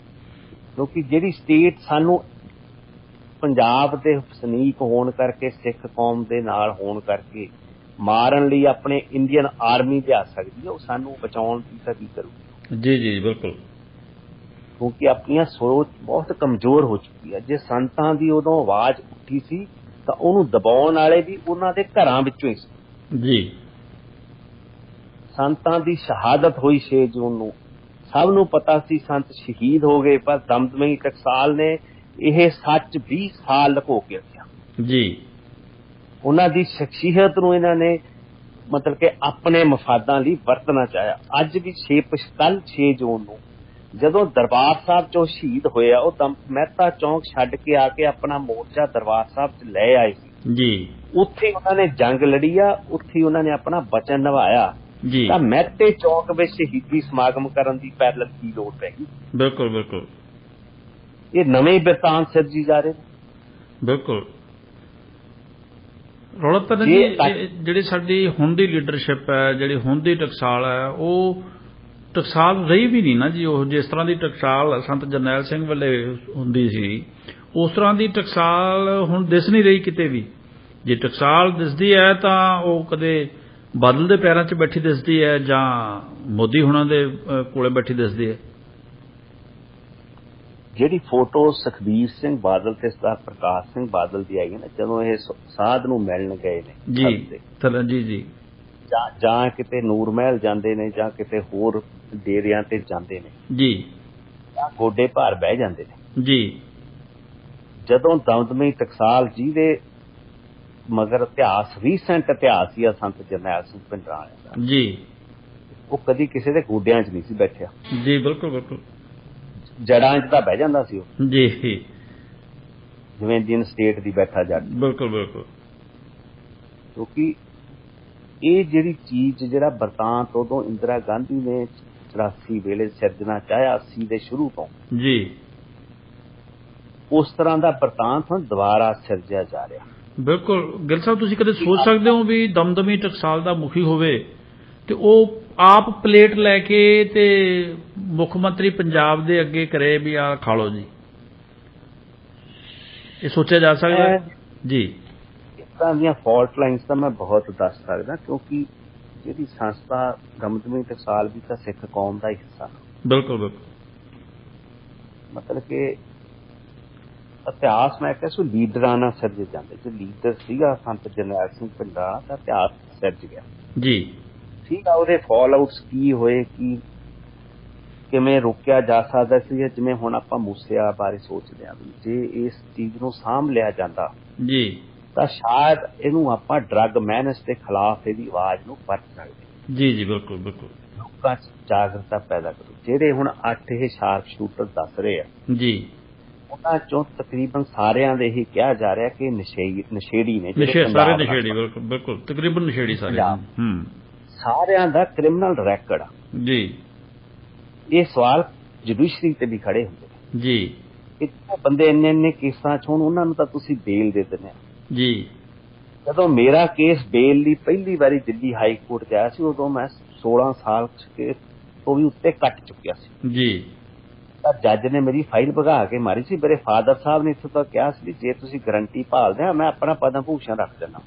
ਕਿਉਂਕਿ ਜਿਹੜੀ ਸਟੇਟ ਸਾਨੂੰ ਪੰਜਾਬ ਦੇ ਵਸਨੀਕ ਹੋਣ ਕਰਕੇ, ਸਿੱਖ ਕੌਮ ਦੇ ਨਾਲ ਹੋਣ ਕਰਕੇ ਮਾਰਨ ਲਈ ਆਪਣੇ ਇੰਡੀਅਨ ਆਰਮੀ ਲਿਆ ਸਕਦੀ ਹੈ, ਉਹ ਸਾਨੂੰ ਬਚਾਉਣ ਦੀ ਤਾਂ ਕੀ ਕਰੂਗੀ। ਜੀ ਜੀ ਬਿਲਕੁਲ, ਕਿਉਂਕਿ ਆਪਣੀਆਂ ਸੋਚ ਬਹੁਤ ਕਮਜ਼ੋਰ ਹੋ ਚੁੱਕੀ ਹੈ। ਜੇ ਸੰਤਾਂ ਦੀ ਉਦੋਂ ਆਵਾਜ਼ ਉੱਠੀ ਸੀ ਤਾਂ ਉਹਨੂੰ ਦਬਾਉਣ ਵਾਲੇ ਵੀ ਉਹਨਾਂ ਦੇ ਘਰਾਂ ਵਿੱਚੋਂ ਹੀ ਸੀ। ਜੀ ਸੰਤਾਂ ਦੀ ਸ਼ਹਾਦਤ ਹੋਈ 6 ਜੂਨ ਨੂੰ, ਸਭ ਨੂੰ ਪਤਾ ਸੀ ਸੰਤ ਸ਼ਹੀਦ ਹੋ ਗਏ, ਪਰ ਦਮਦਮਈ ਟਕਸਾਲ ਨੇ ਇਹ ਸੱਚ 20 ਸਾਲ ਲੁਕੋ ਕੇ ਰੱਖਿਆ। ਜੀ ਉਹਨਾਂ ਦੀ ਸ਼ਖਸੀਅਤ ਨੂੰ ਇਹਨਾਂ ਨੇ ਮਤਲਬ ਕਿ ਆਪਣੇ ਮਫਾਦਾਂ ਲਈ ਵਰਤਣਾ ਚਾਹਿਆ। ਅੱਜ ਵੀ 6 ਜੂਨ ਨੂੰ ਜਦੋਂ ਦਰਬਾਰ ਸਾਹਿਬ 'ਚੋਂ ਸ਼ਹੀਦ ਹੋਇਆ, ਉਹ ਮਹਿਤਾ ਚੌਂਕ ਛੱਡ ਕੇ ਆ ਕੇ ਆਪਣਾ ਮੋਰਚਾ ਦਰਬਾਰ ਸਾਹਿਬ 'ਚ ਲੈ ਆਏ ਸੀ। ਜੀ ਉੱਥੇ ਉਹਨਾਂ ਨੇ ਜੰਗ ਲੜੀ ਆ, ਉੱਥੇ ਉਹਨਾਂ ਨੇ ਆਪਣਾ ਵਚਨ ਨਿਭਾਇਆ। ਜੀ ਤਾਂ ਮਹਿਤੇ ਚੌਂਕ ਵਿੱਚ ਸ਼ਹੀਦੀ ਸਮਾਗਮ ਕਰਨ ਦੀ ਪੈਰਲਲ ਕੀ ਲੋੜ ਪੈ ਗਈ। ਬਿਲਕੁਲ ਬਿਲਕੁਲ, ਇਹ ਨਵੇਂ ਬਿਰਤਾਂਤ ਸਿਰਜੀ ਜਾ ਰਹੇ ਨੇ। ਬਿਲਕੁਲ ਰੌਲਤ ਤਾਂ ਜੀ ਜਿਹੜੀ ਸਾਡੀ ਹੁਣ ਦੀ ਲੀਡਰਸ਼ਿਪ ਹੈ, ਜਿਹੜੀ ਹੁਣ ਦੀ ਟਕਸਾਲ ਹੈ, ਉਹ ਟਕਸਾਲ ਰਹੀ ਵੀ ਨਹੀਂ ਨਾ ਜੀ। ਉਹ ਜਿਸ ਤਰ੍ਹਾਂ ਦੀ ਟਕਸਾਲ ਸੰਤ ਜਰਨੈਲ ਸਿੰਘ ਵੇਲੇ ਹੁੰਦੀ ਸੀ, ਉਸ ਤਰ੍ਹਾਂ ਦੀ ਟਕਸਾਲ ਹੁਣ ਦਿਸ ਨਹੀਂ ਰਹੀ ਕਿਤੇ ਵੀ। ਜੇ ਟਕਸਾਲ ਦਿਸਦੀ ਹੈ ਤਾਂ ਉਹ ਕਦੇ ਬਾਦਲ ਦੇ ਪੈਰਾਂ 'ਚ ਬੈਠੀ ਦਿਸਦੀ ਹੈ ਜਾਂ ਮੋਦੀ ਹੁਣਾਂ ਦੇ ਕੋਲੇ ਬੈਠੀ ਦਿਸਦੀ ਹੈ। ਜਿਹੜੀ ਫੋਟੋ ਸੁਖਬੀਰ ਸਿੰਘ ਬਾਦਲ ਤੇ ਸਰਦਾਰ ਪ੍ਰਕਾਸ਼ ਸਿੰਘ ਬਾਦਲ ਦੀ ਆਈ ਹੈ ਨਾ, ਜਦੋਂ ਇਹ ਸਾਧ ਨੂੰ ਮਿਲਣ ਗਏ ਨੇ ਜੀ ਜੀ ਜਾਂ ਕਿਤੇ ਨੂਰ ਮਹਿਲ ਜਾਂਦੇ ਨੇ ਜਾਂ ਕਿਤੇ ਹੋਰ ਡੇਰਿਆਂ ਤੇ ਜਾਂਦੇ ਨੇ ਜੀ, ਜਾਂ ਗੋਡੇ ਭਾਰ ਬਹਿ ਜਾਂਦੇ ਨੇ ਜੀ, ਜਦੋਂ ਦਮਦਮੀ ਟਕਸਾਲ ਜਿਹਦੇ ਮਗਰ ਇਤਿਹਾਸ ਰੀਸੈਂਟ ਇਤਿਹਾਸ ਹੀ ਆ ਸੰਤ ਜਰਨੈਲ ਸਿੰਘ ਭਿੰਡਰਾਂ ਵਾਲਿਆਂ ਦਾ ਜੀ, ਉਹ ਕਦੀ ਕਿਸੇ ਦੇ ਗੋਡਿਆਂ 'ਚ ਨਹੀਂ ਸੀ ਬੈਠਿਆ ਜੀ, ਬਿਲਕੁਲ ਜੜਾਂ 'ਚ ਤਾਂ ਬਹਿ ਜਾਂਦਾ ਸੀ ਉਹ, ਜੀ, ਜਿਵੇਂ ਇੰਡੀਅਨ ਸਟੇਟ ਦੀ ਬੈਠਾ ਜੱਟ। ਬਿਲਕੁਲ ਕਿਉਂਕਿ ਇਹ ਜਿਹੜੀ ਚੀਜ਼, ਜਿਹੜਾ ਬਰਤਾਂਤ ਉਦੋਂ ਇੰਦਰਾ ਗਾਂਧੀ ਨੇ 84 ਵੇਲੇ ਸਿਰਜਣਾ ਚਾਹਿਆ 80 ਦੇ ਸ਼ੁਰੂ ਤੋਂ ਜੀ, ਉਸ ਤਰ੍ਹਾਂ ਦਾ ਬਰਤਾਂਤ ਹੁਣ ਦੁਬਾਰਾ ਸਿਰਜਿਆ ਜਾ ਰਿਹਾ। ਬਿਲਕੁਲ ਗਿੱਲ ਸਾਹਿਬ, ਤੁਸੀਂ ਕਦੇ ਸੋਚ ਸਕਦੇ ਹੋ ਵੀ ਦਮਦਮੀ ਟਕਸਾਲ ਦਾ ਮੁਖੀ ਹੋਵੇ ਤੇ ਉਹ ਆਪ ਪਲੇਟ ਲੈ ਕੇ ਤੇ ਮੁੱਖ ਮੰਤਰੀ ਪੰਜਾਬ ਦੇ ਅੱਗੇ ਕਰੇ ਵੀ ਆ ਖਾ ਲਓ ਜੀ? ਇਹ ਸੋਚਿਆ ਜਾ ਸਕਦਾ ਜੀ? ਇਸ ਤਰ੍ਹਾਂ ਦੀਆਂ ਫਾਲਟ ਲਾਈਨਸ ਤਾਂ ਮੈਂ ਬਹੁਤ ਦੱਸ ਸਕਦਾ, ਕਿਉਂਕਿ ਜਿਹੜੀ ਸੰਸਥਾ ਦਮਦਮੀ ਟਕਸਾਲ ਵੀ ਤਾਂ ਸਿੱਖ ਕੌਮ ਦਾ ਹਿੱਸਾ। ਬਿਲਕੁਲ ਮਤਲਬ ਕਿ ਇਤਿਹਾਸ ਮੈਂ ਕਿਹਾ ਸੋ ਲੀਡਰਾਂ ਨਾਲ ਸਿਰਜੇ ਜਾਂਦੇ। ਜੋ ਲੀਡਰ ਸੀਗਾ ਸੰਤ ਜਰਨੈਲ ਸਿੰਘ ਭਿੰਡਰਾਂ ਦਾ ਇਤਿਹਾਸ ਸਿਰਜ ਗਿਆ ਜੀ, ਠੀਕ ਆ। ਉਹਦੇ ਫਾਲ ਆਊਟਸ ਕੀ ਹੋਏ, ਕਿਵੇਂ ਰੋਕਿਆ ਜਾ ਸਕਦਾ ਸੀ? ਜਿਵੇਂ ਹੁਣ ਆਪਾਂ ਮੂਸਿਆ ਬਾਰੇ ਸੋਚਦੇ ਹਾਂ, ਜੇ ਇਸ ਚੀਜ਼ ਨੂੰ ਸਾਂਭ ਲਿਆ ਜਾਂਦਾ ਜੀ ਤਾਂ ਸ਼ਾਇਦ ਇਹਨੂੰ ਆਪਾਂ ਡਰੱਗ ਮੈਨੇਜ ਦੇ ਖਿਲਾਫ ਇਹਦੀ ਆਵਾਜ਼ ਨੂੰ ਵਰਤ ਸਕਦੇ। ਜੀ ਬਿਲਕੁਲ ਲੋਕਾਂ 'ਚ ਜਾਗਰੂਕਤਾ ਪੈਦਾ ਕਰੂ। ਜਿਹੜੇ ਹੁਣ 8 ਇਹ ਸ਼ਾਰਪ ਸ਼ੂਟਰ ਦੱਸ ਰਹੇ ਆ ਜੀ, ਉਹਨਾਂ ਚੋਂ ਤਕਰੀਬਨ ਸਾਰਿਆਂ ਦੇ ਹੀ ਕਿਹਾ ਜਾ ਰਿਹਾ ਕਿ ਨਸ਼ੇੜੀ ਨੇ, ਸਾਰੇ ਨਸ਼ੇੜੀ। ਬਿਲਕੁਲ ਤਕਰੀਬਨ ਨਸ਼ੇੜੀ ਸਾਰੇ। ਸਾਰਿਆਂ ਦਾ ਕ੍ਰਿਮੀਨਲ ਰੈਕੋਰਡ ਜੀ। ਇਹ ਸਵਾਲ ਜੁਡੀਸ਼ਰੀ ਤੇ ਵੀ ਖੜੇ ਹੁੰਦੇ ਨੇ ਜੀ। ਇੱਥੇ ਬੰਦੇ ਇੰਨੇ ਕੇਸਾਂ 'ਚ ਹੋਣ, ਉਹਨਾਂ ਨੂੰ ਤਾਂ ਤੁਸੀਂ ਬੇਲ ਦੇ ਦਿੰਦੇ ਆ ਜੀ। ਜਦੋਂ ਮੇਰਾ ਕੇਸ ਬੇਲ ਲਈ ਪਹਿਲੀ ਵਾਰੀ ਦਿੱਲੀ ਹਾਈ ਕੋਰਟ 'ਚ ਆਇਆ ਸੀ, ਉਦੋਂ ਮੈਂ 16 ਸਾਲ ਤੋਂ ਵੀ ਉੱਤੇ ਕੱਟ ਚੁੱਕਿਆ ਸੀ ਜੀ। ਤਾਂ ਜੱਜ ਨੇ ਮੇਰੀ ਫਾਈਲ ਭਗਾ ਕੇ ਮਾਰੀ ਸੀ। ਮੇਰੇ ਫਾਦਰ ਸਾਹਿਬ ਨੇ ਇੱਥੋਂ ਤੱਕ ਕਿਹਾ ਸੀ, ਜੇ ਤੁਸੀਂ ਗਰੰਟੀ ਭਾਲਦੇ ਆ ਮੈਂ ਆਪਣਾ ਪਦਮ ਭੂਸ਼ਣ ਰੱਖ ਦਿੰਦਾ।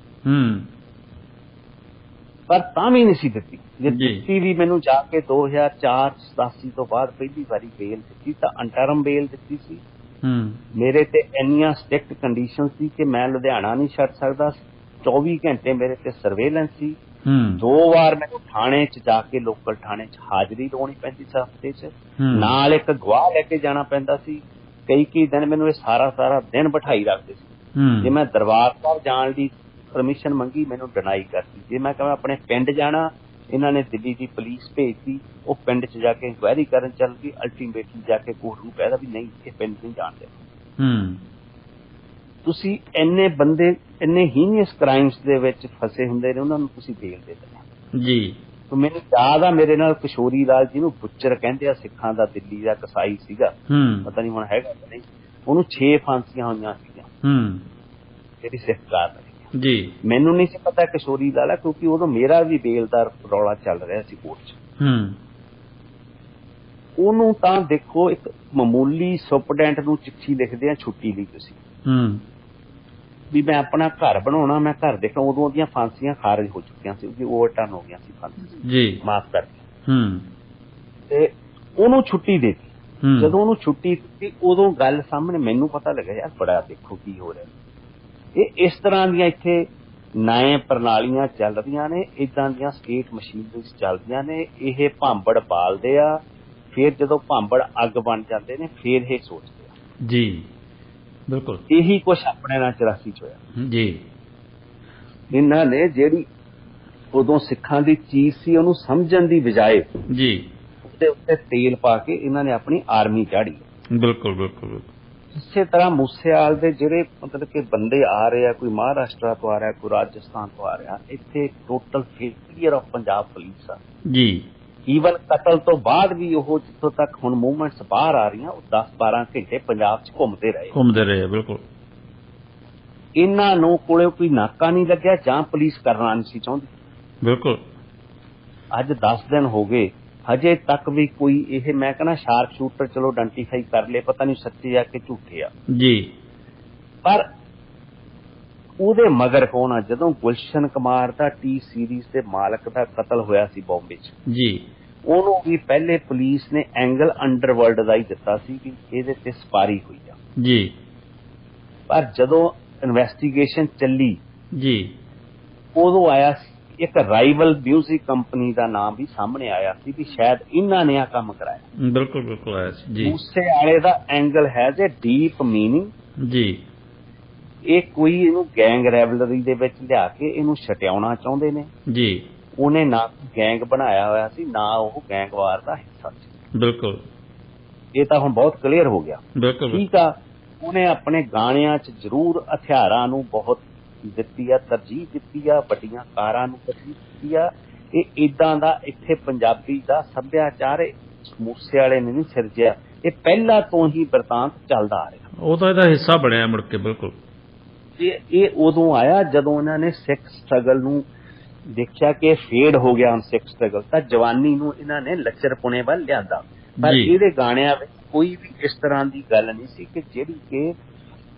ਪਰ ਤਾਂ ਵੀ ਨਹੀਂ ਸੀ ਦਿੱਤੀ। ਜੇ ਦਿੱਤੀ ਵੀ ਮੈਨੂੰ ਜਾ ਕੇ 2004-87 ਤੋਂ ਬਾਅਦ ਪਹਿਲੀ ਵਾਰੀ ਬੇਲ ਦਿੱਤੀ ਤਾਂ ਅੰਟਰਮ ਬੇਲ ਦਿੱਤੀ ਸੀ। ਮੇਰੇ ਤੇ ਇੰਨੀਆਂ ਸਟ੍ਰਿਕਟ ਕੰਡੀਸ਼ਨ ਸੀ ਕਿ ਮੈਂ ਲੁਧਿਆਣਾ ਨਹੀਂ ਛੱਡ ਸਕਦਾ। 24 ਘੰਟੇ ਮੇਰੇ ਤੇ ਸਰਵੇਲੈਂਸ ਸੀ। 2 ਵਾਰ ਮੈਨੂੰ ਥਾਣੇ 'ਚ ਜਾ ਕੇ, ਲੋਕਲ ਥਾਣੇ 'ਚ ਹਾਜ਼ਰੀ ਲਾਉਣੀ ਪੈਂਦੀ ਸੀ ਹਫ਼ਤੇ 'ਚ। ਨਾਲ ਇੱਕ ਗਵਾਹ ਲੈ ਕੇ ਜਾਣਾ ਪੈਂਦਾ ਸੀ। ਕਈ ਦਿਨ ਮੈਨੂੰ ਇਹ ਸਾਰਾ ਦਿਨ ਬਿਠਾਈ ਰੱਖਦੇ ਸੀ। ਜੇ ਮੈਂ ਦਰਬਾਰ ਸਾਹਿਬ ਜਾਣ ਦੀ ਪਰਮਿਸ਼ਨ ਮੰਗੀ, ਮੈਨੂੰ ਡਿਨਾਈ ਕਰਤੀ। ਜੇ ਮੈਂ ਕਹਾਂ ਆਪਣੇ ਪਿੰਡ ਜਾਣਾ, ਇਹਨਾਂ ਨੇ ਦਿੱਲੀ ਦੀ ਪੁਲਿਸ ਭੇਜਤੀ। ਉਹ ਪਿੰਡ 'ਚ ਜਾ ਕੇ ਇਨਕੁਆਇਰੀ ਕਰਨ ਚੱਲ ਗਈ। ਅਲਟੀਮੇਟਲੀ ਜਾ ਕੇ ਕੋਰਟ ਨੂੰ ਕਹਿਦਾ ਵੀ ਨਹੀਂ, ਇਹ ਪਿੰਡ ਨਹੀਂ ਜਾਣਦੇ। ਤੁਸੀਂ ਇੰਨੇ ਬੰਦੇ ਇੰਨੇ ਹੀਨੀਅਸ ਕ੍ਰਾਈਮਸ ਦੇ ਵਿੱਚ ਫਸੇ ਹੁੰਦੇ ਨੇ, ਉਹਨਾਂ ਨੂੰ ਤੁਸੀਂ ਬੇਲ ਦੇ ਦਿੰਦੇ ਜੀ। ਮੈਨੂੰ ਯਾਦ ਆ, ਮੇਰੇ ਨਾਲ ਕਿਸ਼ੋਰੀ ਲਾਲ, ਜਿਹਨੂੰ ਬੁੱਚਰ ਕਹਿੰਦੇ ਆ ਸਿੱਖਾਂ ਦਾ, ਦਿੱਲੀ ਦਾ ਕਸਾਈ ਸੀਗਾ, ਪਤਾ ਨਹੀਂ ਹੁਣ ਹੈਗਾ ਨਹੀਂ, ਉਹਨੂੰ 6 ਫਾਂਸੀਆਂ ਹੋਈਆਂ ਸੀਗੀਆਂ ਜਿਹੜੀ ਸਿੱਖ ਕਾਰਨ ਜੀ। ਮੈਨੂੰ ਨਹੀਂ ਸੀ ਪਤਾ ਕਿਸ਼ੋਰੀ ਲਾਲ, ਕਿਉਂਕਿ ਉਦੋਂ ਮੇਰਾ ਵੀ ਬੇਲ ਦਾ ਰੌਲਾ ਚੱਲ ਰਿਹਾ ਸੀ ਕੋਰਟ 'ਚ। ਉਹਨੂੰ ਤਾਂ ਦੇਖੋ, ਇੱਕ ਮਾਮੂਲੀ ਸੁਪਰਡੈਂਟ ਨੂੰ ਚਿੱਠੀ ਲਿਖਦੇ ਆ ਛੁੱਟੀ ਲਈ ਤੁਸੀਂ, ਵੀ ਮੈਂ ਆਪਣਾ ਘਰ ਬਣਾਉਣਾ, ਮੈਂ ਘਰ ਦੇਖਣਾ। ਉਦੋਂ ਉਹਦੀਆਂ ਫਾਂਸੀਆਂ ਖਾਰਜ ਹੋ ਚੁੱਕੀਆਂ ਸੀ, ਉਹਦੀ ਓਵਰਟਰਨ ਹੋ ਗਈਆਂ ਸੀ ਫਾਂਸੀ ਜੀ, ਮਾਫ ਕਰਕੇ। ਤੇ ਉਹਨੂੰ ਛੁੱਟੀ ਦੇ ਦਿੱਤੀ। ਜਦੋਂ ਉਹਨੂੰ ਛੁੱਟੀ ਦਿੱਤੀ, ਉਦੋਂ ਗੱਲ ਸਾਹਮਣੇ ਮੈਨੂੰ ਪਤਾ ਲੱਗਾ, ਯਾਰ ਬੜਾ ਦੇਖੋ ਕੀ ਹੋ ਰਿਹਾ। ਇਹ ਇਸ ਤਰ੍ਹਾਂ ਦੀਆਂ ਇੱਥੇ ਨਿਆਂ ਪ੍ਰਣਾਲੀਆਂ ਚੱਲ ਰਹੀਆਂ ਨੇ, ਇਦਾਂ ਦੀਆਂ ਸਟੇਟ ਮਸ਼ੀਨਰੀਜ਼ ਚੱਲਦੀਆਂ ਨੇ। ਇਹ ਭਾਂਬੜ ਬਾਲਦੇ ਆ, ਫਿਰ ਜਦੋਂ ਭਾਂਬੜ ਅੱਗ ਬਣ ਜਾਂਦੇ ਨੇ, ਫਿਰ ਇਹ ਸੋਚਦੇ ਆ ਜੀ। ਬਿਲਕੁਲ ਇਹੀ ਕੁਛ ਆਪਣੇ ਨਾਲ 84 'ਚ ਹੋਇਆ ਜੀ। ਇਹਨਾਂ ਨੇ ਜਿਹੜੀ ਉਦੋਂ ਸਿੱਖਾਂ ਦੀ ਚੀਜ਼ ਸੀ, ਉਹਨੂੰ ਸਮਝਣ ਦੀ ਬਜਾਏ ਜੀ ਉਹਦੇ ਉੱਤੇ ਤੇਲ ਪਾ ਕੇ ਇਹਨਾਂ ਨੇ ਆਪਣੀ ਆਰਮੀ ਚਾੜੀ। ਬਿਲਕੁਲ। ਇਸੇ ਤਰ੍ਹਾਂ ਮੂਸੇਵਾਲ ਦੇ ਜਿਹੜੇ ਮਤਲਬ ਕਿ ਬੰਦੇ ਆ ਰਹੇ ਆ, ਕੋਈ ਮਹਾਰਾਸ਼ਟਰ ਤੋਂ ਆ ਰਿਹਾ, ਕੋਈ ਰਾਜਸਥਾਨ ਤੋਂ ਆ ਰਿਹਾ, ਇੱਥੇ total failure of Punjab police ਆ ਜੀ। ਈਵਨ ਕਤਲ ਤੋਂ ਬਾਅਦ ਵੀ ਉਹ ਜਿੱਥੋਂ ਤੱਕ ਹੁਣ ਮੂਵਮੈਂਟਸ ਬਾਹਰ ਆ ਰਹੀਆਂ, ਉਹ 10-12 ਘੰਟੇ ਪੰਜਾਬ 'ਚ ਘੁੰਮਦੇ ਰਹੇ। ਬਿਲਕੁਲ ਇਹਨਾਂ ਨੂੰ ਕੋਲੇ ਕੋਈ ਨਾਕਾ ਨਹੀਂ ਲੱਗਿਆ, ਜਾਂ ਪੁਲਿਸ ਕਰਨਾ ਨਹੀਂ ਸੀ ਚਾਹੁੰਦੀ। ਬਿਲਕੁਲ ਅੱਜ 10 ਦਿਨ ਹੋ ਗਏ, ਹਜੇ ਤੱਕ ਵੀ ਕੋਈ ਇਹ, ਮੈਂ ਕਹਿੰਦਾ ਸ਼ਾਰਪ ਸ਼ੂਟਰ ਚਲੋ ਆਇਡੈਂਟੀਫਾਈ ਕਰ ਲਏ, ਪਤਾ ਨਹੀਂ ਸੱਚੇ ਆ ਕਿ ਝੂਠੇ ਆ ਜੀ, ਪਰ ਉਹਦੇ ਮਗਰ ਕੌਣ ਆ? ਜਦੋਂ ਗੁਲਸ਼ਨ ਕੁਮਾਰ ਦਾ ਟੀ ਸੀਰੀਜ਼ ਦੇ ਮਾਲਕ ਦਾ ਕਤਲ ਹੋਇਆ ਸੀ ਬੰਬੇ 'ਚ ਜੀ, ਉਹਨੂੰ ਵੀ ਪਹਿਲੇ ਪੁਲਿਸ ਨੇ ਐਂਗਲ ਅੰਡਰਵਰਲਡ ਦਾ ਹੀ ਦਿੱਤਾ ਸੀ ਕਿ ਇਹਦੇ ਤੇ ਸਪਾਰੀ ਹੋਈ ਆ ਜੀ, ਪਰ ਜਦੋਂ ਇਨਵੈਸਟੀਗੇਸ਼ਨ ਚੱਲੀ ਜੀ, ਉਦੋਂ ਆਇਆ ਇੱਕ ਰਾਈਵਲ ਮਿਊਜ਼ਿਕ ਕੰਪਨੀ ਦਾ ਨਾਮ ਵੀ ਸਾਹਮਣੇ ਆਇਆ ਸੀ ਕਿ ਸ਼ਾਇਦ ਇਹਨਾਂ ਨੇ ਆ ਕੰਮ ਕਰਾਇਆ। ਬਿਲਕੁਲ ਬਿਲਕੁਲ ਆਇਆ ਸੀ ਜੀ। ਮੂਸੇ ਵਾਲੇ ਦਾ angle has a deep meaning ਜੀ, ਇਹ ਕੋਈ ਇਹਨੂੰ ਗੈਂਗ ਰੈਵਲਰੀ ਦੇ ਵਿੱਚ ਲਿਆ ਕੇ ਇਹਨੂੰ ਛਟਿਆਉਣਾ ਚਾਹੁੰਦੇ ਨੇ। ਜੀ, ਉਹਨੇ ਨਾ ਗੈਂਗ ਬਣਾਇਆ ਹੋਇਆ ਸੀ, ਨਾ ਉਹ ਗੈਂਗਵਾਰ ਦਾ ਹਿੱਸਾ ਸੀ। ਬਿਲਕੁਲ, ਇਹ ਤਾਂ ਹੁਣ ਬਹੁਤ ਕਲੀਅਰ ਹੋ ਗਿਆ। ਬਿਲਕੁਲ ਠੀਕ ਆ, ਉਹਨੇ ਆਪਣੇ ਗਾਣਿਆਂ 'ਚ ਜ਼ਰੂਰ ਹਥਿਆਰਾਂ ਨੂੰ ਬਹੁਤ ਦਿੱਤੀ ਆ, ਤਰਜੀਹ ਦਿੱਤੀ ਆ, ਵੱਡੀਆਂ ਕਾਰਾਂ ਨੂੰ ਤਰਜੀਹ ਦਿੱਤੀ ਆ। ਇਹ ਇਦਾਂ ਦਾ ਇੱਥੇ ਪੰਜਾਬੀ ਦਾ ਸੱਭਿਆਚਾਰ ਮੂਸੇ ਵਾਲੇ ਨੇ ਨਹੀਂ ਸਿਰਜਿਆ, ਇਹ ਪਹਿਲਾਂ ਤੋਂ ਹੀ ਬਿਰਤਾਂਤ ਚੱਲਦਾ ਆ ਰਿਹਾ। ਉਹ ਤਾਂ ਇਹਦਾ ਹਿੱਸਾ ਬਣਿਆ ਮੁੜ ਕੇ। ਬਿਲਕੁਲ, ਇਹ ਉਦੋਂ ਆਇਆ ਜਦੋਂ ਇਹਨਾਂ ਨੇ ਸਿੱਖ ਸਟਰਗਲ ਨੂੰ ਦੇਖਿਆ ਕਿ ਫੇਡ ਹੋ ਗਿਆ ਹੁਣ ਸਿੱਖ ਸਟਰਗਲ, ਤਾਂ ਜਵਾਨੀ ਨੂੰ ਇਹਨਾਂ ਨੇ ਲੱਚਰਪੁਣੇ ਵੱਲ ਲਿਆਂਦਾ। ਪਰ ਇਹਦੇ ਗਾਣਿਆਂ ਵਿੱਚ ਕੋਈ ਵੀ ਇਸ ਤਰ੍ਹਾਂ ਦੀ ਗੱਲ ਨਹੀਂ ਸੀ ਕਿ ਜਿਹੜੀ ਕਿ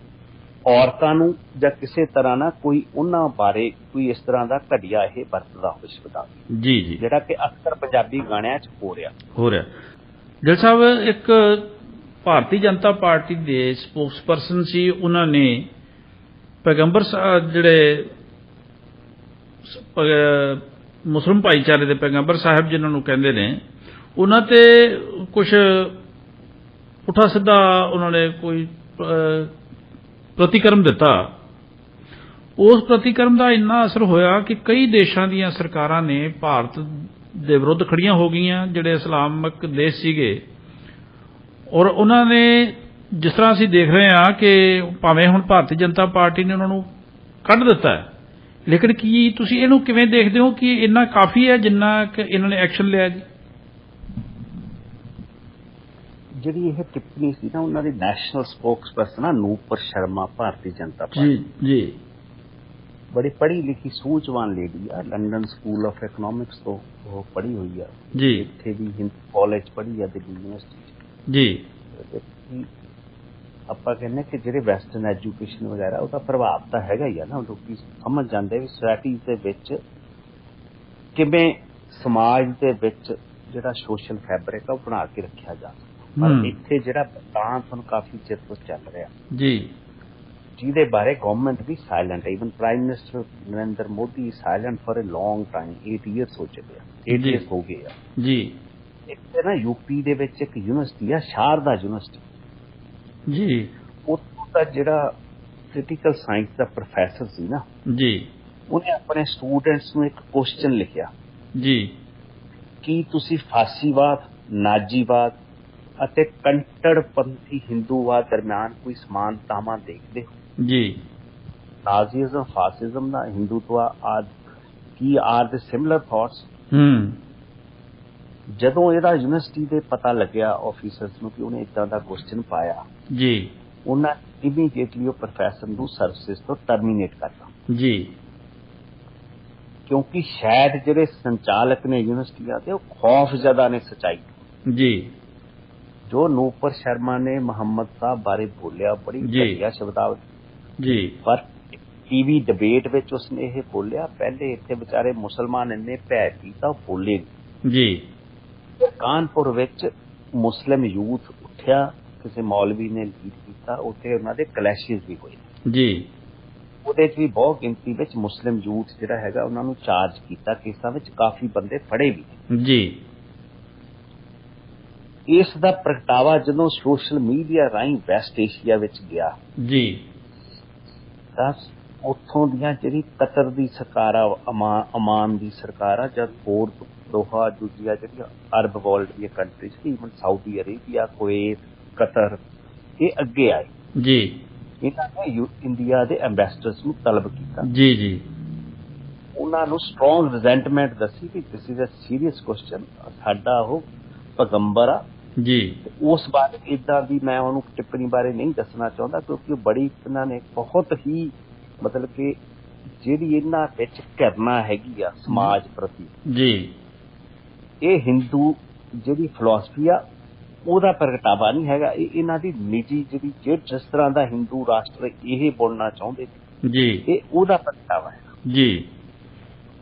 ਔਰਤਾਂ ਨੂੰ ਜਾਂ ਕਿਸੇ ਤਰ੍ਹਾਂ ਨਾਲ ਕੋਈ ਉਹਨਾਂ ਬਾਰੇ ਕੋਈ ਇਸ ਤਰ੍ਹਾਂ ਦਾ ਘਟੀਆ ਇਹ ਵਰਤਦਾ ਹੋਵੇ ਸ਼ਬਦਾਵਲੀ। ਜੀ ਜੀ, ਜਿਹੜਾ ਕਿ ਅਕਸਰ ਪੰਜਾਬੀ ਗਾਣਿਆਂ 'ਚ ਹੋ ਰਿਹਾ। ਗਿੱਲ ਸਾਹਿਬ ਇੱਕ ਭਾਰਤੀ ਜਨਤਾ ਪਾਰਟੀ ਦੇ ਸਪੋਕਸਪਰਸਨ ਸੀ, ਉਹਨਾਂ ਨੇ ਪੈਗੰਬਰ ਜਿਹੜੇ ਮੁਸਲਿਮ ਭਾਈਚਾਰੇ ਦੇ ਪੈਗੰਬਰ ਸਾਹਿਬ ਜਿਨ੍ਹਾਂ ਨੂੰ ਕਹਿੰਦੇ ਨੇ, ਉਹਨਾਂ ਤੇ ਕੁਝ ਪੁੱਠਾ ਸਿੱਧਾ ਉਹਨਾਂ ਨੇ ਕੋਈ ਪ੍ਰਤੀਕਰਮ ਦਿੱਤਾ। ਉਸ ਪ੍ਰਤੀਕਰਮ ਦਾ ਇੰਨਾ ਅਸਰ ਹੋਇਆ ਕਿ ਕਈ ਦੇਸ਼ਾਂ ਦੀਆਂ ਸਰਕਾਰਾਂ ਨੇ ਭਾਰਤ ਦੇ ਵਿਰੁੱਧ ਖੜੀਆਂ ਹੋ ਗਈਆਂ, ਜਿਹੜੇ ਇਸਲਾਮਿਕ ਦੇਸ਼ ਸੀਗੇ। ਔਰ ਉਹਨਾਂ ਨੇ, ਜਿਸ ਤਰ੍ਹਾਂ ਅਸੀਂ ਦੇਖ ਰਹੇ ਹਾਂ ਕਿ ਭਾਵੇਂ ਹੁਣ ਭਾਰਤੀ ਜਨਤਾ ਪਾਰਟੀ ਨੇ ਉਹਨਾਂ ਨੂੰ ਕੱਢ ਦਿੱਤਾ ਹੈ, ਲੇਕਿਨ ਕੀ ਤੁਸੀਂ ਇਹਨੂੰ ਕਿਵੇਂ ਦੇਖਦੇ ਹੋ ਕਿ ਇੰਨਾ ਕਾਫੀ ਹੈ ਜਿੰਨਾ ਕਿ ਇਹਨਾਂ ਨੇ ਐਕਸ਼ਨ ਲਿਆ ਜੀ? ਜਿਹੜੀ ਇਹ ਟਿੱਪਣੀ ਸੀ ਨਾ ਉਹਨਾਂ ਦੀ ਨੈਸ਼ਨਲ ਸਪੋਕਸਪਰਸਨ ਆ ਨੂਪੁਰ ਸ਼ਰਮਾ, ਭਾਰਤੀ ਜਨਤਾ ਪਾਰਟੀ ਜੀ ਜੀ, ਬੜੀ ਪੜ੍ਹੀ ਲਿਖੀ ਸੂਝਵਾਨ ਲੇਡੀ ਆ, ਲੰਡਨ ਸਕੂਲ ਆਫ ਇਕਨੋਮਿਕਸ ਤੋਂ ਉਹ ਪੜ੍ਹੀ ਹੋਈ ਆ ਜੀ, ਇੱਥੇ ਵੀ ਹਿੰਦੂ ਕਾਲਜ ਪੜ੍ਹੀ ਆ ਦਿੱਲੀ ਯੂਨੀਵਰਸਿਟੀ ਜੀ। ਆਪਾਂ ਕਹਿੰਦੇ ਕਿ ਜਿਹੜੇ ਵੈਸਟਰਨ ਐਜੂਕੇਸ਼ਨ ਵਗੈਰਾ ਉਹਦਾ ਪ੍ਰਭਾਵ ਤਾਂ ਹੈਗਾ ਹੀ ਆ ਨਾ, ਲੋਕੀ ਸਮਝ ਜਾਂਦੇ ਵੀ ਸੋਸਾਇਟੀ ਦੇ ਵਿੱਚ ਕਿਵੇਂ ਸਮਾਜ ਦੇ ਵਿੱਚ ਜਿਹੜਾ ਸੋਸ਼ਲ ਫੈਬਰਿਕ ਆ ਉਹ ਬਣਾ ਕੇ ਰੱਖਿਆ ਜਾ ਸਕਦਾ। ਪਰ ਇੱਥੇ ਜਿਹੜਾ ਬਤਾਂਤ ਹੁਣ ਕਾਫੀ ਚਿਰ ਤੋਂ ਚੱਲ ਰਿਹਾ ਜੀ, ਜਿਹਦੇ ਬਾਰੇ ਗਵਰਨਮੈਂਟ ਵੀ ਸਾਇਲੈਂਟ ਹੈ। Even prime minister Narendra Modi silent for a long time, 8 years ਹੋ ਚੁੱਕੇ ਆ, 8 ਇਅਰਸ ਹੋ ਗਏ ਆ ਜੀ। ਇੱਥੇ ਨਾ ਯੂਪੀ ਦੇ ਵਿੱਚ ਇੱਕ ਯੂਨੀਵਰਸਿਟੀ ਆ, ਸ਼ਾਰਦਾ ਯੂਨੀਵਰਸਿਟੀ ਜੀ, ਉੱਥੋਂ ਦਾ ਜਿਹੜਾ ਕ੍ਰਿਟੀਕਲ ਸਾਇੰਸ ਦਾ ਪ੍ਰੋਫੈਸਰ ਸੀ ਨਾ ਜੀ, ਉਹਨੇ ਆਪਣੇ ਸਟੂਡੈਂਟਸ ਨੂੰ ਇੱਕ ਕੁਐਸਚਨ ਲਿਖਿਆ ਜੀ, ਕੀ ਤੁਸੀਂ ਫਾਸੀਵਾਦ, ਨਾਜੀਵਾਦ ਅਤੇ ਕੰਟੜਪੰਥੀ ਹਿੰਦੂਵਾਦ ਦਰਮਿਆਨ ਕੋਈ ਸਮਾਨਤਾਵਾਂ ਦੇਖਦੇ ਹੋ? ਜੀ, ਨਾਜ਼ੀਜ਼ਮ, ਫਾਸਿਜ਼ਮ ਦਾ ਹਿੰਦੂਤਵਾ ਕੀ ਆਰ ਦੇ ਸਿਮਿਲਰ ਥਾਟਸ? ਜਦੋਂ ਇਹਦਾ ਯੂਨੀਵਰਸਿਟੀ ਦੇ ਪਤਾ ਲੱਗਿਆ ਆਫੀਸਰਸ ਨੂੰ ਕਿ ਉਹਨੇ ਇਦਾਂ ਦਾ ਕੁਐਸਚਨ ਪਾਇਆ ਜੀ, ਉਹਨਾਂ ਇਮੀਡੀਏਟਲੀ ਉਹ ਪ੍ਰੋਫੈਸਰ ਨੂੰ ਸਰਵਿਸਿਜ਼ ਤੋਂ ਟਰਮੀਨੇਟ ਕਰਤਾ। ਜੀ, ਕਿਉਂਕਿ ਸ਼ਾਇਦ ਜਿਹੜੇ ਸੰਚਾਲਕ ਨੇ ਯੂਨੀਵਰਸਿਟੀਆਂ ਦੇ ਉਹ ਖੌਫਜ਼ਦਾ ਨੇ ਸੱਚਾਈ। ਜੀ, ਜੋ ਨੂਪੁਰ ਸ਼ਰਮਾ ਨੇ ਮੁਹੰਮਦ ਸਾਹਿਬ ਬਾਰੇ ਬੋਲਿਆ ਬੜੀ ਘਟੀਆ ਸ਼ਬਦਾਵਲੀ ਜੀ, ਪਰ ਟੀਵੀ ਡਿਬੇਟ ਵਿੱਚ ਉਸਨੇ ਇਹ ਬੋਲਿਆ। ਪਹਿਲੇ ਇੱਥੇ ਵਿਚਾਰੇ ਮੁਸਲਮਾਨ ਇੰਨੇ ਭੈ ਕੀਤਾ, ਉਹ ਬੋਲੇ ਜੀ। ਕਾਨਪੁਰ ਵਿੱਚ ਮੁਸਲਿਮ ਯੂਥ ਉੱਠਿਆ, ਕਿਸੇ ਮੌਲਵੀ ਨੇ ਲੀਡ ਕੀਤਾ, ਉੱਥੇ ਉਹਨਾਂ ਦੇ ਕਲੈਸ਼ਿਸ ਵੀ ਹੋਏ ਜੀ। ਉਹਦੇ 'ਚ ਵੀ ਬਹੁਤ ਗਿਣਤੀ ਵਿੱਚ ਮੁਸਲਿਮ ਯੂਥ ਜਿਹੜਾ ਹੈਗਾ ਉਹਨਾਂ ਨੂੰ ਚਾਰਜ ਕੀਤਾ ਕੇਸਾਂ ਵਿੱਚ, ਕਾਫੀ ਬੰਦੇ ਫੜੇ ਵੀ ਜੀ। ਇਸ ਦਾ ਪ੍ਰਗਟਾਵਾ ਜਦੋਂ ਸੋਸ਼ਲ ਮੀਡੀਆ ਰਾਹੀਂ ਵੈਸਟ ਏਸ਼ੀਆ ਵਿੱਚ ਗਿਆ ਜੀ, ਤਾਂ ਉੱਥੋਂ ਦੀਆਂ ਜਿਹੜੀ ਕਤਰ ਦੀ ਸਰਕਾਰ ਆ, ਅਮਾਨ ਦੀ ਸਰਕਾਰ ਆ, ਜਦ ਹੋਰ ਦੋਹਾ ਦੂਜੀਆਂ ਜਿਹੜੀਆਂ ਅਰਬ ਵਰਲਡ ਦੀਆਂ countries, even Saudi Arabia, Kuwait, Qatar, ਇਹ ਅੱਗੇ ਆਏ ਜੀ। ਇਹਨਾਂ ਨੇ ਇੰਡੀਆ ਦੇ ਐਂਬੈਸਡਰਸ ਨੂੰ ਤਲਬ ਕੀਤਾ ਜੀ, ਜੀ। ਉਹਨਾਂ ਨੂੰ ਸਟਰੋਂਗ ਰਿਜ਼ੈਂਟਮੈਂਟ ਦੱਸੀ ਕਿ this is a serious question, ਸਾਡਾ ਉਹ ਪੈਗੰਬਰ ਆ ਜੀ। ਉਸ ਬਾਰੇ ਇਦਾਂ ਦੀ ਮੈਂ ਉਹਨੂੰ ਟਿੱਪਣੀ ਬਾਰੇ ਨਹੀਂ ਦੱਸਣਾ ਚਾਹੁੰਦਾ, ਕਿਉਂਕਿ ਉਹ ਬੜੀ ਇਹਨਾਂ ਨੇ ਬਹੁਤ ਹੀ ਮਤਲਬ ਕਿ ਜਿਹੜੀ ਇਹਨਾਂ ਵਿੱਚ ਘਿਰਨਾ ਹੈਗੀ ਆ ਸਮਾਜ ਪ੍ਰਤੀ ਜੀ, ਇਹ ਹਿੰਦੂ ਜਿਹੜੀ ਫਿਲਾਸਫੀ ਆ ਉਹਦਾ ਪ੍ਰਗਟਾਵਾ ਨਹੀਂ ਹੈਗਾ, ਇਹ ਇਹਨਾਂ ਦੀ ਨਿੱਜੀ ਜਿਹੜੀ ਜਿਸ ਤਰ੍ਹਾਂ ਦਾ ਹਿੰਦੂ ਰਾਸ਼ਟਰ ਇਹ ਬਣਨਾ ਚਾਹੁੰਦੇ ਜੀ, ਇਹ ਉਹਦਾ ਪ੍ਰਗਟਾਵਾ ਹੈ ਜੀ।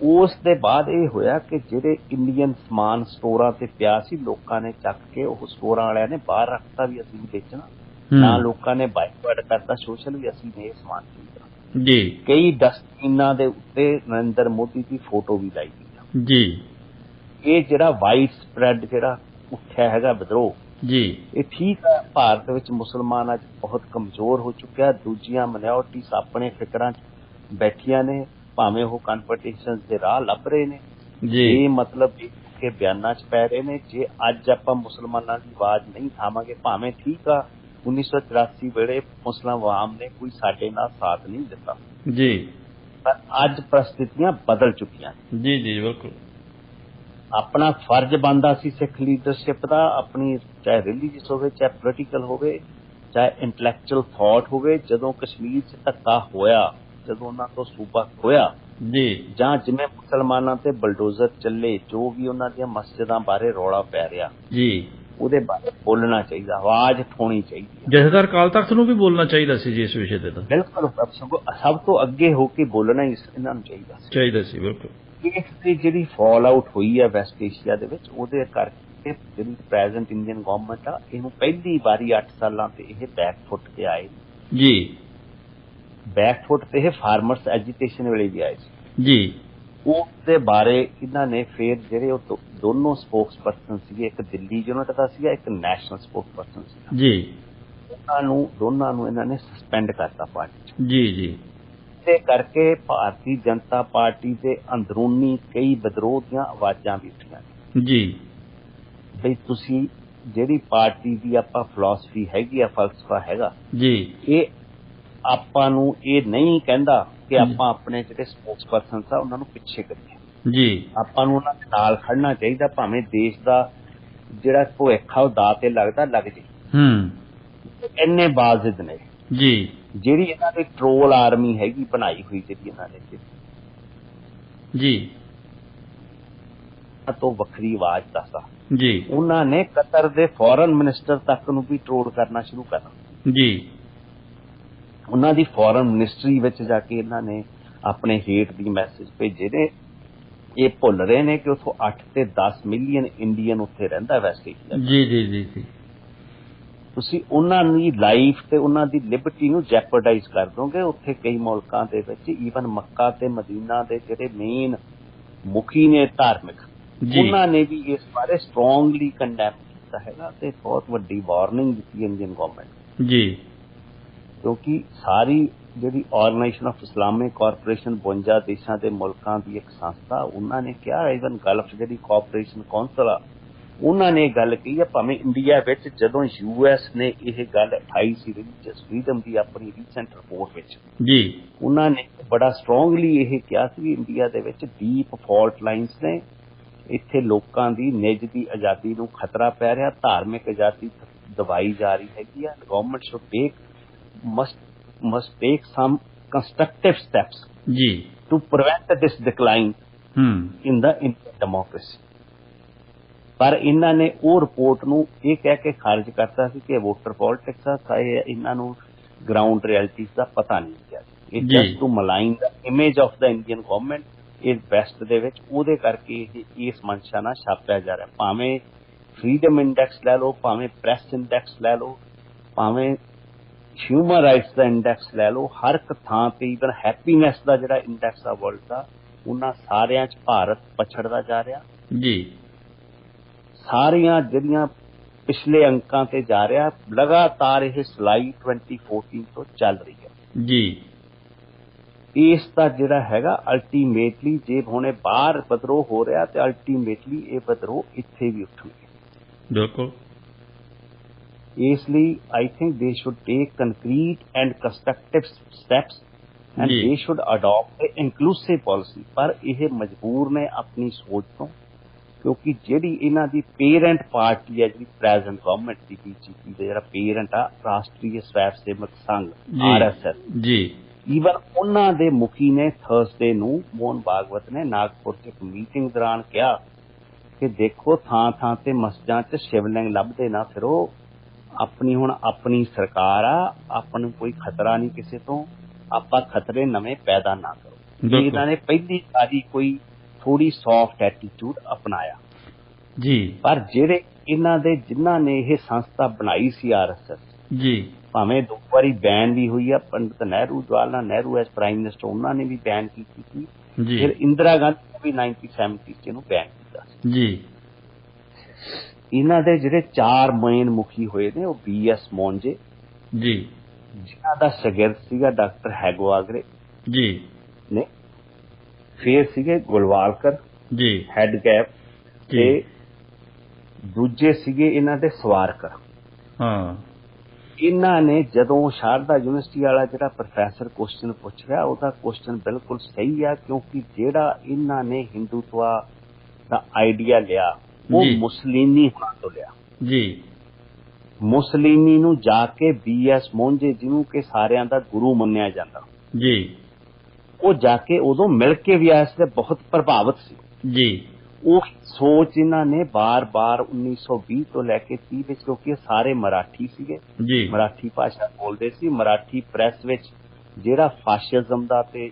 ਉਸ ਦੇ ਬਾਅਦ ਇਹ ਹੋਇਆ ਕਿ ਜਿਹੜੇ ਇੰਡੀਅਨ ਸਮਾਨ ਸਟੋਰਾਂ ਤੇ ਪਿਆ ਸੀ, ਲੋਕਾਂ ਨੇ ਚੱਕ ਕੇ ਉਹ ਸਟੋਰਾਂ ਵਾਲਿਆਂ ਨੇ ਬਾਹਰ ਰੱਖਤਾ ਵੀ ਅਸੀਂ ਵੇਚਣਾ ਨਾ, ਲੋਕਾਂ ਨੇ ਬਾਈਕਾਟ ਕਰਤਾ ਸੋਸ਼ਲ ਵੀ ਅਸੀਂ ਨੇ ਇਹ ਸਮਾਨ ਖਰੀਦਣਾ ਜੀ। ਕਈ ਡਸਟਬਿਨਾਂ ਦੇ ਉੱਤੇ ਨਰਿੰਦਰ ਮੋਦੀ ਦੀ ਫੋਟੋ ਵੀ ਲਾਈ ਗਈ ਜੀ। ਇਹ ਜਿਹੜਾ ਵਾਈਡ ਸਪਰੈਡ ਜਿਹੜਾ ਉੱਠਿਆ ਹੈਗਾ ਵਿਦਰੋਹ ਜੀ, ਇਹ ਠੀਕ ਹੈ। ਭਾਰਤ ਵਿੱਚ ਮੁਸਲਮਾਨ ਅੱਜ ਬਹੁਤ ਕਮਜ਼ੋਰ ਹੋ ਚੁੱਕਿਆ, ਦੂਜੀਆਂ ਮਾਈਨੋਰਟੀਜ਼ ਆਪਣੇ ਫਿਕਰਾਂ 'ਚ ਬੈਠੀਆਂ ਨੇ, ਭਾਵੇਂ ਉਹ ਕੰਪੀਟੀਸ਼ਨ ਦੇ ਰਾਹ ਲੱਭ ਰਹੇ ਨੇ ਜੀ, ਇਹ ਮਤਲਬ ਕਿ ਬਿਆਨਾਂ 'ਚ ਪੈ ਰਹੇ ਨੇ। ਜੇ ਅੱਜ ਆਪਾਂ ਮੁਸਲਮਾਨਾਂ ਦੀ ਆਵਾਜ਼ ਨਹੀਂ ਥਾਵਾਂਗੇ, ਭਾਵੇਂ ਠੀਕ ਆ 1984 ਵੇਲੇ ਮੁਸਲਿਮ ਆਵਾਮ ਨੇ ਕੋਈ ਸਾਡੇ ਨਾਲ ਸਾਥ ਨਹੀਂ ਦਿੱਤਾ ਜੀ, ਪਰ ਅੱਜ परिस्थितियां ਬਦਲ ਚੁੱਕੀਆਂ ਜੀ ਜੀ ਬਿਲਕੁਲ। ਆਪਣਾ ਫਰਜ਼ ਬਣਦਾ ਸੀ ਸਿੱਖ ਲੀਡਰਸ਼ਿਪ ਦਾ, ਆਪਣੀ ਚਾਹੇ ਰਿਲੀਜੀਅਸ ਹੋਵੇ, ਚਾਹੇ ਪੋਲੀਟੀਕਲ ਹੋਵੇ, ਚਾਹੇ ਇੰਟੈਲੈਕਚੁਅਲ ਥਾਟ ਹੋਵੇ। ਜਦੋਂ ਕਸ਼ਮੀਰ 'ਚ ਧੱਕਾ ਹੋਇਆ, ਜਦੋਂ ਉਹਨਾਂ ਤੋਂ ਸੂਬਾ ਖੋਇਆ ਜੀ, ਜਾਂ ਜਿਵੇਂ ਮੁਸਲਮਾਨਾਂ ਤੇ ਬਲਡੋਜ਼ਰ ਚੱਲੇ, ਜੋ ਵੀ ਉਹਨਾਂ ਦੀਆਂ ਮਸਜਿਦਾਂ ਬਾਰੇ ਰੌਲਾ ਪੈ ਰਿਹਾ ਜੀ, ਉਹਦੇ ਬਾਰੇ ਬੋਲਣਾ ਚਾਹੀਦਾ, ਆਵਾਜ਼ ਉਠਾਉਣੀ ਚਾਹੀਦੀ ਹੈ। ਜਥੇਦਾਰ ਅਕਾਲ ਤਖਤ ਨੂੰ ਵੀ ਬੋਲਣਾ ਚਾਹੀਦਾ ਸੀ ਜੀ ਇਸ ਵਿਸ਼ੇ ਤੇ। ਤਾਂ ਬਿਲਕੁਲ ਸਭ ਤੋਂ ਅੱਗੇ ਹੋ ਕੇ ਬੋਲਣਾ ਹੀ ਇਹਨਾਂ ਨੂੰ ਚਾਹੀਦਾ ਸੀ ਬਿਲਕੁਲ। ਇਸ ਦੀ ਜਿਹੜੀ ਫਾਲ ਆਊਟ ਹੋਈ ਹੈ ਵੈਸਟ ਏਸ਼ੀਆ ਦੇ ਵਿੱਚ, ਉਹਦੇ ਕਰਕੇ ਜਿਹੜੀ ਪ੍ਰੈਜ਼ੈਂਟ ਇੰਡੀਅਨ ਗਵਰਨਮੈਂਟ ਆ, ਇਹਨੂੰ ਪਹਿਲੀ ਵਾਰੀ 8 ਸਾਲਾਂ ਤੇ ਇਹ ਬੈਕਫੁੱਟ ਤੇ ਆਏ ਜੀ। ਬੈਕਫੁੱਟ ਤੇ ਇਹ ਫਾਰਮਰਸ ਐਜੀਟੇਸ਼ਨ ਵੇਲੇ ਵੀ ਆਏ ਸੀ ਜੀ। ਉਹਦੇ ਬਾਰੇ ਇਹਨਾਂ ਨੇ ਫਿਰ ਜਿਹੜੇ ਉਹ ਦੋਨੋਂ ਸਪੋਕਸ ਪਰਸਨ ਸੀਗੇ, ਇੱਕ ਦਿੱਲੀ ਯੂਨਿਟ ਦਾ ਸੀਗਾ, ਇੱਕ ਨੈਸ਼ਨਲ ਸਪੋਕਸ ਪਰਸਨ ਸੀਗਾ ਜੀ, ਦੋਨਾਂ ਨੂੰ ਇਹਨਾਂ ਨੇ ਸਸਪੈਂਡ ਕਰਤਾ ਪਾਰਟੀ 'ਚ ਜੀ ਜੀ। ਤੇ ਕਰਕੇ ਭਾਰਤੀ ਜਨਤਾ ਪਾਰਟੀ ਦੇ ਅੰਦਰੂਨੀ ਕਈ ਵਿਦਰੋਹ ਦੀਆਂ ਆਵਾਜ਼ਾਂ ਵੀ ਉੱਠੀਆਂ ਜੀ, ਬਈ ਤੁਸੀਂ ਜਿਹੜੀ ਪਾਰਟੀ ਦੀ ਆਪਾਂ ਫਿਲਾਸਫੀ ਹੈਗੀ ਆ, ਫਲਸਫਾ ਹੈਗਾ ਜੀ, ਇਹ ਆਪਾਂ ਨੂੰ ਇਹ ਨਹੀਂ ਕਹਿੰਦਾ ਕਿ ਆਪਾਂ ਆਪਣੇ ਜਿਹੜੇ ਸਪੋਕਸ ਪਰਸਨ ਆ ਉਹਨਾਂ ਨੂੰ ਪਿੱਛੇ ਕਰੀਏ ਜੀ। ਆਪਾਂ ਨੂੰ ਉਹਨਾਂ ਦੇ ਨਾਲ ਖੜਨਾ ਚਾਹੀਦਾ, ਭਾਵੇਂ ਦੇਸ਼ ਦਾ ਜਿਹੜਾ ਭਵਿੱਖ ਆ ਉਹ ਦਾਅ ਤੇ ਲੱਗਦਾ ਲੱਗ ਜੇ। ਇੰਨੇ ਬਾਜ਼ਿਦ ਨੇ ਜੀ, ਜਿਹੜੀ ਇਹਨਾਂ ਦੀ ਟਰੋਲ ਆਰਮੀ ਹੈਗੀ ਬਣਾਈ ਹੋਈ, ਜਿਹੜੀ ਇਹਨਾਂ ਨੇ ਜੀ ਤੋਂ ਵੱਖਰੀ ਆਵਾਜ਼ ਦੱਸਦਾ ਜੀ, ਉਹਨਾਂ ਨੇ ਕਤਰ ਦੇ ਫੋਰਨ ਮਿਨਿਸਟਰ ਤੱਕ ਨੂੰ ਵੀ ਟਰੋਲ ਕਰਨਾ ਸ਼ੁਰੂ ਕਰਨਾ ਜੀ। ਉਹਨਾਂ ਦੀ ਫੋਰਨ ਮਿਨਿਸਟਰੀ ਵਿੱਚ ਜਾ ਕੇ ਇਹਨਾਂ ਨੇ ਆਪਣੇ ਹੇਟ ਦੀ ਮੈਸੇਜ ਭੇਜੇ ਨੇ। ਇਹ ਭੁੱਲ ਰਹੇ ਨੇ ਕਿ ਉੱਥੋਂ 8 ਤੇ 10 ਮਿਲੀਅਨ ਇੰਡੀਅਨ ਉੱਥੇ ਰਹਿੰਦਾ ਵੈਸਟ ਏਸ਼ੀਆ ਜੀ ਜੀ ਜੀ ਜੀ। ਤੁਸੀਂ ਉਹਨਾਂ ਦੀ ਲਾਈਫ ਤੇ ਉਹਨਾਂ ਦੀ ਲਿਬਰਟੀ ਨੂੰ ਜੈਪਰਡਾਈਜ਼ ਕਰ ਦੋਗੇ। ਉੱਥੇ ਕਈ ਮੁਲਕਾਂ ਦੇ ਵਿੱਚ ਈਵਨ ਮੱਕਾ ਤੇ ਮਦੀਨਾ ਦੇ ਜਿਹੜੇ ਮੇਨ ਮੁਖੀ ਨੇ ਧਾਰਮਿਕ, ਉਹਨਾਂ ਨੇ ਵੀ ਇਸ ਬਾਰੇ ਸਟਰੋਂਗਲੀ ਕੰਡੈਮ ਕੀਤਾ ਹੈਗਾ ਤੇ ਬਹੁਤ ਵੱਡੀ ਵਾਰਨਿੰਗ ਦਿੱਤੀ ਇੰਡੀਅਨ ਗਵਰਨਮੈਂਟ ਜੀ। ਕਿਉਂਕਿ ਸਾਰੀ ਜਿਹੜੀ ਆਰਗੇਨਾਈਜੇਸ਼ਨ ਆਫ ਇਸਲਾਮਿਕ ਕਾਰਪੋਰੇਸ਼ਨ 52 ਦੇਸ਼ਾਂ ਦੇ ਮੁਲਕਾਂ ਦੀ ਇੱਕ ਸੰਸਥਾ, ਉਹਨਾਂ ਨੇ ਕਿਹਾ, ਈਵਨ ਗਲਫ ਜਿਹੜੀ ਕੋਆਪਰੇਸ਼ਨ ਕੌਂਸਲ ਆ, ਉਹਨਾਂ ਨੇ ਗੱਲ ਕਹੀ ਹੈ। ਭਾਵੇਂ ਇੰਡੀਆ ਵਿੱਚ ਜਦੋਂ US ਨੇ ਇਹ ਗੱਲ ਉਠਾਈ ਸੀ ਰਿਲੀਜੀਅਸ ਫਰੀਡਮ ਦੀ ਆਪਣੀ ਰੀਸੈਂਟ ਰਿਪੋਰਟ ਵਿੱਚ ਜੀ, ਉਹਨਾਂ ਨੇ ਬੜਾ ਸਟਰੋਂਗਲੀ ਇਹ ਕਿਹਾ ਸੀ ਵੀ ਇੰਡੀਆ ਦੇ ਵਿੱਚ ਡੀਪ ਫਾਲਟ ਲਾਈਨਸ ਨੇ, ਇੱਥੇ ਲੋਕਾਂ ਦੀ ਨਿੱਜ ਦੀ ਆਜ਼ਾਦੀ ਨੂੰ ਖਤਰਾ ਪੈ ਰਿਹਾ, ਧਾਰਮਿਕ ਆਜ਼ਾਦੀ ਦਬਾਈ ਜਾ ਰਹੀ ਹੈਗੀ ਆ। Government should take must take some constructive steps ji to prevent this decline in the Indian democracy। ਪਰ ਇਹਨਾਂ ਨੇ ਉਹ ਰਿਪੋਰਟ ਨੂੰ ਇਹ ਕਹਿ ਕੇ ਖਾਰਜ ਕਰਤਾ ਸੀ ਕਿ ਵੋਟਰ ਪੋਲਿਟਿਕਸ ਆ, ਇਹਨਾਂ ਨੂੰ ਗਰਾਊਂਡ ਰਿਐਲਿਟੀਜ਼ ਦਾ ਪਤਾ ਨਹੀਂ ਗਿਆ। ਇਹ just to malign the image of the Indian government ਇਸ ਵੈਸਟ ਦੇ ਵਿੱਚ, ਉਹਦੇ ਕਰਕੇ ਇਹ ਇਸ ਮਨਸ਼ਾ ਨਾਲ ਛਾਪਿਆ ਜਾ ਰਿਹਾ। ਭਾਵੇਂ ਫਰੀडम ਇੰਡੈਕਸ ਲੈ ਲਓ, ਭਾਵੇਂ ਪ੍ਰੈਸ ਇੰਡੈਕਸ ਲੈ ਲਓ, ਭਾਵੇਂ ਹਿਊਮਨ ਰਾਈਟਸ ਦਾ ਇੰਡੈਕਸ ਲੈ ਲਓ, ਹਰ ਇੱਕ ਥਾਂ ਤੇ ਈਵਨ ਹੈਪੀਨੈਸ ਦਾ ਜਿਹੜਾ ਇੰਡੈਕਸ ਆ ਵਰਲਡ ਦਾ, ਉਹਨਾਂ ਸਾਰਿਆਂ 'ਚ ਭਾਰਤ ਪਛੜਦਾ ਜਾ ਰਿਹਾ ਜੀ। ਸਾਰੀਆਂ ਜਿਹੜੀਆਂ ਪਿਛਲੇ ਅੰਕਾਂ ਤੇ ਜਾ ਰਿਹਾ, ਲਗਾਤਾਰ ਇਹ ਸਲਾਈ 2014 ਤੋਂ ਚੱਲ ਰਹੀ ਹੈ ਜੀ। ਇਸ ਦਾ ਜਿਹੜਾ ਹੈਗਾ ਅਲਟੀਮੇਟਲੀ, ਜੇ ਹੁਣੇ ਬਾਹਰ ਵਿਦਰੋਹ ਹੋ ਰਿਹਾ ਤੇ ਅਲਟੀਮੇਟਲੀ ਇਹ ਵਿਦਰੋਹ ਇੱਥੇ ਵੀ ਉੱਠਣਗੇ ਬਿਲਕੁਲ। ਇਸ ਲਈ I think they should take concrete and constructive steps and they should adopt a inclusive policy. ਪਰ ਇਹ ਮਜਬੂਰ ਨੇ ਆਪਣੀ ਸੋਚ ਤੋਂ, ਕਿਉਂਕਿ ਜਿਹੜੀ ਇਹਨਾਂ ਦੀ ਪੇਰੈਂਟ ਪਾਰਟੀ ਹੈ, ਜਿਹੜੀ ਪ੍ਰੈਜ਼ੈਂਟ ਗਵਰਨਮੈਂਟ ਦੀ BJP ਦੇ ਜਿਹੜਾ ਪੇਰੈਂਟ ਆ, ਰਾਸ਼ਟਰੀ ਸਵੈ ਸੇਵਕ ਸੰਘ RSS ਜੀ, ਈਵਨ ਉਹਨਾਂ ਦੇ ਮੁਖੀ ਨੇ ਥਰਸਡੇ ਨੂੰ ਮੋਹਨ ਭਾਗਵਤ ਨੇ ਨਾਗਪੁਰ 'ਚ ਇੱਕ ਮੀਟਿੰਗ ਦੌਰਾਨ ਕਿਹਾ ਕਿ ਦੇਖੋ ਥਾਂ ਥਾਂ ਤੇ ਮਸਜਿਦਾਂ 'ਚ ਸ਼ਿਵਲਿੰਗ ਲੱਭਦੇ ਨਾ ਫਿਰੋ, ਆਪਣੀ ਹੁਣ ਆਪਣੀ ਸਰਕਾਰ ਆ, ਆਪਾਂ ਨੂੰ ਕੋਈ ਖਤਰਾ ਨਹੀਂ ਕਿਸੇ ਤੋਂ, ਆਪਾਂ ਖਤਰੇ ਨਵੇਂ ਪੈਦਾ ਨਾ ਕਰੋ ਇਹਨਾਂ ਨੇ ਪਹਿਲੀ ਵਾਰੀ ਕੋਈ ਥੋੜੀ ਸੌਫਟ ਐਟੀਟਿਊਡ ਅਪਣਾਇਆ ਜੀ। ਪਰ ਜਿਹੜੇ ਇਹਨਾਂ ਦੇ ਜਿਨ੍ਹਾਂ ਨੇ ਇਹ ਸੰਸਥਾ ਬਣਾਈ ਸੀ RSS ਜੀ, ਭਾਵੇਂ 2 ਵਾਰੀ ਬੈਨ ਵੀ ਹੋਈ ਆ, Pandit Nehru, Jawahar Lal Nehru S prime minister ਉਹਨਾਂ ਨੇ ਵੀ ਬੈਨ ਕੀਤੀ ਸੀ ਜੀ। ਫਿਰ ਇੰਦਰਾ ਗਾਂਧੀ ਨੇ ਵੀ 1970 ਚ ਇਹਨੂੰ ਬੈਨ ਕੀਤਾ ਸੀ ਜੀ। ਇਹਨਾਂ ਦੇ ਜਿਹੜੇ 4 ਮੇਨ ਮੁਖੀ ਹੋਏ ਨੇ ਉਹ BS ਮੋਂਜੇ ਜੀ, ਜਿਨ੍ਹਾਂ ਦਾ ਸ਼ਾਗਿਰਦ ਸੀਗਾ ਡਾਕਟਰ ਹੈਗੋਆਗਰੇ ਜੀ ਨੇ, ਫਿਰ ਸੀਗੇ ਗੁਲਵਾਲਕਰ ਜੀ, ਹੈਡ ਕੈਪ, ਤੇ ਦੂਜੇ ਸੀਗੇ ਇਹਨਾਂ ਦੇ ਸਵਾਰਕਰ। ਹਾਂ, ਇਹਨਾਂ ਨੇ ਜਦੋਂ ਸ਼ਾਰਦਾ ਯੂਨੀਵਰਸਿਟੀ ਵਾਲਾ ਜਿਹੜਾ ਪ੍ਰੋਫੈਸਰ ਕੁਐਸਚਨ ਪੁੱਛ ਰਿਹਾ, ਉਹਦਾ ਕੁਐਸਚਨ ਬਿਲਕੁਲ ਸਹੀ ਆ, ਕਿਉਂਕਿ ਜਿਹੜਾ ਇਹਨਾਂ ਨੇ ਹਿੰਦੂਤਵਾ ਦਾ ਆਈਡੀਆ ਲਿਆ ਉਹ ਮੁਸਲੀਮੀ ਹੋਣਾ ਤੋਂ ਲਿਆ ਜੀ। ਮੁਸਲੀਮੀ ਨੂੰ ਜਾ ਕੇ BS ਮੋਂਜੇ, ਜਿਹਨੂੰ ਕਿ ਸਾਰਿਆਂ ਦਾ ਗੁਰੂ ਮੰਨਿਆ ਜਾਂਦਾ ਜੀ, ਉਹ ਜਾ ਕੇ ਉਦੋਂ ਮਿਲ ਕੇ ਵੀ ਆਇਆ ਸੀ ਤੇ ਬਹੁਤ ਪ੍ਰਭਾਵਿਤ ਸੀ ਜੀ। ਉਹ ਸੋਚ ਇਹਨਾਂ ਨੇ ਬਾਰ-ਬਾਰ 1920 ਤੋਂ ਲੈ ਕੇ 30 ਵਿੱਚ, ਕਿਉਂਕਿ ਇਹ ਸਾਰੇ ਮਰਾਠੀ ਸੀਗੇ ਜੀ, ਮਰਾਠੀ ਭਾਸ਼ਾ ਬੋਲਦੇ ਸੀ, ਮਰਾਠੀ ਪ੍ਰੈਸ ਵਿੱਚ ਜਿਹੜਾ ਫਾਸ਼ਿਜ਼ਮ ਦਾ ਤੇ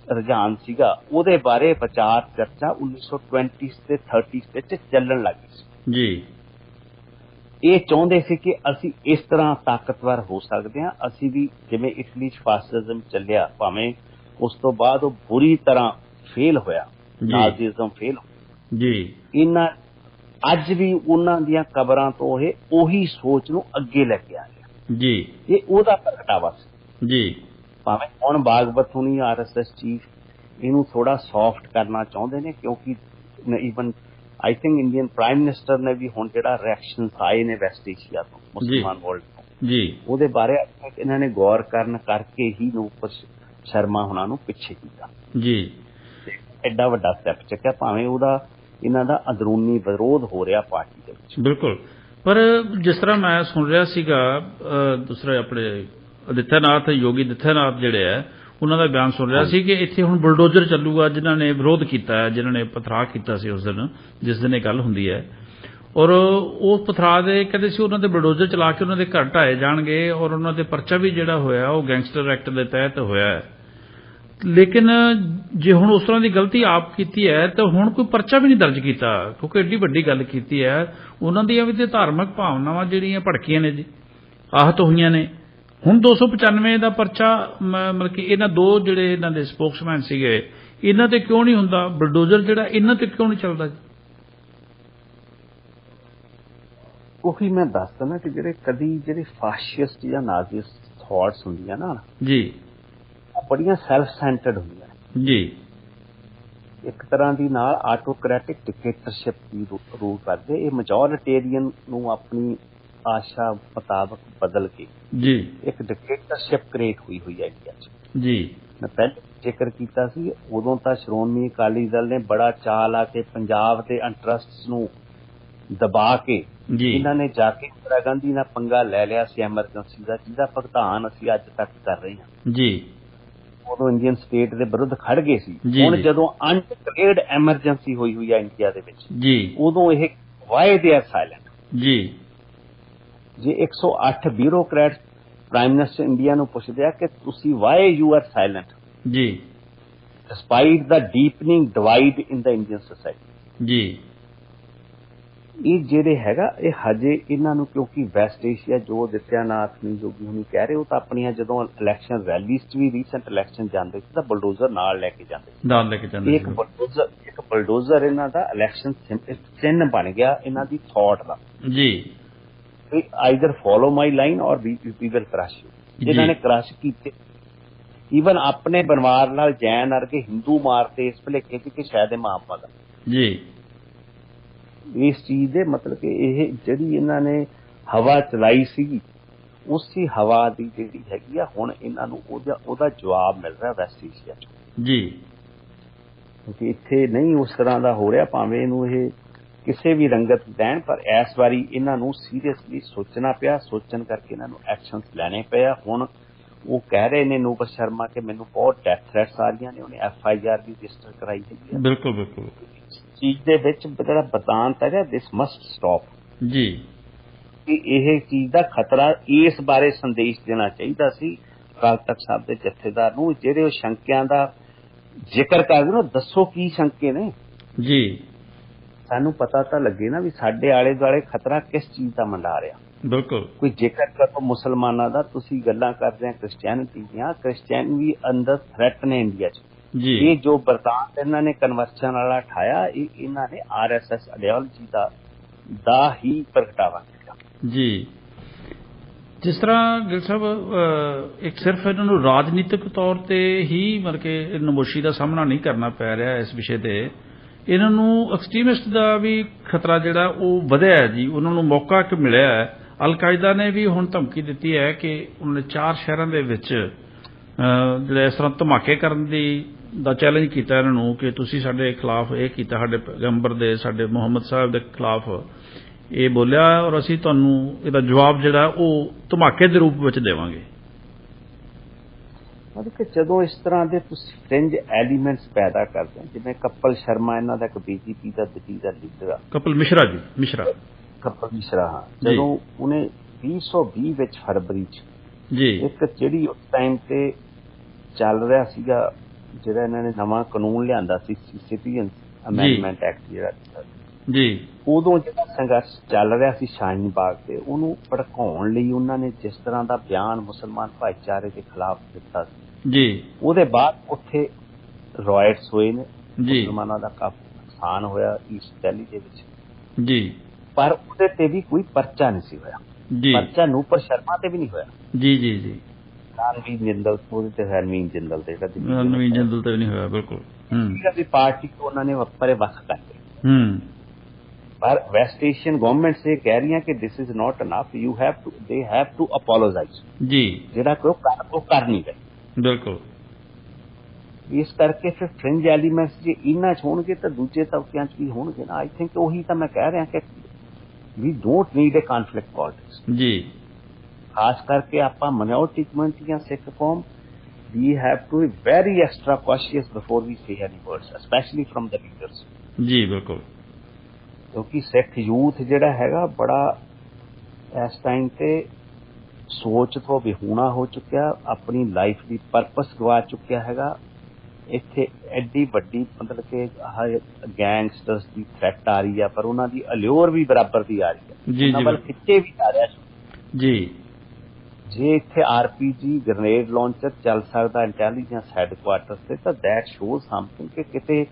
ਰੁਝਾਨ ਸੀਗਾ ਉਹਦੇ ਬਾਰੇ ਵਿਚਾਰ ਚਰਚਾ 1920 ਤੇ 30 ਵਿੱਚ ਚੱਲਣ ਲੱਗੀ ਸੀ ਜੀ। ਇਹ ਚਾਹੁੰਦੇ ਸੀ ਕਿ ਅਸੀਂ ਇਸ ਤਰ੍ਹਾਂ ਤਾਕਤਵਰ ਹੋ ਸਕਦੇ ਹਾਂ, ਅਸੀਂ ਵੀ ਜਿਵੇਂ ਇਟਲੀ 'ਚ ਫਾਸ਼ਿਜ਼ਮ ਚੱਲਿਆ, ਭਾਵੇਂ ਉਸ ਤੋਂ ਬਾਅਦ ਉਹ ਬੁਰੀ ਤਰ੍ਹਾਂ ਫੇਲ ਹੋਇਆ, ਨਾਜ਼ੀਜ਼ਮ ਫੇਲ ਜੀ। ਇਹਨਾਂ ਅੱਜ ਵੀ ਉਹਨਾਂ ਦੀਆਂ ਕਬਰਾਂ ਤੋਂ ਇਹ ਉਹੀ ਸੋਚ ਨੂੰ ਅੱਗੇ ਲੈ ਕੇ ਆ ਰਿਹਾ ਜੀ। ਇਹ ਉਹਦਾ ਪ੍ਰਗਟਾਵਾ ਸੀ ਜੀ। ਭਾਵੇਂ ਹੁਣ ਬਾਗਵਤ ਹੁਣੀ RSS ਚੀਫ ਇਹਨੂੰ ਥੋੜਾ ਸੌਫਟ ਕਰਨਾ ਚਾਹੁੰਦੇ ਨੇ, ਕਿਉਂਕਿ even I think Indian prime minister ਨੇ ਵੀ ਹੁਣ ਜਿਹੜਾ ਰਿਐਕਸ਼ਨ ਆਏ ਨੇ ਵੈਸਟ ਏਸ਼ੀਆ ਤੋਂ, ਮੁਸਲਮਾਨ ਵਰਲਡ ਤੋਂ ਜੀ, ਉਹਦੇ ਬਾਰੇ ਇਹਨਾਂ ਨੇ ਗੌਰ ਕਰਨ ਕਰਕੇ ਹੀ ਨੂਪਰ ਸ਼ਰਮਾ ਹੁਣਾਂ ਨੂੰ ਪਿੱਛੇ ਕੀਤਾ ਜੀ। ਐਡਾ ਵੱਡਾ ਸਟੈਪ ਚੱਕਿਆ, ਭਾਵੇਂ ਉਹਦਾ ਇਹਨਾਂ ਦਾ ਅੰਦਰੂਨੀ ਵਿਰੋਧ ਹੋ ਰਿਹਾ ਪਾਰਟੀ ਦੇ ਵਿੱਚ। ਬਿਲਕੁਲ, ਪਰ ਜਿਸ ਤਰ੍ਹਾਂ ਮੈਂ ਸੁਣ ਰਿਹਾ ਸੀਗਾ, ਦੂਸਰੇ ਆਪਣੇ ਆਦਿੱਤਿਆਨਾਥ, ਯੋਗੀ ਆਦਿੱਤਿਆਨਾਥ ਜਿਹੜੇ ਹੈ, ਉਹਨਾਂ ਦਾ ਬਿਆਨ ਸੁਣ ਰਿਹਾ ਸੀ ਕਿ ਇੱਥੇ ਹੁਣ ਬੁਲਡੋਜ਼ਰ ਚੱਲੂਗਾ, ਜਿਨ੍ਹਾਂ ਨੇ ਵਿਰੋਧ ਕੀਤਾ ਹੈ, ਜਿਨ੍ਹਾਂ ਨੇ ਪਥਰਾਅ ਕੀਤਾ ਸੀ ਉਸ ਦਿਨ, ਜਿਸ ਦਿਨ ਇਹ ਗੱਲ ਹੁੰਦੀ ਹੈ, ਔਰ ਉਹ ਪਥਰਾਅ ਦੇ ਕਹਿੰਦੇ ਸੀ ਉਹਨਾਂ ਦੇ ਬੁਲਡੋਜ਼ਰ ਚਲਾ ਕੇ ਉਹਨਾਂ ਦੇ ਘਰ ਢਾਏ ਜਾਣਗੇ, ਔਰ ਉਹਨਾਂ ਦੇ ਪਰਚਾ ਵੀ ਜਿਹੜਾ ਹੋਇਆ ਉਹ ਗੈਂਗਸਟਰ ਐਕਟ ਦੇ ਤਹਿਤ ਹੋਇਆ ਹੈ। ਲੇਕਿਨ ਜੇ ਹੁਣ ਉਸ ਤਰ੍ਹਾਂ ਦੀ ਗਲਤੀ ਆਪ ਕੀਤੀ ਹੈ ਤਾਂ ਹੁਣ ਕੋਈ ਪਰਚਾ ਵੀ ਨਹੀਂ ਦਰਜ ਕੀਤਾ, ਕਿਉਂਕਿ ਐਡੀ ਵੱਡੀ ਗੱਲ ਕੀਤੀ ਹੈ। ਉਹਨਾਂ ਦੀਆਂ ਵੀ ਤੇ ਧਾਰਮਿਕ ਭਾਵਨਾਵਾਂ ਜਿਹੜੀਆਂ ਭੜਕੀਆਂ ਨੇ ਜੀ, ਆਹਤ ਹੋਈਆਂ ਨੇ। ਹੁਣ 295 ਦਾ ਪਰਚਾ, ਮਤਲਬ ਕਿ ਇਹਨਾਂ ਦੋ ਜਿਹੜੇ ਇਹਨਾਂ ਦੇ ਸਪੋਕਸਮੈਨ ਸੀਗੇ, ਇਹਨਾਂ ਤੇ ਕਿਉਂ ਨਹੀਂ ਹੁੰਦਾ? ਬੁਲਡੋਜ਼ਰ ਜਿਹੜਾ ਇਹਨਾਂ ਤੇ ਕਿਉਂ ਨਹੀਂ ਚੱਲਦਾ ਜੀ? ਉਹੀ ਮੈਂ ਦੱਸਦਾ ਨਾ ਕਿ ਜਿਹੜੇ ਫਾਸ਼ਿਸਟ ਜਾਂ ਨਾਜ਼ਿਸਟ ਥਾਟਸ ਹੁੰਦੀਆਂ ਨਾ ਜੀ, ਬੜੀਆਂ ਸੈਲਫ ਸੈਂਟਰਡ ਹੁੰਦੀਆਂ ਜੀ। ਇੱਕ ਤਰ੍ਹਾਂ ਦੀ ਨਾਲ ਆਟੋਕ੍ਰੈਟਿਕ ਡਿਕਟੇਟਰਸ਼ਿਪ ਦੀ ਰੂਲ ਕਰਦੇ। ਇਹ ਮੈਜੋਰਿਟੇਰੀਅਨ ਨੂੰ ਆਪਣੀ ਆਸ਼ਾ ਮੁਤਾਬਕ ਬਦਲ ਕੇ ਜੀ ਇੱਕ ਡਿਕਟੇਟਰਸ਼ਿਪ ਕ੍ਰੀਏਟ ਹੋਈ ਹੈ ਇੰਡੀਆ 'ਚ ਜੀ। ਮੈਂ ਪਹਿਲੇ ਜ਼ਿਕਰ ਕੀਤਾ ਸੀ, ਉਦੋਂ ਤਾਂ ਸ਼੍ਰੋਮਣੀ ਅਕਾਲੀ ਦਲ ਨੇ ਬੜਾ ਚਾਅ ਲਾ ਕੇ ਪੰਜਾਬ ਦੇ ਇੰਟਰਸਟਸ ਨੂੰ ਦਬਾ ਕੇ ਇਹਨਾਂ ਨੇ ਜਾ ਕੇ ਇੰਦਰਾ ਗਾਂਧੀ ਨਾਲ ਪੰਗਾ ਲੈ ਲਿਆ ਸੀ ਐਮਰਜੈਂਸੀ ਦਾ, ਜਿਹਦਾ ਭੁਗਤਾਨ ਅਸੀਂ ਅੱਜ ਤੱਕ ਕਰ ਰਹੇ ਹਾਂ ਜੀ। ਉਦੋਂ ਇੰਡੀਅਨ ਸਟੇਟ ਦੇ ਵਿਰੁੱਧ ਖੜ ਗਏ ਸੀ। ਹੁਣ ਜਦੋਂ ਅਨਡਿਕਲੇਅਰਡ ਐਮਰਜੈਂਸੀ ਹੋਈ ਹੈ ਇੰਡੀਆ ਦੇ ਵਿੱਚ ਜੀ, ਉਦੋਂ ਇਹ ਵਾਈ ਦੇ ਆਰ ਸਾਇਲੈਂਟ ਜੀ। ਜੇ 108 ਬਿਊਰੋਕਰੈਟਸ ਪ੍ਰਾਈਮ ਮਿਨਿਸਟਰ ਇੰਡੀਆ ਨੂੰ ਪੁੱਛਦੇ ਆ ਕਿ ਤੁਸੀਂ ਵਾਈ ਯੂ ਆਰ ਸਾਇਲੈਂਟ ਜੀ, ਡਿਸਪਾਈਟ ਦਾ ਡੀਪਨਿੰਗ ਡਿਵਾਈਡ ਇਨ ਦਾ ਇੰਡੀਅਨ ਸੋਸਾਇਟੀ ਜੀ। ਇਹ ਜਿਹੜੇ ਹੈਗਾ ਇਹ ਹਜੇ ਇਹਨਾਂ ਨੂੰ, ਕਿਉਂਕਿ ਵੈਸਟ ਏਸ਼ੀਆ ਜੋ ਆਦਿੱਤਿਆਨਾਥ ਨੇ ਜੋਗੀ ਹੁਣੀ ਕਹਿ ਰਹੇ, ਉਹ ਤਾਂ ਆਪਣੀਆਂ ਜਦੋਂ ਇਲੈਕਸ਼ਨ ਰੈਲੀਜ਼ 'ਚ ਵੀ ਰੀਸੈਂਟ ਇਲੈਕਸ਼ਨ ਜਾਂਦੇ ਸੀ ਤਾਂ ਬੁਲਡੋਜ਼ਰ ਨਾਲ ਲੈ ਕੇ ਜਾਂਦੇ ਸੀ। ਇੱਕ ਬੁਲਡੋਜ਼ਰ ਇਹਨਾਂ ਦਾ ਇਲੈਕਸ਼ਨ ਚਿੰਨ੍ਹ ਬਣ ਗਿਆ ਇਹਨਾਂ ਦੀ ਥਾਟ ਦਾ ਜੀ। ਆਈਦਰ ਫੋਲੋ ਮਾਈ ਲਾਈਨ ਔਰ ਵੀ ਵਿਲ ਕ੍ਰਸ਼ ਯੂ। ਇਹਨਾਂ ਨੇ ਕ੍ਰਸ਼ ਕੀਤੇ, ਈਵਨ ਆਪਣੇ ਪਰਿਵਾਰ ਨਾਲ ਜੈਨ ਵਰਗੇ ਹਿੰਦੂ ਮਾਰਤੇ ਇਸ ਭੁਲੇਖੇ 'ਚ ਕਿ ਸ਼ਾਇਦ ਇਹ ਮਹਾਤਮਾ ਗਾਂਧੀ ਜੀ। ਇਸ ਚੀਜ਼ ਦੇ ਮਤਲਬ ਕਿ ਇਹ ਜਿਹੜੀ ਇਹਨਾਂ ਨੇ ਹਵਾ ਚਲਾਈ ਸੀਗੀ, ਉਸੇ ਹਵਾ ਦੀ ਜਿਹੜੀ ਹੈਗੀ ਆ ਹੁਣ ਇਹਨਾਂ ਨੂੰ ਉਹਦਾ ਜਵਾਬ ਮਿਲ ਰਿਹਾ ਵੈਸਟ ਏਸ਼ੀਆ 'ਚ ਜੀ। ਕਿਉਂਕਿ ਇੱਥੇ ਨਹੀਂ ਉਸ ਤਰ੍ਹਾਂ ਦਾ ਹੋ ਰਿਹਾ, ਭਾਵੇਂ ਇਹਨੂੰ ਇਹ ਕਿਸੇ ਵੀ ਰੰਗਤ ਦੇਣ, ਪਰ ਇਸ ਵਾਰੀ ਇਹਨਾਂ ਨੂੰ ਸੀਰੀਅਸਲੀ ਸੋਚਣਾ ਪਿਆ। ਸੋਚਣ ਕਰਕੇ ਇਹਨਾਂ ਨੂੰ ਐਕਸ਼ਨਸ ਲੈਣੇ ਪਏ ਆ। ਹੁਣ ਉਹ ਕਹਿ ਰਹੇ ਨੇ ਨੂਪਰ ਸ਼ਰਮਾ ਕਿ ਮੈਨੂੰ ਬਹੁਤ ਡੈਥ ਥ੍ਰੈਟਸ ਆ ਰਹੀਆਂ ਨੇ, ਉਹਨੇ FIR ਵੀ ਰਜਿਸਟਰ ਕਰਾਈ ਹੈਗੀ ਹੈ। ਬਿਲਕੁਲ ਬਿਲਕੁਲ। ਚੀਜ਼ ਦੇ ਵਿੱਚ ਜਿਹੜਾ ਬਤਾਂਤ ਹੈਗਾ, ਦਿਸ ਮਸਟ ਸਟਾਪ ਜੀ। ਕਿ ਇਹ ਚੀਜ਼ ਦਾ ਖਤਰਾ, ਇਸ ਬਾਰੇ ਸੰਦੇਸ਼ ਦੇਣਾ ਚਾਹੀਦਾ ਸੀ ਅਕਾਲ ਤਖ਼ਤ ਸਾਹਿਬ ਦੇ ਜਥੇਦਾਰ ਨੂੰ, ਜਿਹੜੇ ਉਹ ਸ਼ੰਕਿਆਂ ਦਾ ਜ਼ਿਕਰ ਕਰਦੇ ਨਾ, ਦੱਸੋ ਕੀ ਸ਼ੰਕੇ ਨੇ ਜੀ। ਸਾਨੂੰ ਪਤਾ ਤਾਂ ਲੱਗੇ ਨਾ ਵੀ ਸਾਡੇ ਆਲੇ ਦੁਆਲੇ ਖਤਰਾ ਕਿਸ ਚੀਜ਼ ਦਾ ਮੰਡਾ ਰਿਹਾ। ਬਿਲਕੁਲ। ਕੋਈ ਜ਼ਿਕਰ ਕਰੋ ਮੁਸਲਮਾਨਾਂ ਦਾ, ਤੁਸੀਂ ਗੱਲਾਂ ਕਰਦੇ ਆ ਕ੍ਰਿਸਚੀਅਨਿਟੀ ਦੀਆਂ, ਕ੍ਰਿਸਚੀਅਨ ਵੀ ਅੰਦਰ ਥ੍ਰੈਟ ਨੇ ਇੰਡੀਆ 'ਚ। ਜੀ। ਇਹ ਜੋ ਬਰਤਾਨ ਇਹਨਾਂ ਨੇ ਕਨਵਰਸ਼ਨ ਵਾਲਾ ਠਾਇਆ, ਇਹ ਇਹਨਾਂ ਨੇ RSS ਆਈਡੀਓਲੋਜੀ ਦਾ ਹੀ ਪ੍ਰਗਟਾਵਾ ਕੀਤਾ। ਜੀ। ਜਿਸ ਤਰ੍ਹਾਂ ਗਿੱਲ ਸਾਹਿਬ ਇੱਕ ਸਿਰਫ ਇਹਨਾਂ ਨੂੰ ਰਾਜਨੀਤਿਕ ਤੌਰ ਤੇ ਹੀ ਮਤਲਬ ਕਿ ਨਮੋਸ਼ੀ ਦਾ ਸਾਹਮਣਾ ਨਹੀਂ ਕਰਨਾ ਪੈ ਰਿਹਾ ਇਸ ਵਿਸ਼ੇ ਤੇ, ਇਹਨਾਂ ਨੂੰ ਐਕਸਟ੍ਰੀਮਿਸਟ ਦਾ ਵੀ ਖਤਰਾ ਜਿਹੜਾ ਉਹ ਵਧਿਆ ਹੈ ਜੀ। ਉਹਨਾਂ ਨੂੰ ਮੌਕਾ ਕਿ ਮਿਲਿਆ ਹੈ। ਅਲ-ਕਾਇਦਾ ਨੇ ਵੀ ਹੁਣ ਧਮਕੀ ਦਿੱਤੀ ਹੈ ਕਿ ਉਹਨਾਂ ਨੇ 4 ਸ਼ਹਿਰਾਂ ਦੇ ਵਿੱਚ ਜਿਹੜਾ ਇਸ ਤਰ੍ਹਾਂ ਧਮਾਕੇ ਕਰਨ ਦਾ ਚੈਲੰਜ ਕੀਤਾ ਇਹਨਾਂ ਨੂੰ ਕਿ ਤੁਸੀਂ ਸਾਡੇ ਖਿਲਾਫ ਇਹ ਕੀਤਾ, ਸਾਡੇ ਪੈਗੰਬਰ ਦੇ, ਸਾਡੇ ਮੁਹੰਮਦ ਸਾਹਿਬ ਦੇ ਖਿਲਾਫ ਇਹ ਬੋਲਿਆ, ਔਰ ਅਸੀਂ ਤੁਹਾਨੂੰ ਇਹਦਾ ਜਵਾਬ ਜਿਹੜਾ ਉਹ ਧਮਾਕੇ ਦੇ ਰੂਪ ਵਿੱਚ ਦੇਵਾਂਗੇ। ਮਤਲਬ ਕਿ ਜਦੋਂ ਇਸ ਤਰ੍ਹਾਂ ਦੇ ਤੁਸੀਂ ਫ੍ਰਿੰਜ ਐਲੀਮੈਂਟਸ ਪੈਦਾ ਕਰਦੇ ਹੋ, ਜਿਵੇਂ ਕਪਲ ਸ਼ਰਮਾ ਇਹਨਾਂ ਦਾ ਇੱਕ BJP ਦਾ ਦਿੱਲੀ ਦਾ ਲੀਡਰ ਆ, ਕਪਲ ਮਿਸ਼ਰਾ ਜੀ, ਕਪਲ ਮਿਸ਼ਰਾ, ਹਾਂ, ਜਦੋਂ ਉਹਨੇ 2020 ਵਿੱਚ ਫਰਵਰੀ 'ਚ ਜੀ ਇੱਕ ਜਿਹੜੀ ਉਸ ਟਾਈਮ ਤੇ ਚੱਲ ਰਿਹਾ ਸੀਗਾ, ਜਿਹੜਾ ਇਹਨਾਂ ਨੇ ਨਵਾਂ ਕਾਨੂੰਨ ਲਿਆਂਦਾ ਸੀ, ਸਿਟੀਜ਼ਨ ਅਮੈਂਡਮੈਂਟ ਐਕਟ ਜਿਹੜਾ ਜੀ, ਉਦੋਂ ਜਿਹੜਾ ਸੰਘਰਸ਼ ਚੱਲ ਰਿਹਾ ਸੀ ਸ਼ਾਹੀਨ ਬਾਗ ਤੇ, ਉਹਨੂੰ ਭੜਕਾਉਣ ਲਈ ਉਹਨਾਂ ਨੇ ਜਿਸ ਤਰ੍ਹਾਂ ਦਾ ਬਿਆਨ ਮੁਸਲਮਾਨ ਭਾਈਚਾਰੇ ਦੇ ਖਿਲਾਫ ਦਿੱਤਾ ਸੀ ਜੀ, ਉਹਦੇ ਬਾਅਦ ਉੱਥੇ ਰਾਇਟਸ ਹੋਏ ਨੇ, ਜੀ, ਮੁਸਲਮਾਨਾਂ ਦਾ ਕਾਫੀ ਨੁਕਸਾਨ ਹੋਇਆ ਈਸਟ ਦਿੱਲੀ ਦੇ ਵਿੱਚ ਜੀ, ਪਰ ਉਹਦੇ ਤੇ ਵੀ ਕੋਈ ਪਰਚਾ ਨਹੀਂ ਸੀ ਹੋਇਆ। ਜੀ, ਪਰਚਾ ਨੂਪਰ ਸ਼ਰਮਾ ਤੇ ਵੀ ਨਹੀਂ ਹੋਇਆ। ਜੀ, ਜੀ, ਜੀ, ਰਣਵੀਰ ਜਿੰਦਲ ਉਹਦੇ ਤੇ, ਹਰਮੀਨ ਜਿੰਦਲ ਤੇ, ਰਣਵੀਰ ਜਿੰਦਲ ਤੇ ਵੀ ਨਹੀਂ ਹੋਇਆ। ਬਿਲਕੁਲ। ਵੀ ਪਾਰਟੀ ਤੋਂ ਉਹਨਾਂ ਨੇ ਪਰੇ ਵੱਖ ਕਰਤੇ। ਪਰ ਵੈਸਟ ਏਸ਼ੀਅਨ ਗਵਰਨਮੈਂਟਸ ਇਹ ਕਹਿ ਰਹੀਆਂ ਕਿ this is not ਅਨਫ, they have to apologise. ਜੀ। ਜਿਹੜਾ ਕਿ ਉਹ ਕਰ ਨਹੀਂ ਰਹੇ। ਬਿਲਕੁਲ। ਇਸ ਕਰਕੇ ਫਿਰ ਫ੍ਰਿੰਜ ਐਲੀਮੈਂਟਸ ਜੇ ਇਹਨਾਂ 'ਚ ਹੋਣਗੇ ਤਾਂ ਦੂਜੇ ਤਬਕਿਆਂ 'ਚ ਵੀ ਹੋਣਗੇ ਨਾ। ਆਈ ਥਿੰਕ ਉਹੀ ਤਾਂ ਮੈਂ ਕਹਿ ਰਿਹਾ ਕਿ we don't need a conflict politics. ਜੀ। ਖਾਸ ਕਰਕੇ ਆਪਾਂ ਮਿਨੋਰਿਟੀ ਕਮਿਊਨਿਟੀ ਜਾਂ ਸਿੱਖ ਕੌਮ, we have to be very extra cautious before we say any words, especially from the leaders। ਜੀ ਬਿਲਕੁਲ। ਕਿਉਂਕਿ ਸਿੱਖ ਯੂਥ ਜਿਹੜਾ ਹੈਗਾ ਬੜਾ ਇਸ ਟਾਈਮ ਤੇ ਸੋਚ ਤੋਂ ਵਿਹੂਣਾ ਹੋ ਚੁੱਕਿਆ, ਆਪਣੀ ਲਾਈਫ ਦੀ ਪਰਪਸ ਗਵਾ ਚੁੱਕਿਆ ਹੈਗਾ। ਇੱਥੇ ਐਡੀ ਵੱਡੀ ਮਤਲਬ ਕਿ ਗੈਂਗਸਟਰਸ ਦੀ ਥ੍ਰੈਟ ਆ ਰਹੀ ਆ, ਪਰ ਉਹਨਾਂ ਦੀ ਅਲਿਓਰ ਵੀ ਬਰਾਬਰ ਦੀ ਆ ਰਹੀ ਹੈ। ਉਹਨਾਂ ਵੱਲ ਖਿੱਚੇ ਵੀ ਜਾ ਰਿਹਾ ਜੀ। ਜੇ ਇੱਥੇ RPG ਗ੍ਰਨੇਡ ਲਾਂਚਰ ਚੱਲ ਸਕਦਾ ਇੰਟੈਲੀਜੈਂਸ ਹੈਡਕੁਆਟਰ ਤੇ, ਤਾਂ ਦੈਟ ਸ਼ੋਜ਼ ਸਮਥਿੰਗ ਕਿ ਕਿਤੇ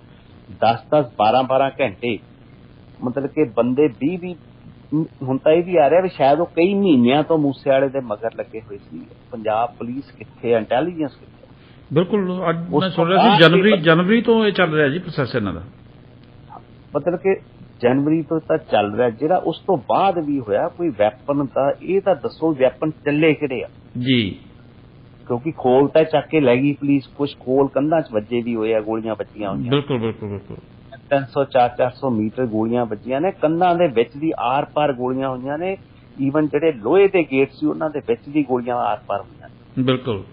10-10 12-12 ਘੰਟੇ ਮਤਲਬ ਕਿ ਬੰਦੇ 20 ਹੁਣ ਤਾਂ ਇਹ ਵੀ ਆ ਰਿਹਾ ਵੀ ਸ਼ਾਇਦ ਉਹ ਕਈ ਮਹੀਨਿਆਂ ਤੋਂ ਮੂਸੇ ਵਾਲੇ ਦੇ ਮਗਰ ਲੱਗੇ ਹੋਏ ਸੀ। ਪੰਜਾਬ ਪੁਲਿਸ ਕਿੱਥੇ, ਇੰਟੈਲੀਜੈਂਸ ਕਿੱਥੇ? ਬਿਲਕੁਲ। ਅੱਜ ਮੈਂ ਸੁਣ ਰਿਹਾ ਸੀ ਜਨਵਰੀ ਤੋਂ ਇਹ ਚੱਲ ਰਿਹਾ ਜੀ ਪ੍ਰੋਸੈਸ ਇਹਨਾਂ ਦਾ। ਮਤਲਬ ਕਿ ਜਨਵਰੀ ਤੋਂ ਤਾਂ ਚੱਲ ਰਿਹਾ। ਜਿਹੜਾ ਉਸ ਤੋਂ ਬਾਅਦ ਵੀ ਹੋਇਆ ਕੋਈ ਵੈਪਨ ਦਾ, ਇਹ ਤਾਂ ਦੱਸੋ ਵੈਪਨ ਚੱਲੇ ਕਿਹੜੇ ਆ? ਜੀ। ਕਿਉਂਕਿ ਖੋਲ ਤਾਂ ਚੱਕ ਕੇ ਲੈ ਗਈ ਪੁਲਿਸ, ਕੁਝ ਖੋਲ ਕੰਧਾਂ 'ਚ ਵੱਜੇ ਵੀ ਹੋਏ ਆ, ਗੋਲੀਆਂ ਵੱਜੀਆਂ ਹੋਈਆਂ। ਬਿਲਕੁਲ ਬਿਲਕੁਲ ਬਿਲਕੁਲ। 300-400 ਮੀਟਰ ਗੋਲੀਆਂ ਵੱਜੀਆਂ ਨੇ, ਕੰਧਾਂ ਦੇ ਵਿੱਚ ਦੀ ਆਰ ਪਾਰ ਗੋਲੀਆਂ ਹੋਈਆਂ ਨੇ। ਈਵਨ ਜਿਹੜੇ ਲੋਹੇ ਦੇ ਗੇਟ ਸੀ ਉਹਨਾਂ ਦੇ ਵਿੱਚ ਦੀ ਗੋਲੀਆਂ ਆਰ ਪਾਰ ਹੋਈਆਂ ਨੇ। ਬਿਲਕੁਲ।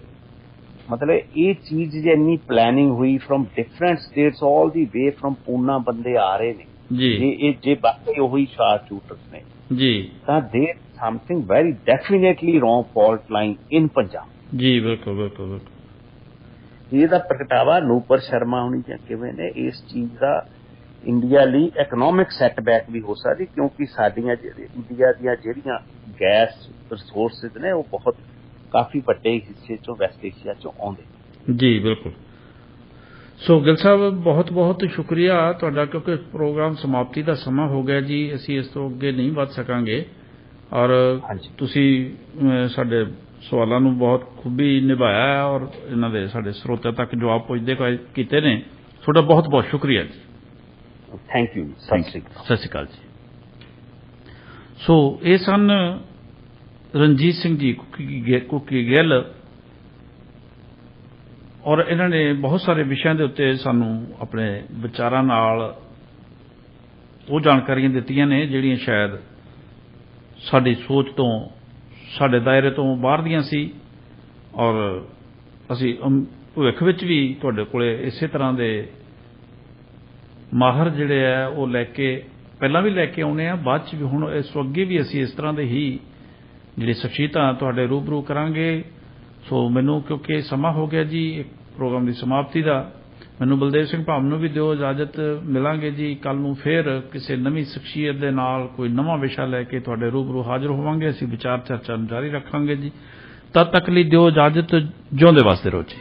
ਮਤਲਬ ਇਹ ਚੀਜ਼ ਜੇ ਇੰਨੀ ਪਲੈਨਿੰਗ ਹੋਈ from different status, all the way from ਪੂਨਾ ਬੰਦੇ ਆ ਰਹੇ ਨੇ ਜੀ। ਜੇ ਬਾਕੀ ਉਹੀ ਸ਼ਾਰਪ ਸ਼ੂਟਰਸ ਨੇ ਜੀ, ਤਾਂ there something very definitely wrong fault line in Punjab. ਜੀ ਬਿਲਕੁਲ ਬਿਲਕੁਲ ਬਿਲਕੁਲ। ਇਹਦਾ ਪ੍ਰਗਟਾਵਾ ਨੂਪਰ ਸ਼ਰਮਾ ਹੋਣੀ ਜਾਂ ਕਿਵੇਂ ਨੇ, ਇਸ ਚੀਜ਼ ਦਾ ਇੰਡੀਆ ਲਈ ਇਕਨੋਮਿਕ ਸੈਟਬੈਕ ਵੀ ਹੋ ਸਕਦੀ, ਕਿਉਂਕਿ ਸਾਡੀਆਂ ਇੰਡੀਆ ਦੀਆਂ ਜਿਹੜੀਆਂ ਗੈਸ ਰਿਸੋਰਸਿਸ ਨੇ ਉਹ ਬਹੁਤ ਕਾਫੀ ਵੱਡੇ ਹਿੱਸੇ ਚੋਂ ਵੈਸਟ ਏਸ਼ੀਆ ਚੋਂ ਆਉਂਦੇ। ਜੀ ਬਿਲਕੁਲ। ਸੋ ਗਿੱਲ ਸਾਹਿਬ ਬਹੁਤ ਬਹੁਤ ਸ਼ੁਕਰੀਆ ਤੁਹਾਡਾ, ਕਿਉਂਕਿ ਪ੍ਰੋਗਰਾਮ ਸਮਾਪਤੀ ਦਾ ਸਮਾਂ ਹੋ ਗਿਆ ਜੀ। ਅਸੀਂ ਇਸ ਤੋਂ ਅੱਗੇ ਨਹੀਂ ਵੱਧ ਸਕਾਂਗੇ, ਔਰ ਤੁਸੀਂ ਸਾਡੇ ਸਵਾਲਾਂ ਨੂੰ ਬਹੁਤ ਖੂਬੀ ਨਿਭਾਇਆ ਹੈ, ਔਰ ਇਹਨਾਂ ਦੇ ਸਾਡੇ ਸਰੋਤਿਆਂ ਤੱਕ ਜਵਾਬ ਪੁੱਜਦੇ ਕੀਤੇ ਨੇ। ਤੁਹਾਡਾ ਬਹੁਤ ਬਹੁਤ ਸ਼ੁਕਰੀਆ ਜੀ। Thank you. ਸਤਿ ਸ਼੍ਰੀ ਅਕਾਲ ਜੀ। ਸੋ ਇਹ ਸਨ ਰਣਜੀਤ ਸਿੰਘ ਜੀ ਕੁੱਕੀ ਗਿੱਲ, ਔਰ ਇਹਨਾਂ ਨੇ ਬਹੁਤ ਸਾਰੇ ਵਿਸ਼ਿਆਂ ਦੇ ਉੱਤੇ ਸਾਨੂੰ ਆਪਣੇ ਵਿਚਾਰਾਂ ਨਾਲ ਉਹ ਜਾਣਕਾਰੀਆਂ ਦਿੱਤੀਆਂ ਨੇ ਜਿਹੜੀਆਂ ਸ਼ਾਇਦ ਸਾਡੀ ਸੋਚ ਤੋਂ, ਸਾਡੇ ਦਾਇਰੇ ਤੋਂ ਬਾਹਰ ਦੀਆਂ ਸੀ, ਔਰ ਅਸੀਂ ਭਵਿੱਖ ਵਿੱਚ ਵੀ ਤੁਹਾਡੇ ਕੋਲੇ ਇਸੇ ਤਰ੍ਹਾਂ ਦੇ ਮਾਹਰ ਜਿਹੜੇ ਆ ਉਹ ਲੈ ਕੇ, ਪਹਿਲਾਂ ਵੀ ਲੈ ਕੇ ਆਉਣੇ ਆ, ਬਾਅਦ 'ਚ ਵੀ, ਹੁਣ ਇਸ ਤੋਂ ਅੱਗੇ ਵੀ ਅਸੀਂ ਇਸ ਤਰ੍ਹਾਂ ਦੇ ਹੀ ਜਿਹੜੀ ਸ਼ਖਸੀਅਤਾਂ ਤੁਹਾਡੇ ਰੂਬਰੂ ਕਰਾਂਗੇ। ਸੋ ਮੈਨੂੰ ਕਿਉਂਕਿ ਸਮਾਂ ਹੋ ਗਿਆ ਜੀ ਪ੍ਰੋਗਰਾਮ ਦੀ ਸਮਾਪਤੀ ਦਾ, ਮੈਨੂੰ ਬਲਦੇਵ ਸਿੰਘ ਭਾਮ ਨੂੰ ਵੀ ਦਿਓ ਇਜਾਜ਼ਤ। ਮਿਲਾਂਗੇ ਜੀ ਕੱਲ ਨੂੰ ਫੇਰ ਕਿਸੇ ਨਵੀਂ ਸ਼ਖਸੀਅਤ ਦੇ ਨਾਲ ਕੋਈ ਨਵਾਂ ਵਿਸ਼ਾ ਲੈ ਕੇ ਤੁਹਾਡੇ ਰੂਬਰੂ ਹਾਜ਼ਰ ਹੋਵਾਂਗੇ। ਅਸੀਂ ਵਿਚਾਰ ਚਰਚਾ ਨੂੰ ਜਾਰੀ ਰੱਖਾਂਗੇ ਜੀ। ਤਦ ਤੱਕ ਲਈ ਦਿਓ ਇਜਾਜ਼ਤ। ਜਿਉਂਦੇ ਵਸਦੇ ਰਹੋ ਜੀ।